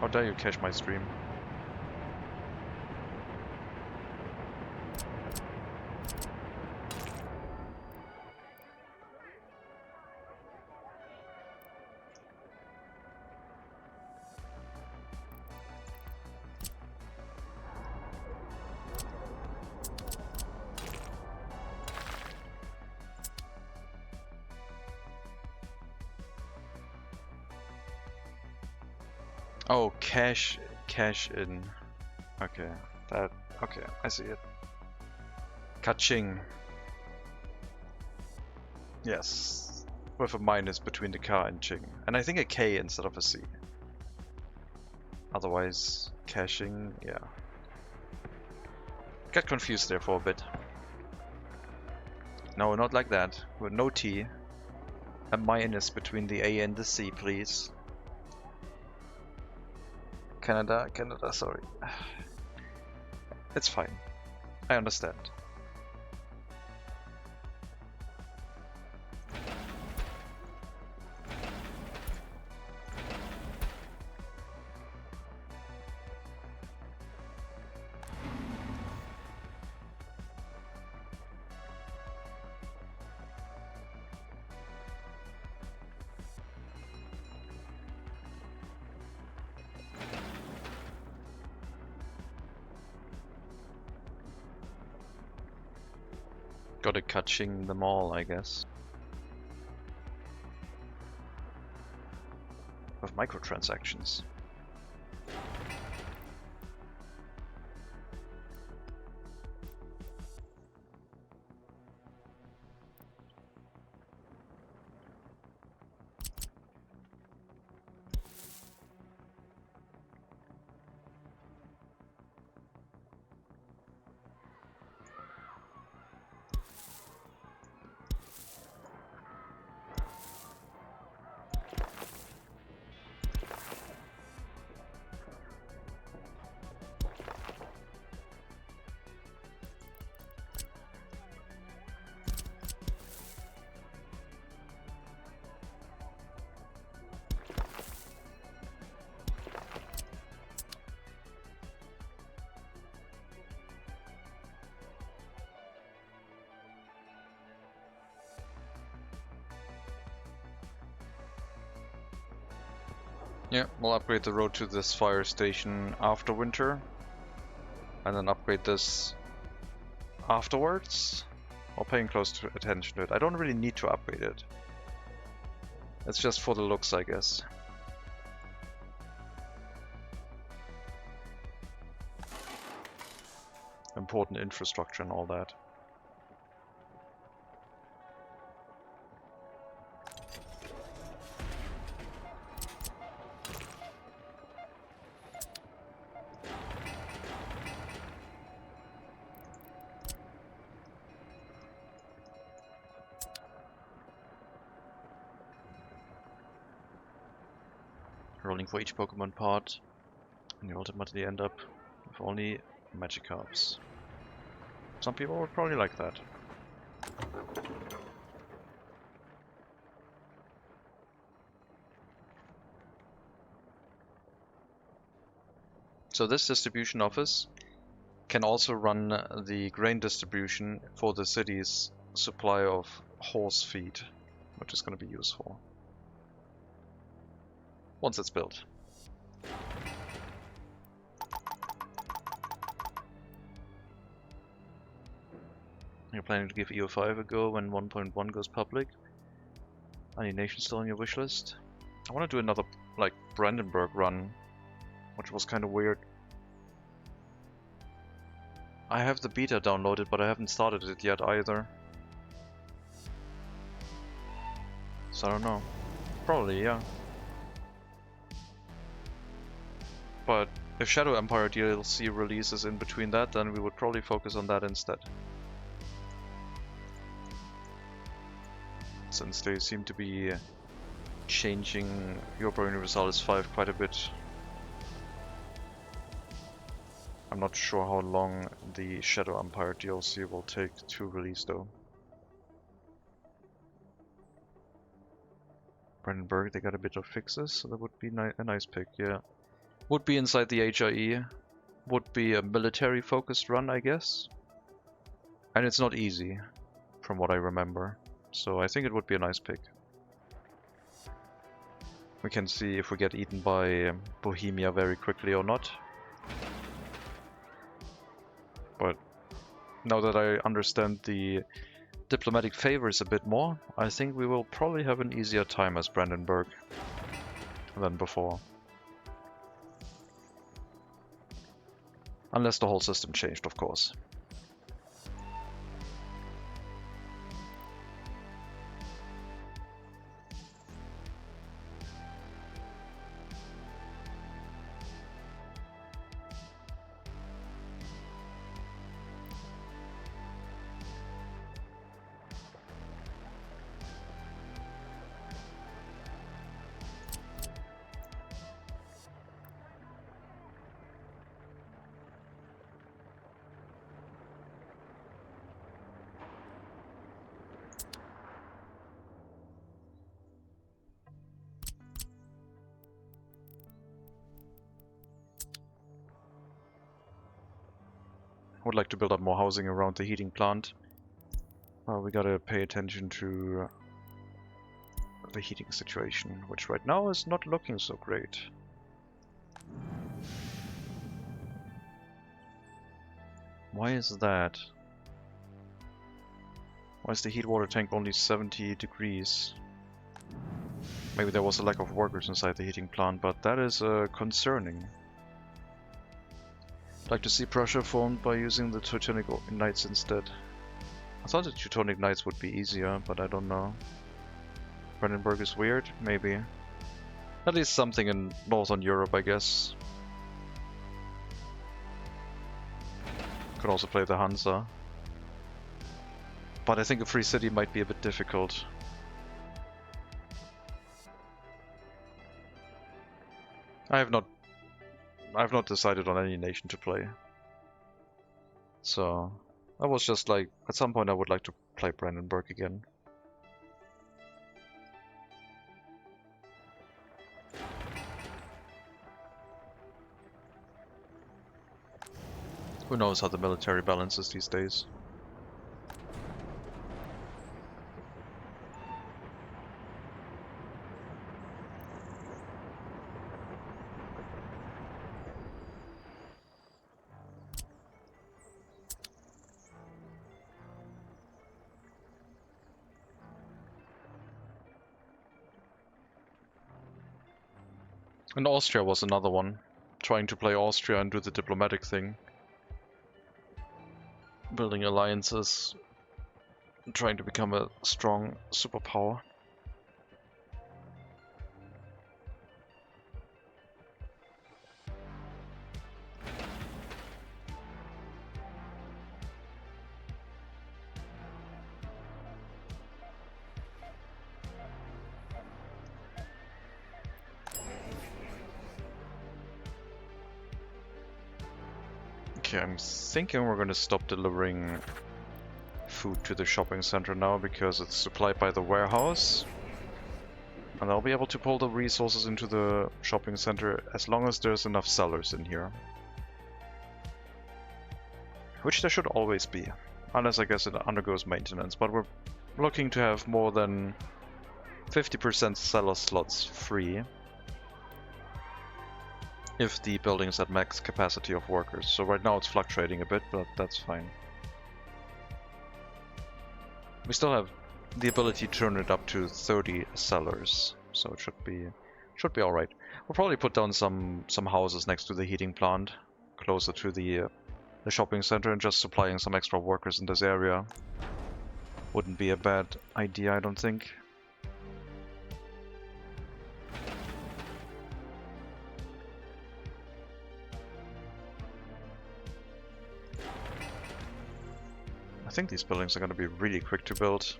How dare you cache my stream? Oh, cash in. Okay, okay, I see it. Kaching. Yes, with a minus between the K and Ching, and I think a K instead of a C. Otherwise, caching, yeah. Got confused there for a bit. No, not like that. With no T. A minus between the A and the C, please. Canada, sorry. It's fine. I understand. Gotta catching them all, I guess. With microtransactions. Yeah, we'll upgrade the road to this fire station after winter. And then upgrade this afterwards. While paying close attention to it. I don't really need to upgrade it. It's just for the looks, I guess. Important infrastructure and all that. Rolling for each Pokemon part, and you ultimately end up with only Magikarps. Some people would probably like that. So this distribution office can also run the grain distribution for the city's supply of horse feed, which is going to be useful once it's built. You're planning to give EO5 a go when 1.1 goes public? Any nations still on your wish list? I want to do another, like, Brandenburg run, which was kind of weird. I have the beta downloaded, but I haven't started it yet either. So I don't know. Probably, yeah. But if Shadow Empire DLC releases in between that, then we would probably focus on that instead. Since they seem to be changing Europa Universalis 5 quite a bit. I'm not sure how long the Shadow Empire DLC will take to release though. Brandenburg, they got a bit of fixes, so that would be a nice pick, yeah. Would be inside the HIE. Would be a military focused run, I guess. And it's not easy, from what I remember. So I think it would be a nice pick. We can see if we get eaten by Bohemia very quickly or not. But now that I understand the diplomatic favors a bit more, I think we will probably have an easier time as Brandenburg than before. Unless the whole system changed, of course. I would like to build up more housing around the heating plant. We gotta pay attention to the heating situation, which right now is not looking so great. Why is that? Why is the heat water tank only 70 degrees? Maybe there was a lack of workers inside the heating plant, but that is concerning. I'd like to see pressure formed by using the Teutonic Knights instead. I thought the Teutonic Knights would be easier, but I don't know. Brandenburg is weird? Maybe. At least something in Northern Europe, I guess. Could also play the Hansa. But I think a free city might be a bit difficult. I've not decided on any nation to play. So I was just like, at some point I would like to play Brandenburg again. Who knows how the military balance is these days. And Austria was another one. Trying to play Austria and do the diplomatic thing. Building alliances. Trying to become a strong superpower. Okay, I'm thinking we're gonna stop delivering food to the shopping center now because it's supplied by the warehouse. And I'll be able to pull the resources into the shopping center as long as there's enough sellers in here. Which there should always be. Unless I guess it undergoes maintenance, but we're looking to have more than 50% seller slots free. If the building's at max capacity of workers. So right now it's fluctuating a bit, but that's fine. We still have the ability to turn it up to 30 sellers, so it should be all right. We'll probably put down some houses next to the heating plant, closer to the shopping center, and just supplying some extra workers in this area. Wouldn't be a bad idea, I don't think. I think these buildings are going to be really quick to build.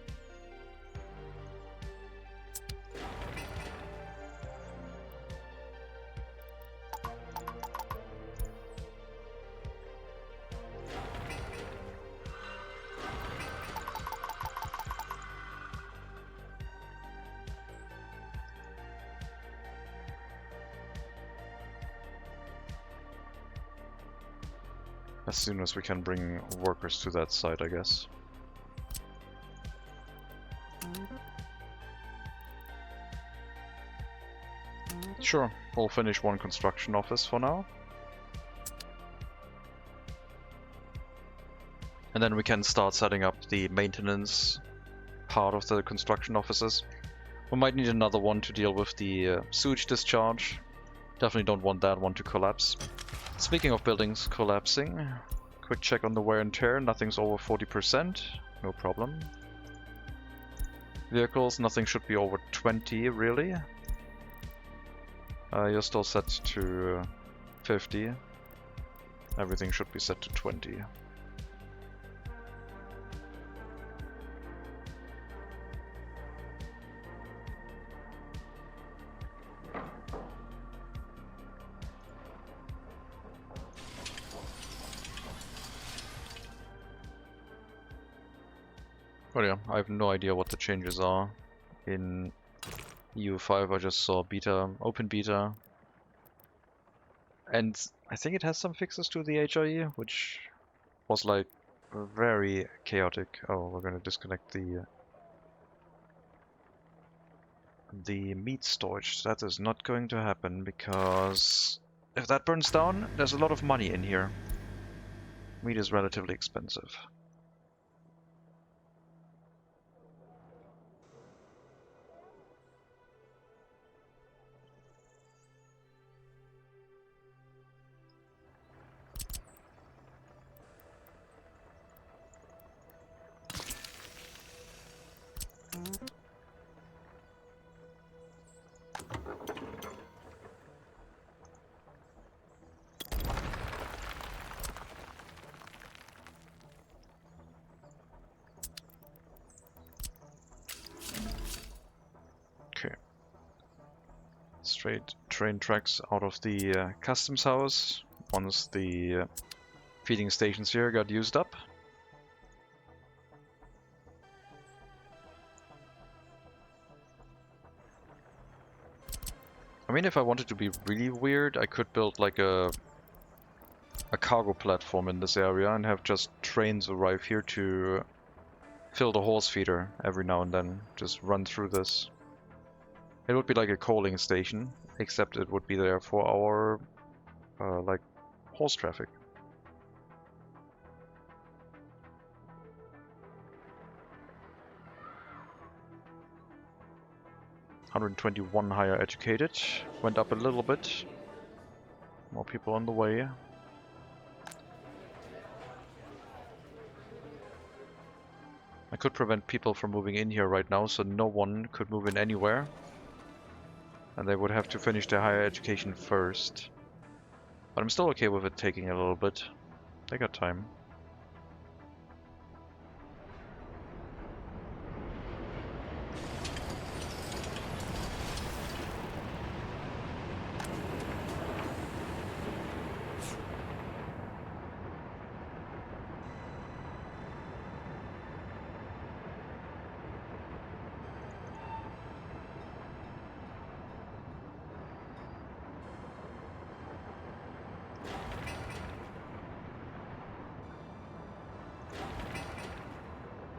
As soon as we can bring workers to that site, I guess. Sure, we'll finish one construction office for now. And then we can start setting up the maintenance part of the construction offices. We might need another one to deal with the sewage discharge. Definitely don't want that one to collapse. Speaking of buildings collapsing, quick check on the wear and tear. Nothing's over 40%, no problem. Vehicles, nothing should be over 20 really. You're still set to 50. Everything should be set to 20. Oh yeah, I have no idea what the changes are. In EU5 I just saw beta, open beta. And I think it has some fixes to the HIE, which was like very chaotic. Oh, we're gonna disconnect the meat storage. That is not going to happen because if that burns down, there's a lot of money in here. Meat is relatively expensive. Straight train tracks out of the customs house once the feeding stations here got used up. I mean, if I wanted to be really weird, I could build like a cargo platform in this area and have just trains arrive here to fill the horse feeder every now and then. Just run through this. It would be like a coaling station, except it would be there for our like horse traffic. 121 higher educated. Went up a little bit. More people on the way. I could prevent people from moving in here right now, so no one could move in anywhere. And they would have to finish their higher education first. But I'm still okay with it taking a little bit. They got time.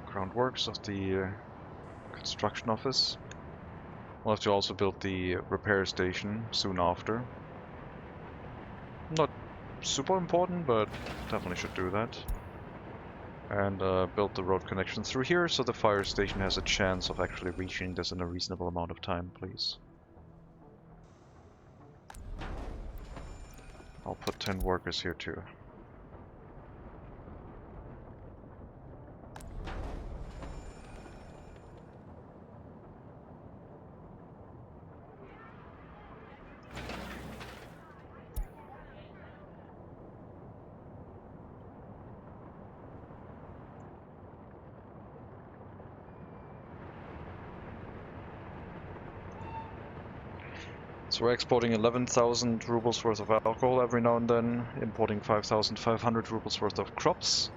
Groundworks of the construction office. We'll have to also build the repair station soon after. Not super important, but definitely should do that. And build the road connection through here so the fire station has a chance of actually reaching this in a reasonable amount of time, please. I'll put 10 workers here too. So we're exporting 11,000 rubles worth of alcohol every now and then, importing 5,500 rubles worth of crops.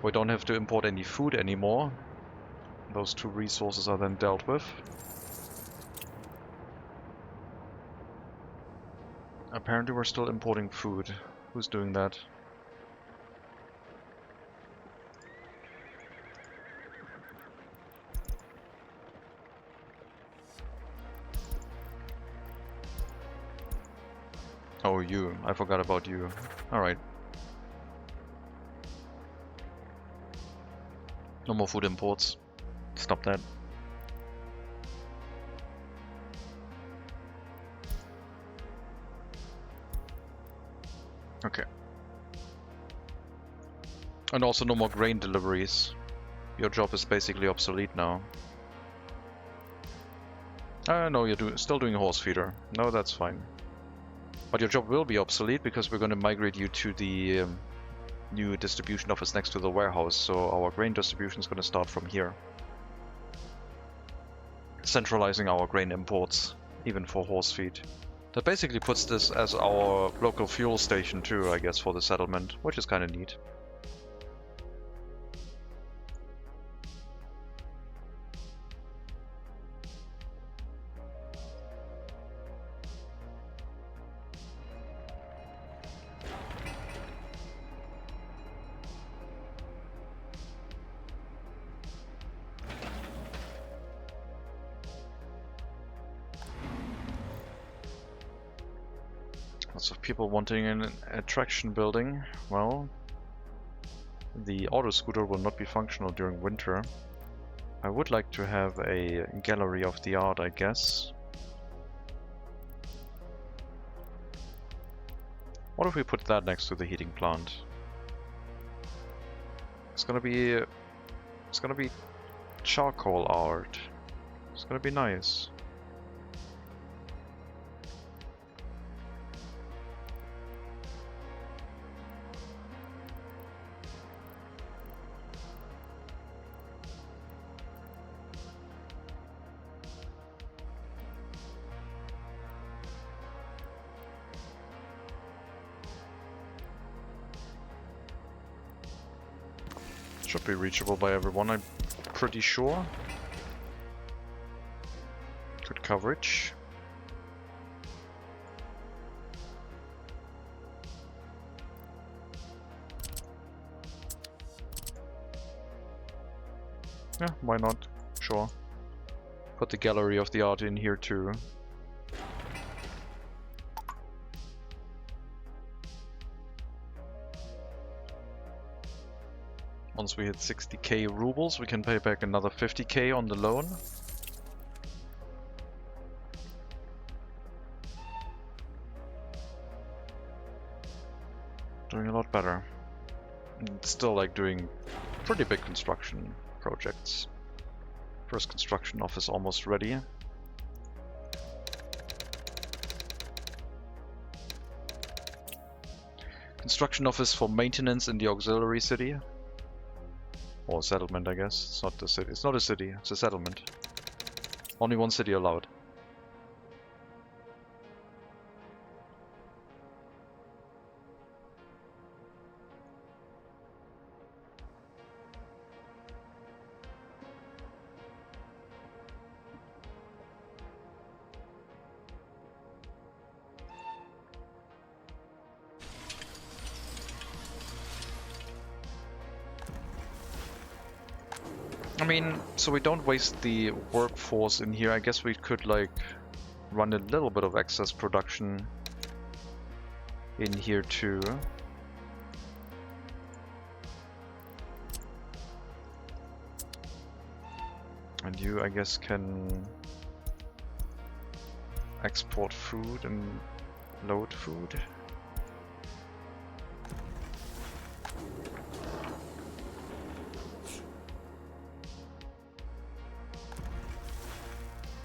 We don't have to import any food anymore. Those two resources are then dealt with. Apparently we're still importing food. Who's doing that? Oh, you. I forgot about you. Alright. No more food imports. Stop that. Okay. And also no more grain deliveries. Your job is basically obsolete now. No, you're still doing horse feeder. No, that's fine. But your job will be obsolete because we're going to migrate you to the new distribution office next to the warehouse, so our grain distribution is going to start from here. Centralizing our grain imports, even for horse feed. That basically puts this as our local fuel station too, I guess, for the settlement, which is kind of neat. Lots of people wanting an attraction building. Well, the auto scooter will not be functional during winter. I would like to have a gallery of the art, I guess. What if we put that next to the heating plant? It's gonna be charcoal art. It's gonna be nice. Should be reachable by everyone, I'm pretty sure. Good coverage. Yeah, why not? Sure. Put the gallery of the art in here too. Once we hit 60k rubles, we can pay back another 50k on the loan. Doing a lot better. And still like doing pretty big construction projects. First construction office almost ready. Construction office for maintenance in the auxiliary city. Or settlement, I guess. It's not the city. It's not a city, it's a settlement. Only one city allowed. I mean, so we don't waste the workforce in here. I guess we could like run a little bit of excess production in here too. And you, I guess, can export food and load food.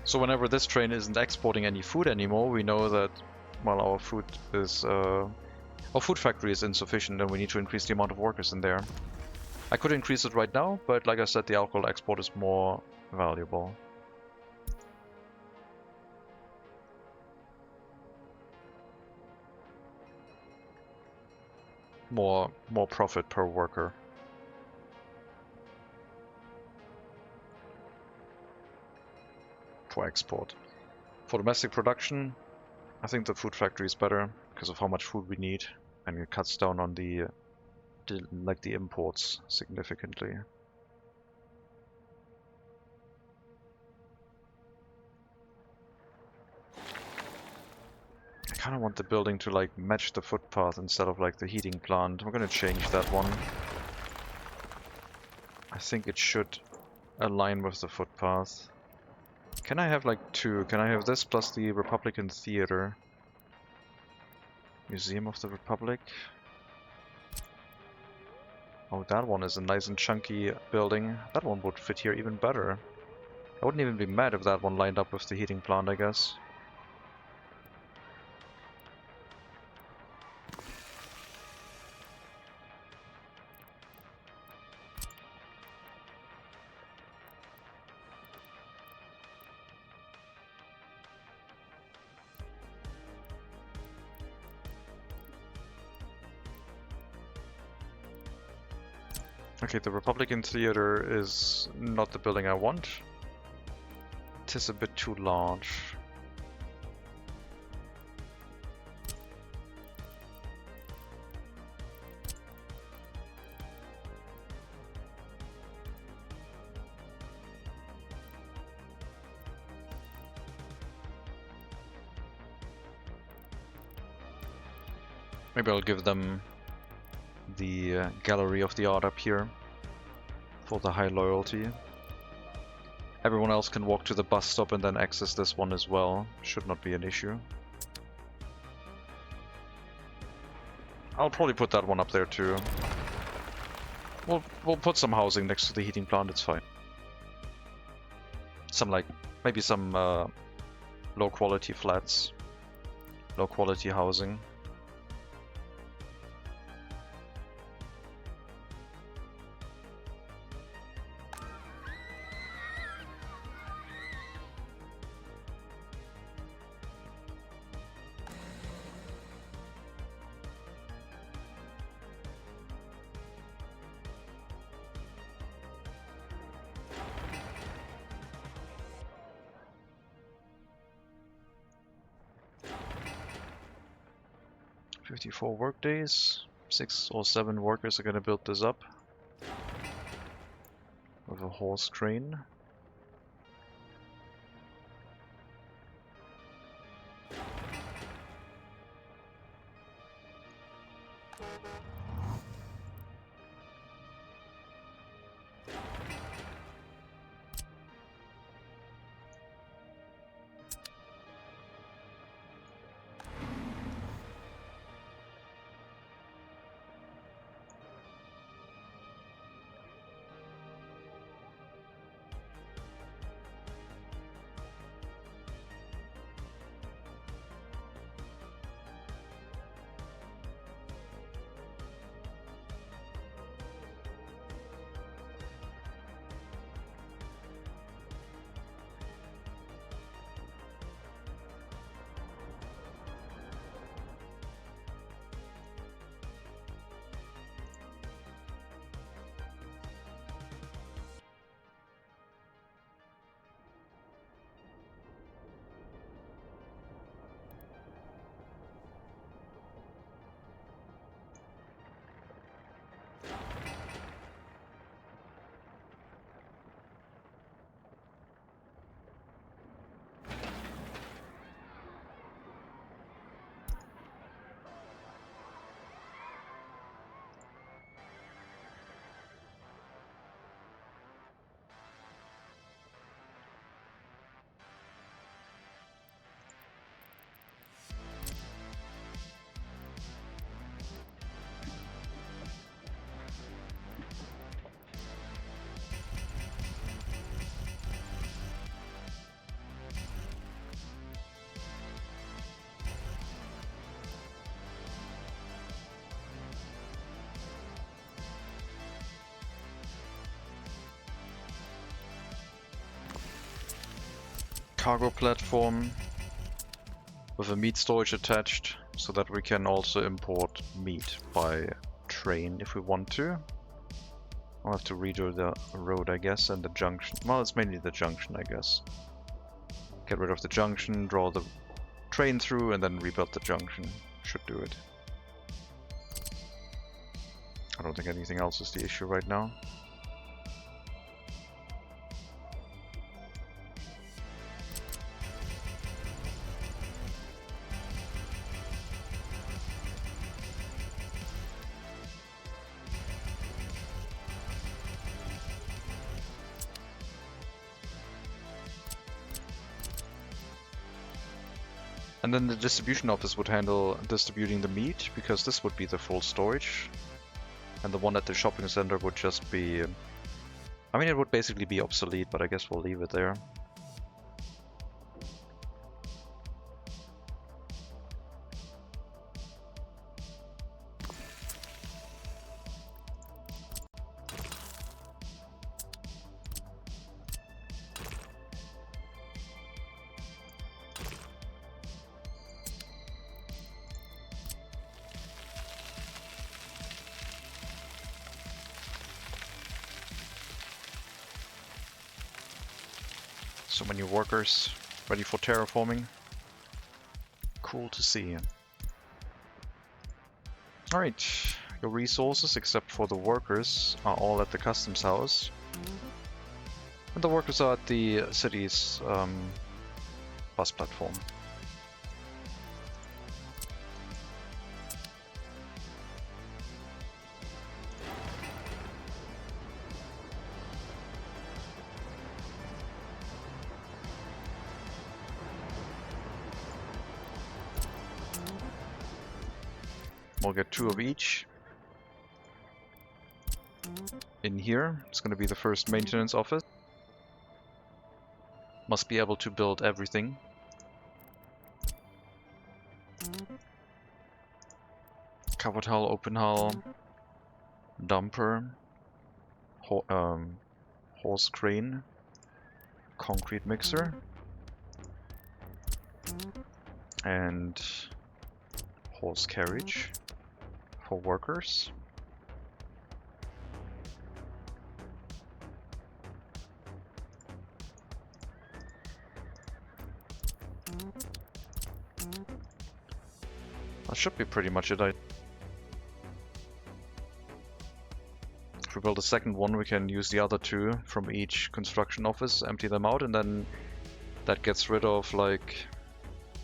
So whenever this train isn't exporting any food anymore, we know that, well, our food factory is insufficient and we need to increase the amount of workers in there. I could increase it right now, but like I said, the alcohol export is more valuable. More profit per worker. For export. For domestic production, I think the food factory is better because of how much food we need, and it cuts down on the imports significantly. I kind of want the building to like match the footpath instead of like the heating plant. I'm gonna change that one. I think it should align with the footpath. Can I have like two? Can I have this plus the Republican Theater? Museum of the Republic. Oh, that one is a nice and chunky building. That one would fit here even better. I wouldn't even be mad if that one lined up with the heating plant, I guess. Okay, the Republican Theater is not the building I want. It is a bit too large. Maybe I'll give them the Gallery of the Art up here for the high loyalty. Everyone else can walk to the bus stop and then access this one as well. Should not be an issue. I'll probably put that one up there too. We'll put some housing next to the heating plant, it's fine. Some like, maybe some low quality flats. Low quality housing. .54 work days. 6 or 7 workers are gonna build this up with a horse train. cargo platform with a meat storage attached, so that we can also import meat by train if we want to. I'll have to redo the road, I guess, and the junction. Well, it's mainly the junction, I guess. Get rid of the junction, draw the train through, and then rebuild the junction. Should do it. I don't think anything else is the issue right now. And then the distribution office would handle distributing the meat, because this would be the full storage. And the one at the shopping center would just be... I mean, it would basically be obsolete, but I guess we'll leave it there. So many workers ready for terraforming. Cool to see. Alright, your resources, except for the workers, are all at the customs house. And the workers are at the city's bus platform. We'll get 2 of each. In here, it's going to be the first maintenance office. Must be able to build everything. Covered hull, open hull, dumper, horse crane, concrete mixer, and horse carriage for workers. That should be pretty much it. If we build a second one, we can use the other 2 from each construction office, empty them out, and then that gets rid of like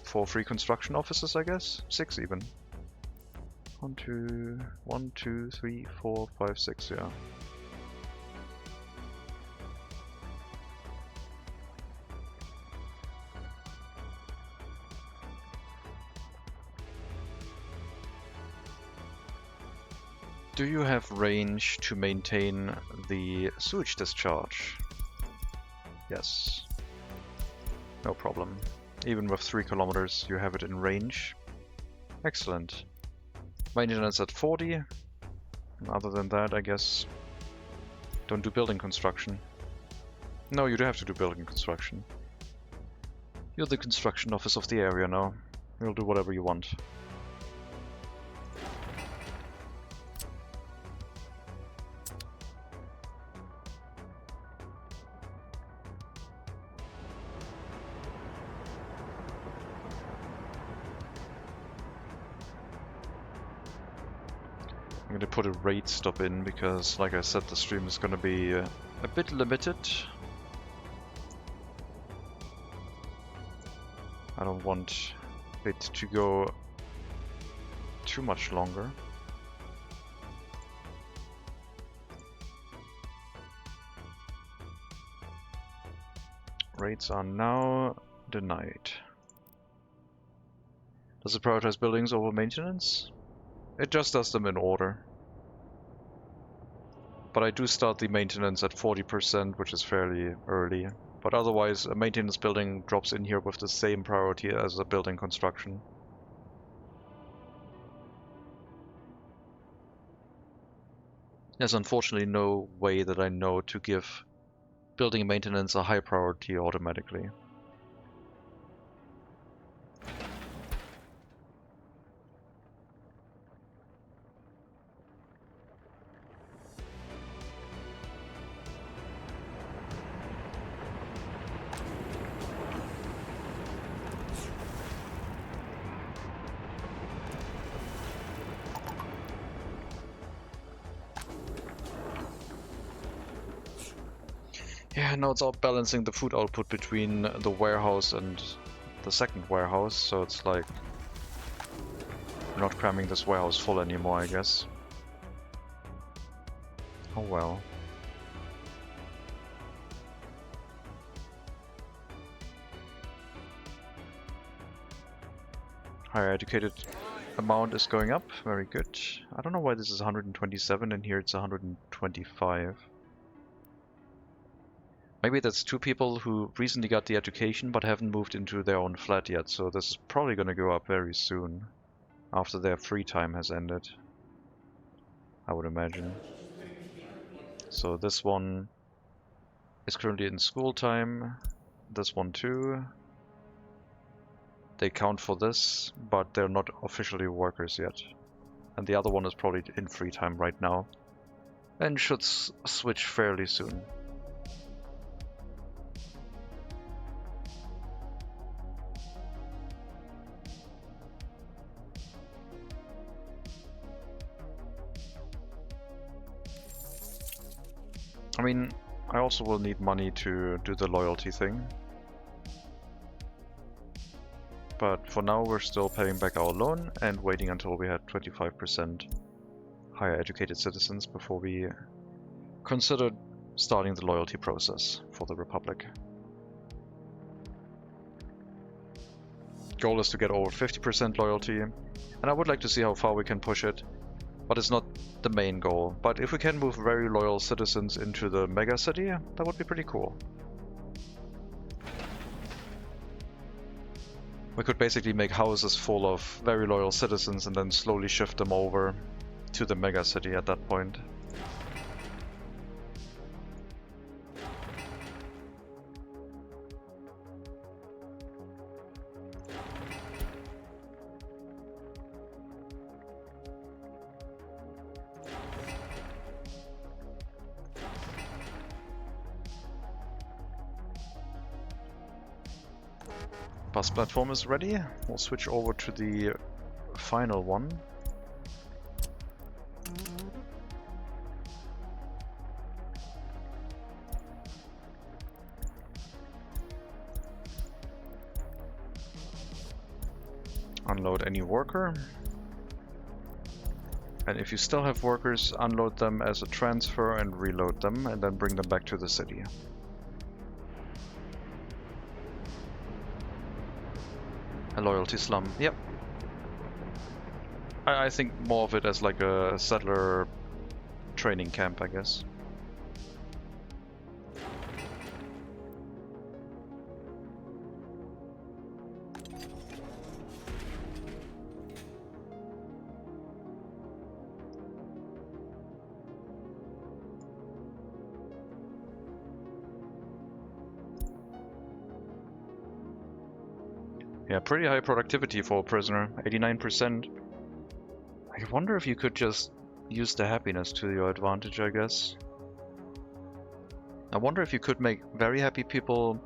4 free construction offices, I guess? 6 even. 1, 2, 3, 4, 5, 6, yeah. Do you have range to maintain the sewage discharge? Yes. No problem. Even with 3 kilometers, you have it in range. Excellent. Maintenance at 40. And other than that, I guess, don't do building construction. No, you do have to do building construction. You're the construction office of the area now. You'll do whatever you want. I'm going to put a raid stop in because, like I said, the stream is going to be a bit limited. I don't want it to go too much longer. Raids are now denied. Does it prioritize buildings over maintenance? It just does them in order. But I do start the maintenance at 40%, which is fairly early. But otherwise, a maintenance building drops in here with the same priority as a building construction. There's unfortunately no way that I know to give building maintenance a high priority automatically. Yeah, now it's all balancing the food output between the warehouse and the second warehouse, so it's like not cramming this warehouse full anymore, I guess. Oh well. Higher educated amount is going up, very good. I don't know why this is 127 and here it's 125. Maybe that's two people who recently got the education but haven't moved into their own flat yet, so this is probably going to go up very soon, after their free time has ended, I would imagine. So this one is currently in school time, this one too. They count for this, but they're not officially workers yet. And the other one is probably in free time right now, and should switch fairly soon. I mean, I also will need money to do the loyalty thing. But for now we're still paying back our loan and waiting until we had 25% higher educated citizens before we considered starting the loyalty process for the Republic. Goal is to get over 50% loyalty, and I would like to see how far we can push it, but it's not the main goal. But if we can move very loyal citizens into the MegaCity, that would be pretty cool. We could basically make houses full of very loyal citizens and then slowly shift them over to the MegaCity at that point. Bus platform is ready. We'll switch over to the final one. Unload any worker. And if you still have workers, unload them as a transfer and reload them, and then bring them back to the city. A loyalty slum, yep. I think more of it as like a settler training camp, I guess. Yeah, pretty high productivity for a prisoner, 89%. I wonder if you could just use the happiness to your advantage, I guess. I wonder if you could make very happy people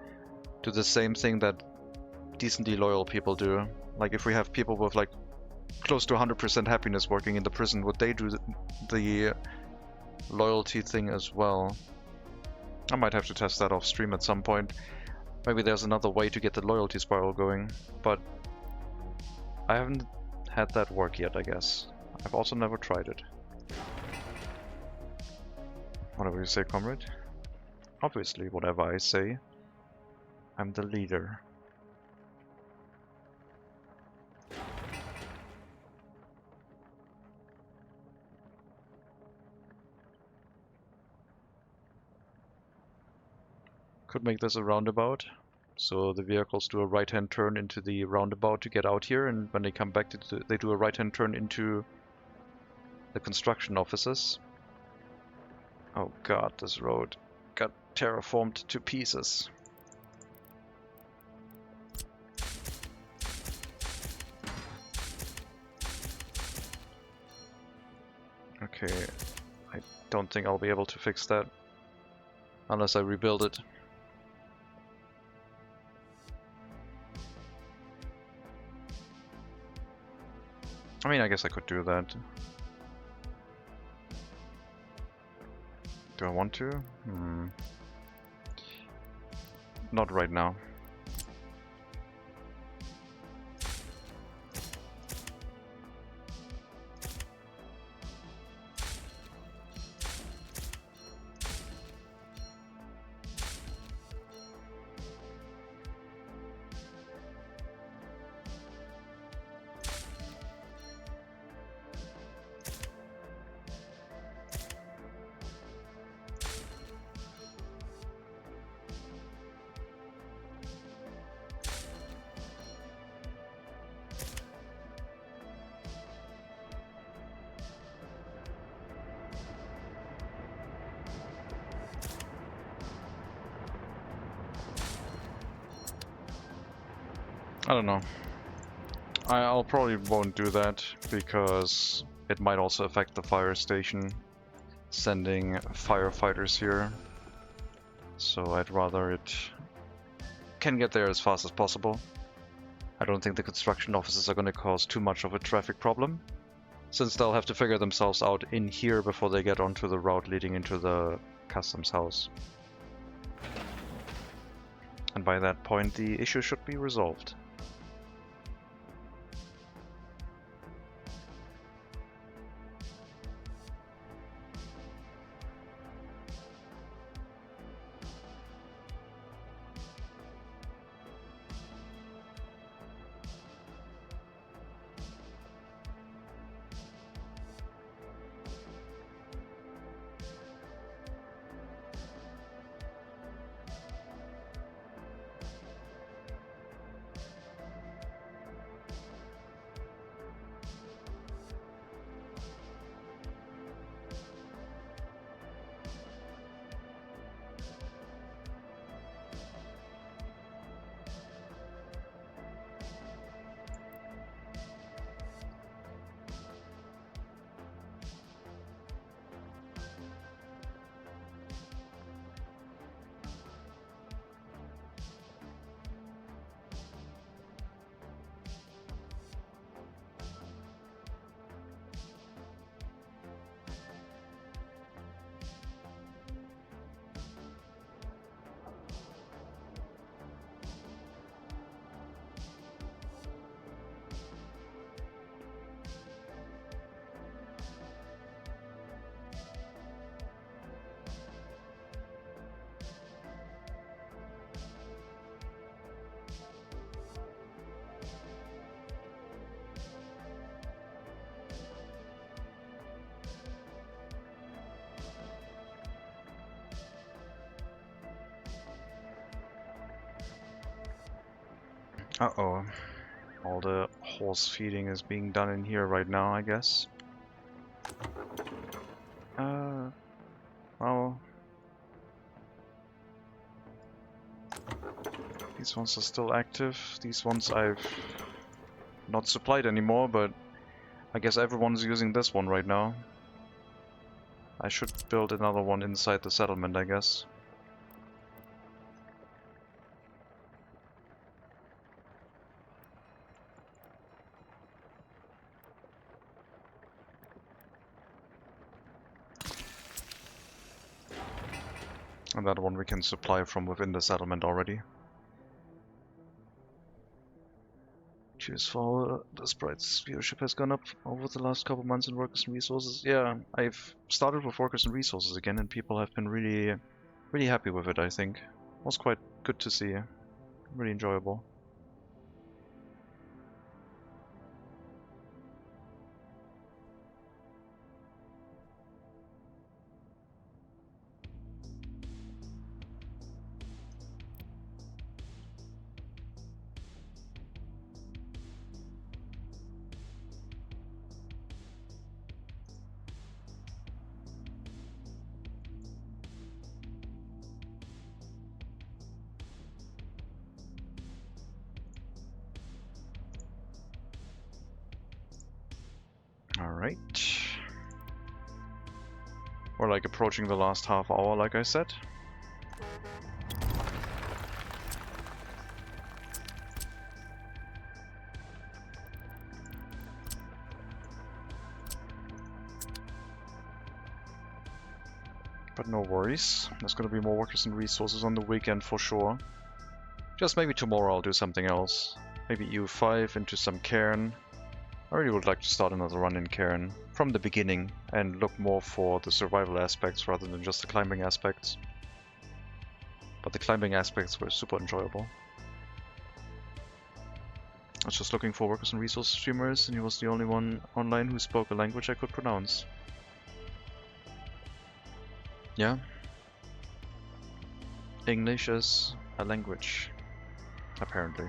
do the same thing that decently loyal people do. Like if we have people with like close to 100% happiness working in the prison, would they do the loyalty thing as well? I might have to test that off stream at some point. Maybe there's another way to get the loyalty spiral going, but I haven't had that work yet, I guess. I've also never tried it. Whatever you say, comrade. Obviously, whatever I say. I'm the leader. Could make this a roundabout, so the vehicles do a right-hand turn into the roundabout to get out here, and when they come back, they do a right-hand turn into the construction offices. Oh god, this road got terraformed to pieces. Okay, I don't think I'll be able to fix that unless I rebuild it. I mean, I guess I could do that. Do I want to? Not right now. I don't know. I'll probably won't do that because it might also affect the fire station, sending firefighters here. So I'd rather it can get there as fast as possible. I don't think the construction offices are going to cause too much of a traffic problem, since they'll have to figure themselves out in here before they get onto the route leading into the customs house. And by that point, the issue should be resolved. Uh-oh. All the horse feeding is being done in here right now, I guess. Well... These ones are still active. These ones I've not supplied anymore, but I guess everyone's using this one right now. I should build another one inside the settlement, I guess. And that one we can supply from within the settlement already. Cheers for the Sprite's viewership has gone up over the last couple months in Workers and Resources. Yeah, I've started with Workers and Resources again, and people have been really happy with it, I think. It was quite good to see. Really enjoyable. Alright. We're like approaching the last half hour, like I said. But no worries, there's gonna be more Workers and Resources on the weekend for sure. Just maybe tomorrow I'll do something else. Maybe EU5 into some cairn. I really would like to start another run in cairn from the beginning and look more for the survival aspects rather than just the climbing aspects. But the climbing aspects were super enjoyable. I was just looking for workers and resource streamers, and he was the only one online who spoke a language I could pronounce. Yeah. English is a language, apparently.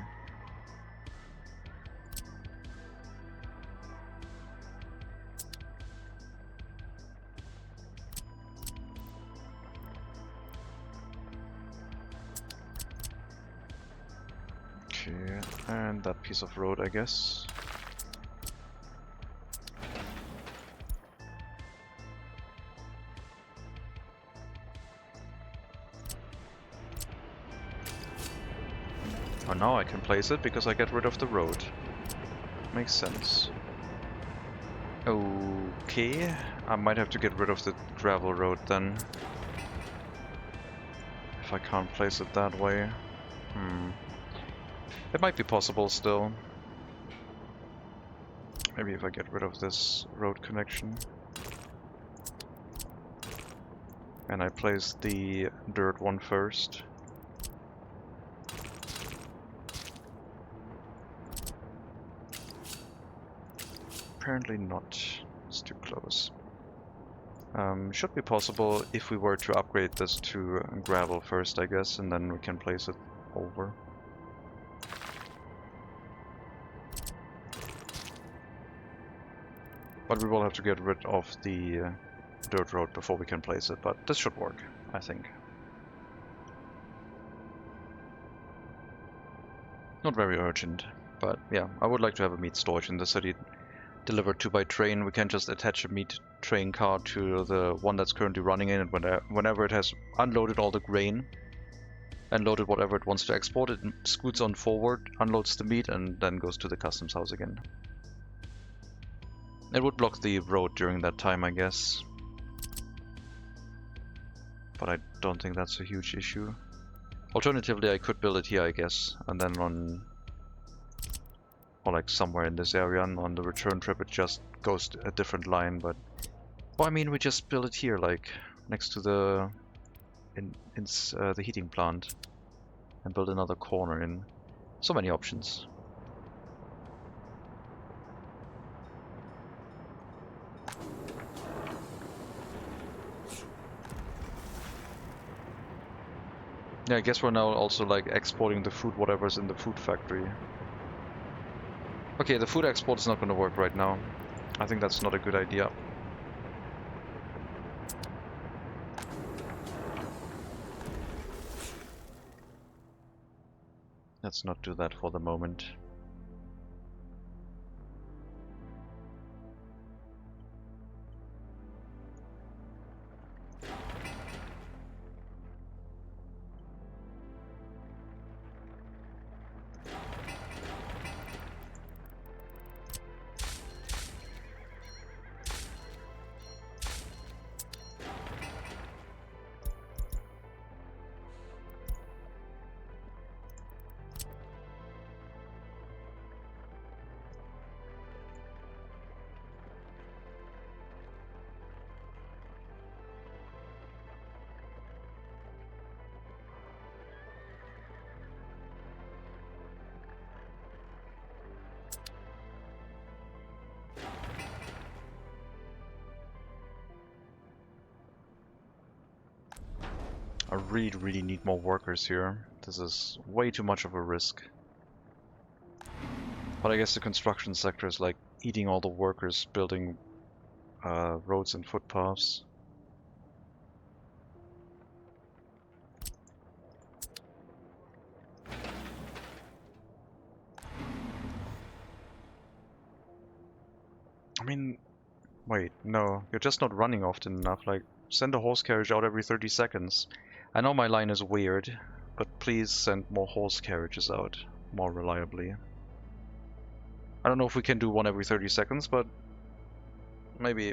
Okay, and that piece of road, I guess. Oh, now I can place it because I get rid of the road. Makes sense. Okay, I might have to get rid of the gravel road then. If I can't place it that way. It might be possible still. Maybe if I get rid of this road connection. And I place the dirt one first. Apparently not. It's too close. Should be possible if we were to upgrade this to gravel first, I guess, and then we can place it over. But we will have to get rid of the dirt road before we can place it, but this should work, I think. Not very urgent, but yeah, I would like to have a meat storage in the city delivered to by train. We can just attach a meat train car to the one that's currently running in, and whenever it has unloaded all the grain and loaded whatever it wants to export, it scoots on forward, unloads the meat, and then goes to the customs house again. It would block the road during that time, I guess. But I don't think that's a huge issue. Alternatively, I could build it here, I guess, and then on... or like somewhere in this area, and on the return trip it just goes to a different line, but... well, I mean, we just build it here, like, next to the... the heating plant. And build another corner in. So many options. Yeah, I guess we're now also like exporting the food, whatever's in the food factory. Okay, the food export is not going to work right now. I think that's not a good idea. Let's not do that for the moment. I really need more workers here. This is way too much of a risk. But I guess the construction sector is like eating all the workers building roads and footpaths. I mean, wait, no, you're just not running often enough. Like, send a horse carriage out every 30 seconds. I know my line is weird, but please send more horse carriages out more reliably. I don't know if we can do one every 30 seconds, but maybe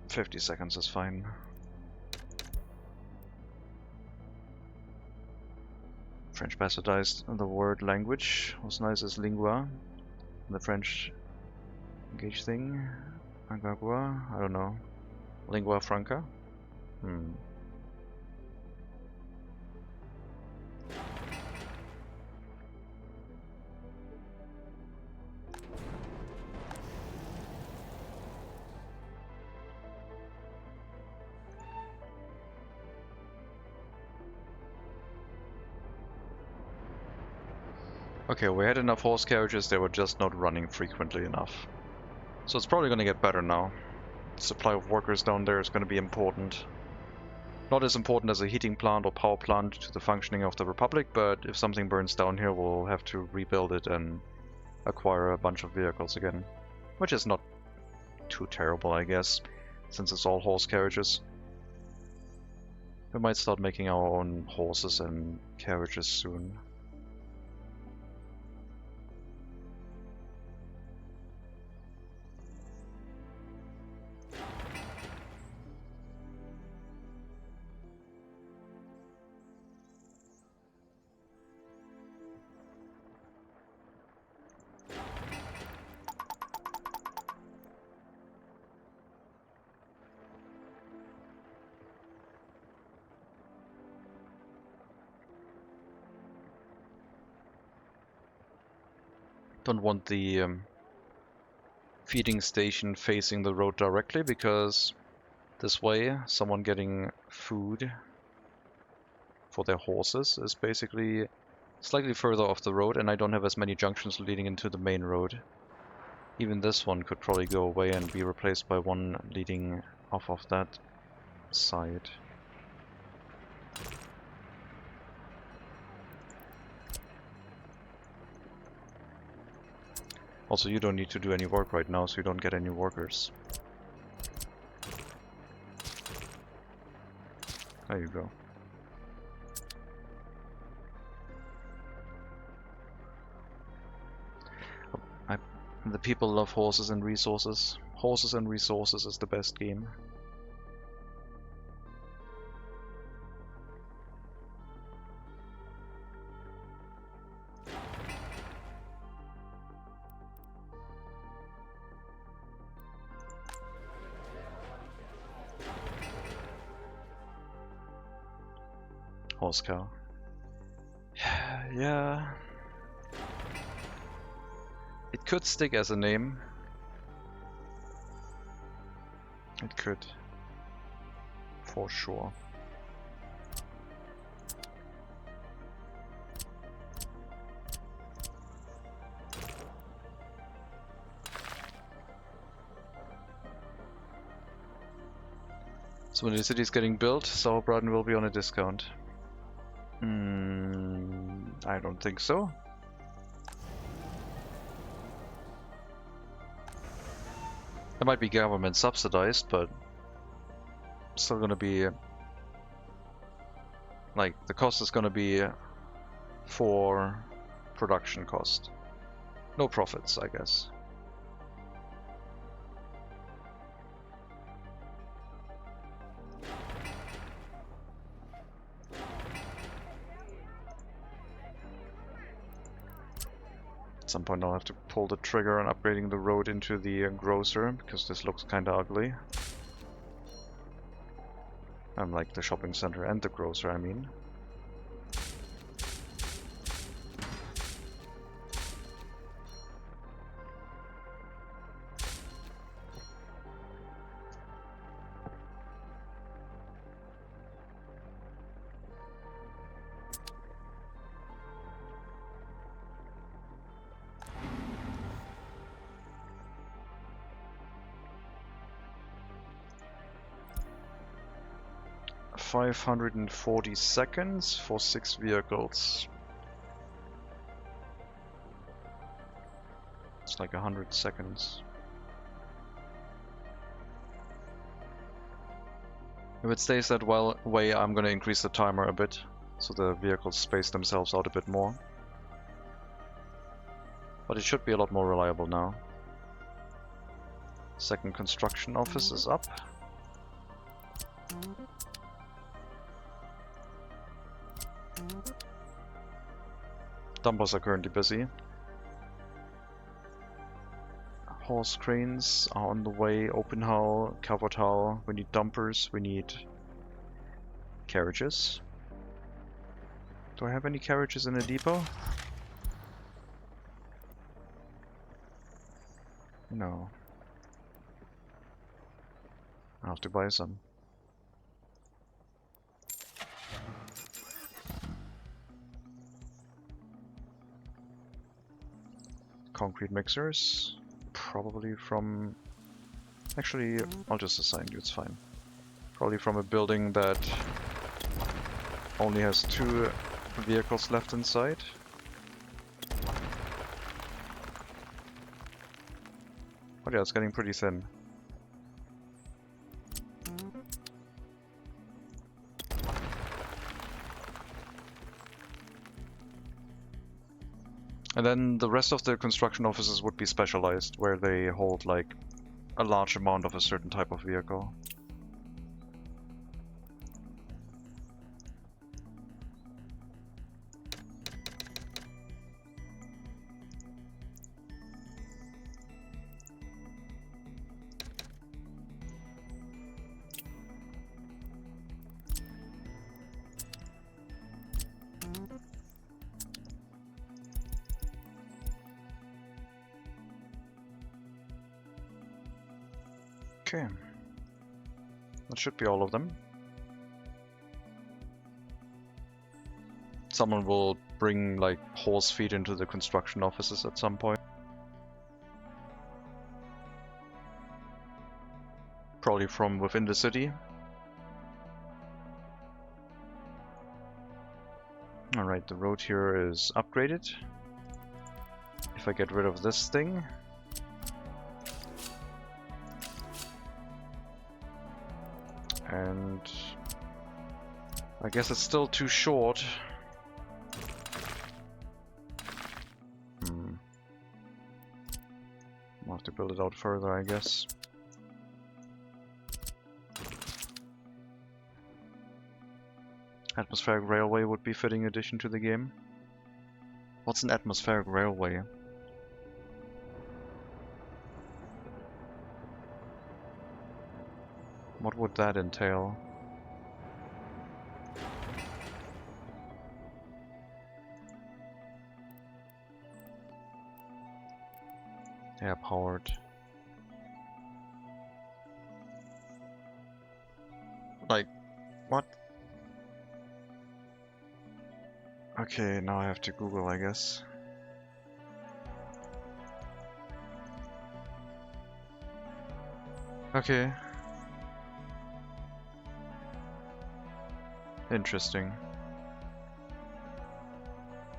50 seconds is fine. French bastardized the word language. What's nice is lingua. The French engage thing. Angagua? I don't know. Lingua franca? Okay, we had enough horse carriages, they were just not running frequently enough. So it's probably gonna get better now. Supply of workers down there is gonna be important. Not as important as a heating plant or power plant to the functioning of the Republic, but if something burns down here, we'll have to rebuild it and acquire a bunch of vehicles again. Which is not too terrible, I guess, since it's all horse carriages. We might start making our own horses and carriages soon. Don't want the feeding station facing the road directly, because this way someone getting food for their horses is basically slightly further off the road, and I don't have as many junctions leading into the main road. Even this one could probably go away and be replaced by one leading off of that side. Also, you don't need to do any work right now, so you don't get any workers. There you go. The people love horses and resources. Horses and resources is the best game. Horse cow. Yeah. It could stick as a name. It could. For sure. So when the city is getting built, Sauerbraten will be on a discount. I don't think so. It might be government subsidized, but still gonna be like the cost is gonna be for production cost. No profits, I guess. At some point I'll have to pull the trigger on upgrading the road into the grocer, because this looks kinda ugly. Like the shopping center and the grocer, I mean. $540 seconds for 6 vehicles. It's like 100 seconds. If it stays that way, I'm gonna increase the timer a bit, so the vehicles space themselves out a bit more. But it should be a lot more reliable now. Second construction office is up. Dumpers are currently busy. Horse cranes are on the way. Open hull, covered hull. We need dumpers. We need carriages. Do I have any carriages in the depot? No. I'll have to buy some. Concrete mixers. Probably from... Actually, I'll just assign you, it's fine. Probably from a building that only has 2 vehicles left inside. But yeah, it's getting pretty thin. And then the rest of the construction offices would be specialized, where they hold like a large amount of a certain type of vehicle. Okay, that should be all of them. Someone will bring like horse feed into the construction offices at some point. Probably from within the city. Alright, the road here is upgraded. If I get rid of this thing, and I guess it's still too short. I'll have to build it out further, I guess. Atmospheric railway would be fitting addition to the game. What's an atmospheric railway? What would that entail? Air powered. Like, what? Okay, now I have to Google, I guess. Okay. Interesting.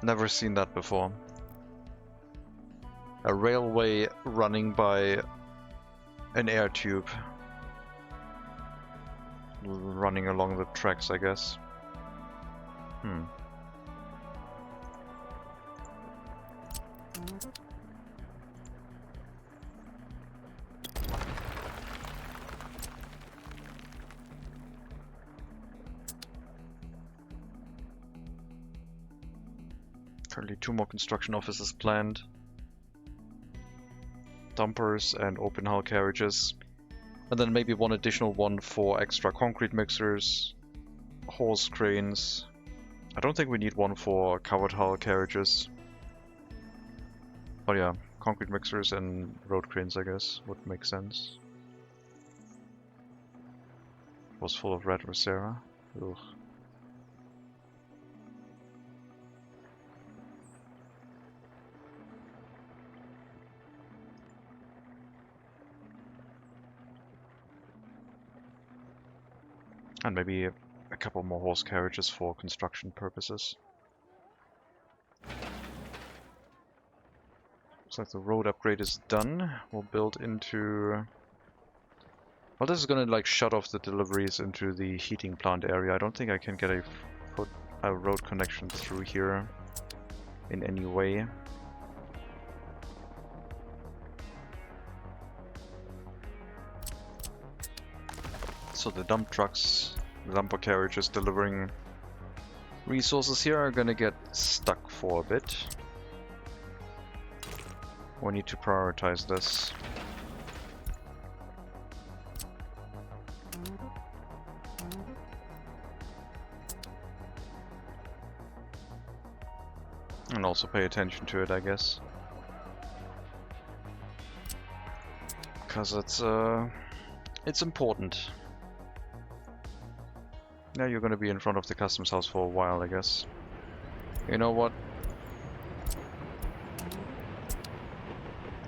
Never seen that before. A railway running by an air tube. Running along the tracks, I guess. Currently 2 more construction offices planned. Dumpers and open hull carriages. And then maybe 1 additional one for extra concrete mixers, horse cranes. I don't think we need 1 for covered hull carriages. But yeah, concrete mixers and road cranes, I guess, would make sense. It was full of red Rosera. Ugh. And maybe a couple more horse carriages for construction purposes. Looks like the road upgrade is done. We'll build into... Well, this is gonna like shut off the deliveries into the heating plant area. I don't think I can get a road connection through here in any way. So the dump trucks, the dumper carriages delivering resources here are gonna get stuck for a bit. We need to prioritize this. And also pay attention to it, I guess. Because it's important. Now you're gonna be in front of the customs house for a while, I guess. You know what?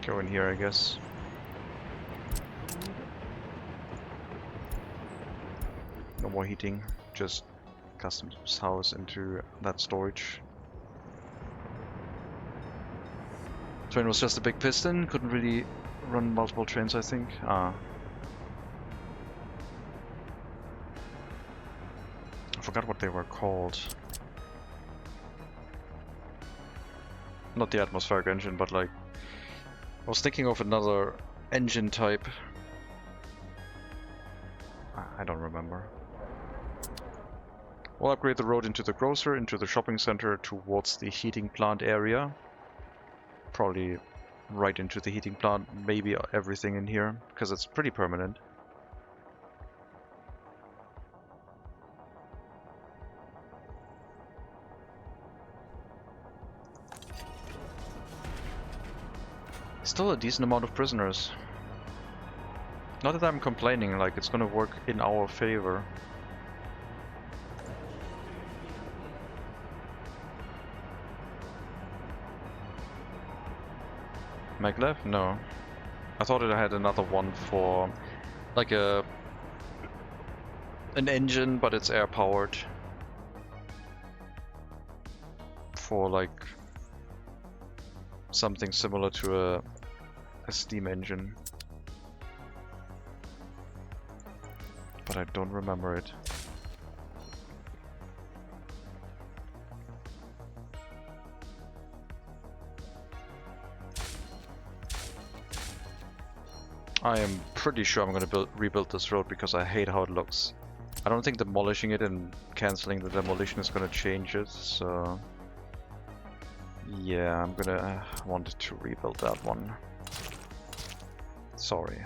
Go in here, I guess. No more heating, just customs house into that storage. Train was just a big piston, couldn't really run multiple trains, I think. I forgot what they were called. Not the atmospheric engine, but like... I was thinking of another engine type. I don't remember. We'll upgrade the road into the grocer, into the shopping center, towards the heating plant area. Probably right into the heating plant, maybe everything in here, because it's pretty permanent. Still a decent amount of prisoners. Not that I'm complaining, like it's gonna work in our favor. Maglev? No. I thought it had another one for like an engine, but it's air powered. For like something similar to a steam engine. But I don't remember it. I am pretty sure I'm gonna rebuild this road because I hate how it looks. I don't think demolishing it and cancelling the demolition is gonna change it, so... Yeah, I'm gonna want to rebuild that one. Sorry.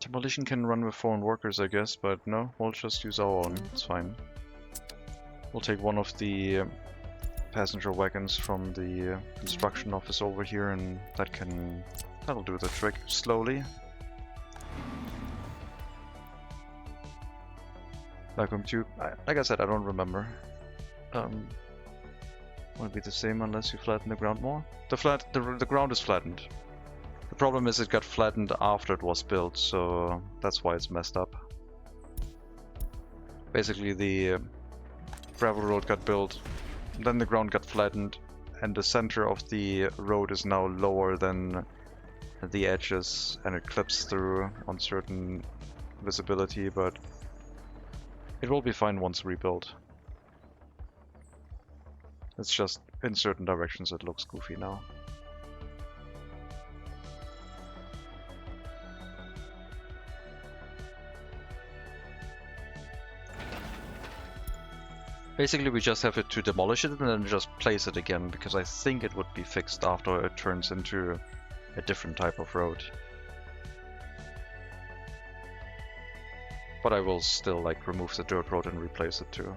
Demolition can run with foreign workers, I guess, but no, we'll just use our own. It's fine. We'll take one of the passenger wagons from the construction office over here, and that'll do the trick slowly. Vacuum tube. Like I said, I don't remember. Will be the same unless you flatten the ground more. The ground is flattened. The problem is it got flattened after it was built, so that's why it's messed up. Basically the gravel road got built, then the ground got flattened, and the center of the road is now lower than the edges, and it clips through on certain visibility, but it will be fine once rebuilt. It's just in certain directions it looks goofy now. Basically we just have to demolish it and then just place it again, because I think it would be fixed after it turns into a different type of road. But I will still like remove the dirt road and replace it too.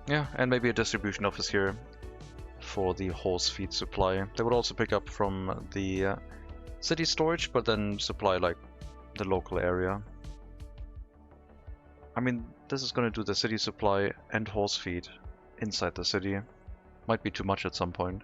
Yeah, and maybe a distribution office here for the horse feed supply. They would also pick up from the city storage, but then supply like the local area. I mean, this is going to do the city supply and horse feed inside the city. Might be too much at some point.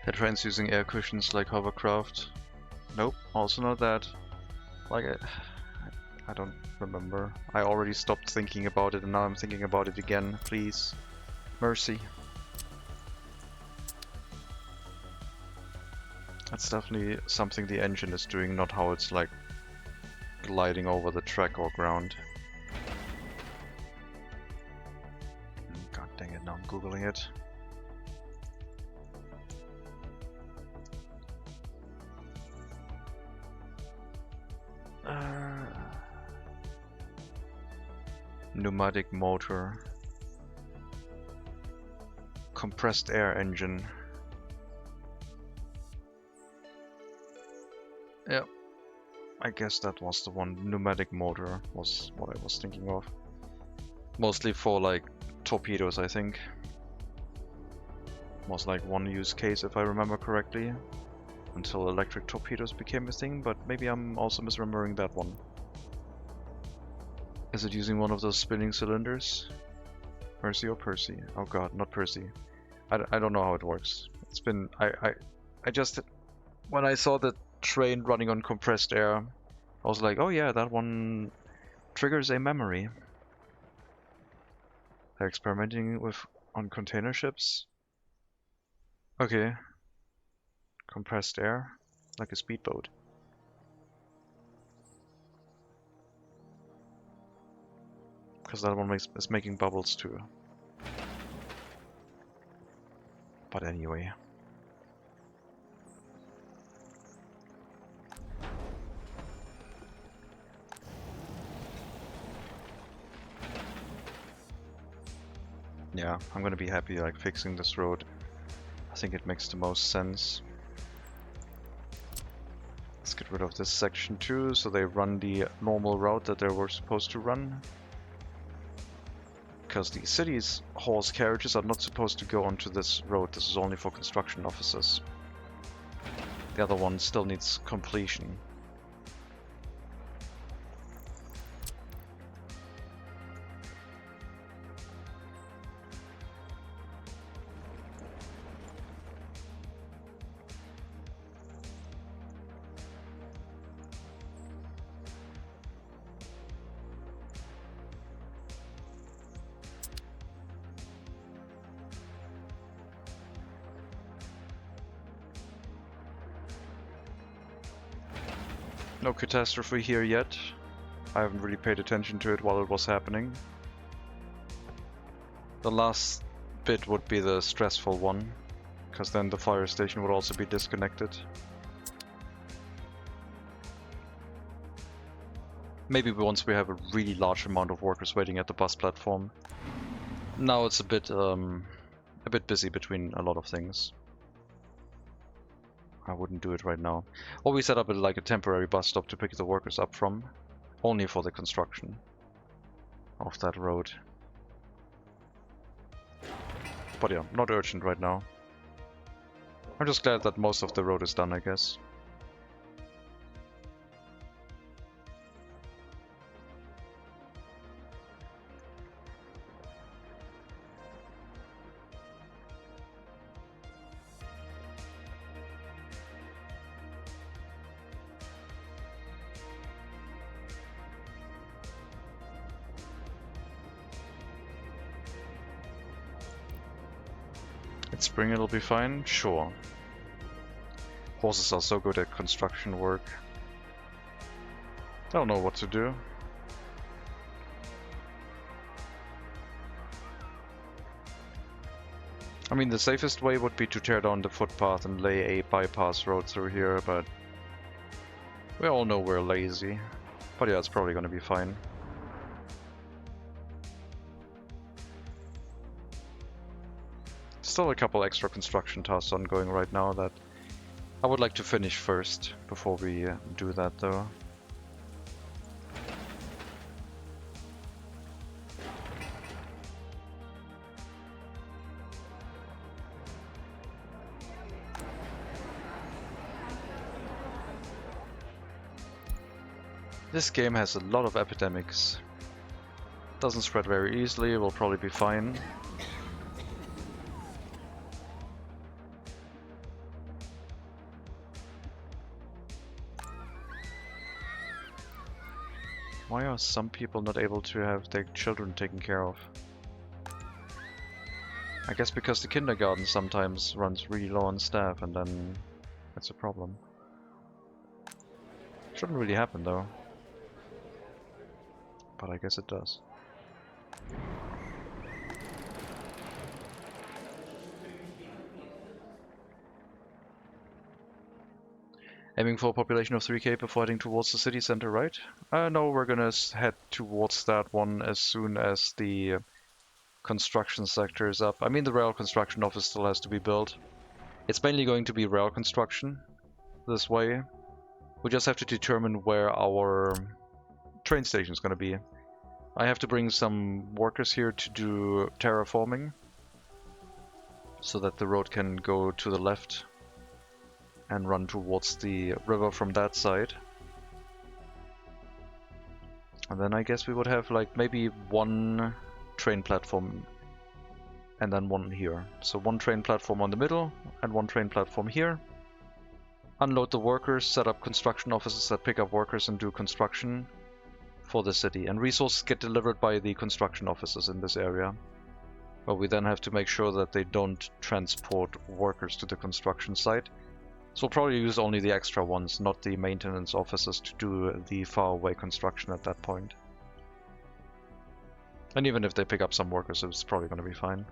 The train's using air cushions like hovercraft. Nope, also not that. Like, I don't remember. I already stopped thinking about it and now I'm thinking about it again. Please. Mercy. That's definitely something the engine is doing, not how it's like gliding over the track or ground. God dang it, now I'm googling it. Pneumatic motor. Compressed air engine. Yep. I guess that was the one. Pneumatic motor was what I was thinking of. Mostly for like torpedoes, I think. Was like one use case if I remember correctly. Until electric torpedoes became a thing, but maybe I'm also misremembering that one. Is it using one of those spinning cylinders? Mercy or Percy? Oh god, not Percy. I don't know how it works. It's been... I just... When I saw the train running on compressed air, I was like, oh yeah, that one triggers a memory. They're experimenting with on container ships? Okay. Compressed air? Like a speedboat. Because that one is making bubbles too. But anyway. Yeah, I'm gonna be happy like fixing this road. I think it makes the most sense. Let's get rid of this section too, so they run the normal route that they were supposed to run. Because the city's horse carriages are not supposed to go onto this road. This is only for construction offices. The other one still needs completion. No catastrophe here yet. I haven't really paid attention to it while it was happening. The last bit would be the stressful one, because then the fire station would also be disconnected. Maybe once we have a really large amount of workers waiting at the bus platform. Now it's a bit busy between a lot of things. I wouldn't do it right now. Or we set up like a temporary bus stop to pick the workers up from, only for the construction of that road. But yeah, not urgent right now. I'm just glad that most of the road is done, I guess. It's spring, it'll be fine? Sure. Horses are so good at construction work. They'll know what to do. I mean, the safest way would be to tear down the footpath and lay a bypass road through here, but we all know we're lazy. But yeah, it's probably gonna be fine. Still a couple extra construction tasks ongoing right now that I would like to finish first before we do that though. This game has a lot of epidemics. Doesn't spread very easily, will probably be fine. Why are some people not able to have their children taken care of? I guess because the kindergarten sometimes runs really low on staff, and then that's a problem. Shouldn't really happen though. But I guess it does. Aiming for a population of 3k before heading towards the city center, right? No, we're gonna head towards that one as soon as the construction sector is up. I mean, the rail construction office still has to be built. It's mainly going to be rail construction this way. We just have to determine where our train station is going to be. I have to bring some workers here to do terraforming so that the road can go to the left and run towards the river from that side. And then I guess we would have like maybe one train platform and then one here. So one train platform on the middle and one train platform here. Unload the workers, set up construction offices that pick up workers and do construction for the city. And resources get delivered by the construction offices in this area. But we then have to make sure that they don't transport workers to the construction site. So we'll probably use only the extra ones, not the maintenance offices, to do the faraway construction at that point. And even if they pick up some workers, it's probably going to be fine.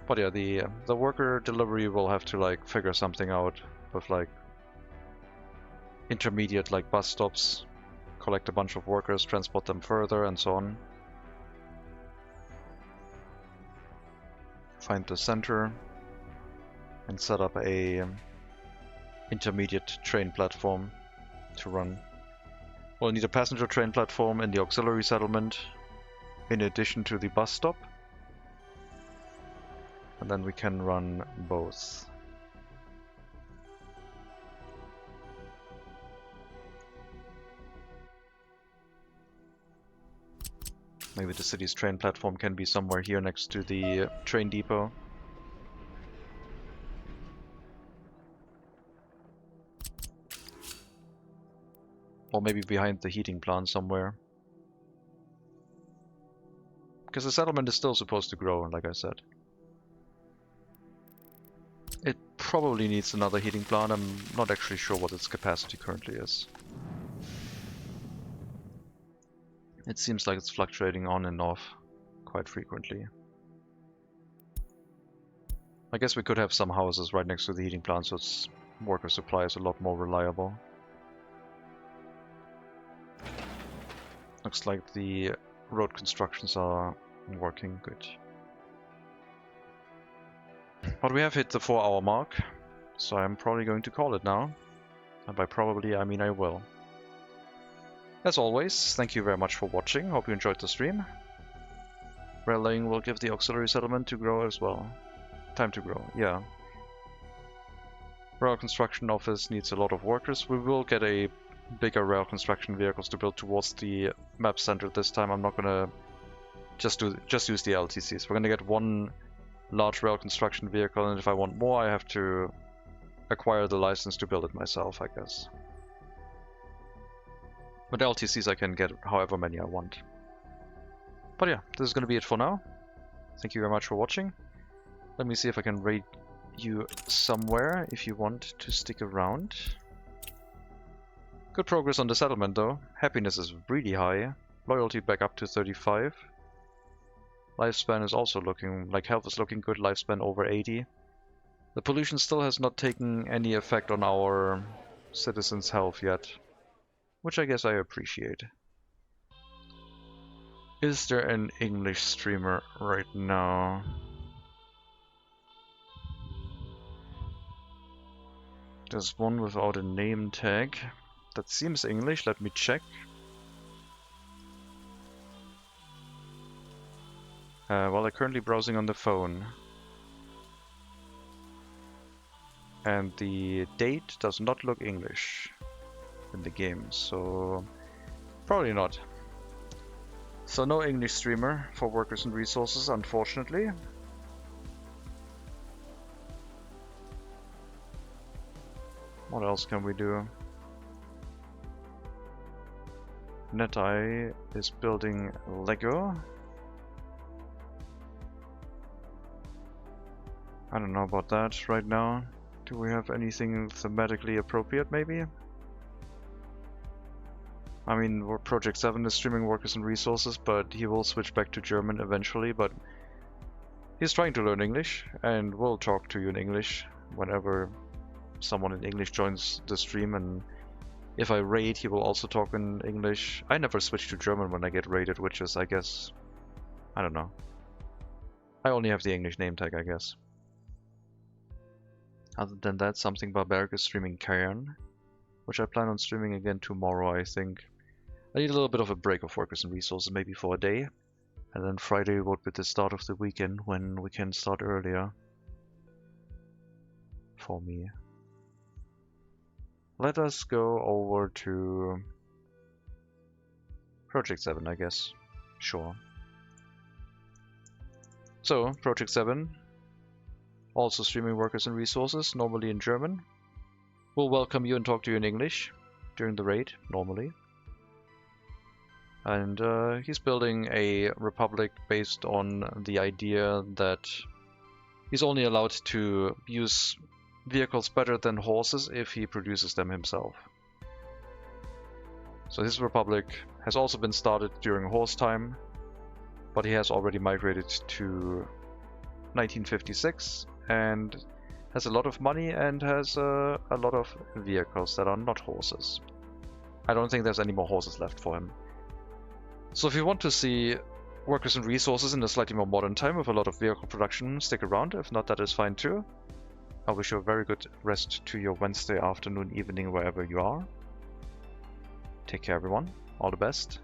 But yeah, the worker delivery will have to like figure something out with like intermediate like bus stops, collect a bunch of workers, transport them further, and so on. Find the center and set up a intermediate train platform to run. We'll need a passenger train platform in the auxiliary settlement in addition to the bus stop. And then we can run both. Maybe the city's train platform can be somewhere here next to the train depot. Or maybe behind the heating plant somewhere. Because the settlement is still supposed to grow, like I said. It probably needs another heating plant. I'm not actually sure what its capacity currently is. It seems like it's fluctuating on and off quite frequently. I guess we could have some houses right next to the heating plant, so its worker supply is a lot more reliable. Looks like the road constructions are working good. But we have hit the 4-hour mark, so I'm probably going to call it now. And by probably, I mean I will. As always, thank you very much for watching. Hope you enjoyed the stream. Rail laying will give the auxiliary settlement to grow as well. Time to grow, yeah. Rail construction office needs a lot of workers. We will get a bigger rail construction vehicles to build towards the map center this time. I'm not gonna just use the LTCs. We're gonna get one large rail construction vehicle, and if I want more, I have to acquire the license to build it myself, I guess. With LTCs, I can get however many I want. But yeah, this is gonna be it for now. Thank you very much for watching. Let me see if I can raid you somewhere if you want to stick around. Good progress on the settlement though. Happiness is really high. Loyalty back up to 35. Lifespan is also looking, like health is looking good, lifespan over 80. The pollution still has not taken any effect on our citizens' health yet, which I guess I appreciate. Is there an English streamer right now? There's one without a name tag. That seems English, let me check. Well, they're currently browsing on the phone. And the date does not look English in the game, so probably not. So no English streamer for workers and resources, unfortunately. What else can we do? Netai is building Lego. I don't know about that right now. Do we have anything thematically appropriate, maybe? I mean, Project 7 is streaming workers and resources, but he will switch back to German eventually, but he's trying to learn English, and will talk to you in English whenever someone in English joins the stream, and if I raid, he will also talk in English. I never switch to German when I get raided, which is, I guess, I don't know. I only have the English name tag, I guess. Other than that, Something Barbaric is streaming Cairn, which I plan on streaming again tomorrow, I think. I need a little bit of a break of workers and resources, maybe for a day. And then Friday would be the start of the weekend, when we can start earlier. For me. Let us go over to Project 7, I guess. Sure. So, Project 7, also streaming workers and resources, normally in German. We'll welcome you and talk to you in English during the raid, normally. And he's building a republic based on the idea that he's only allowed to use vehicles better than horses if he produces them himself. So his republic has also been started during horse time, but he has already migrated to 1956 and has a lot of money and has a lot of vehicles that are not horses. I don't think there's any more horses left for him. So if you want to see workers and resources in a slightly more modern time with a lot of vehicle production, stick around. If not, that is fine too. I wish you a very good rest to your Wednesday afternoon, evening, wherever you are. Take care everyone, all the best,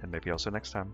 and maybe also next time.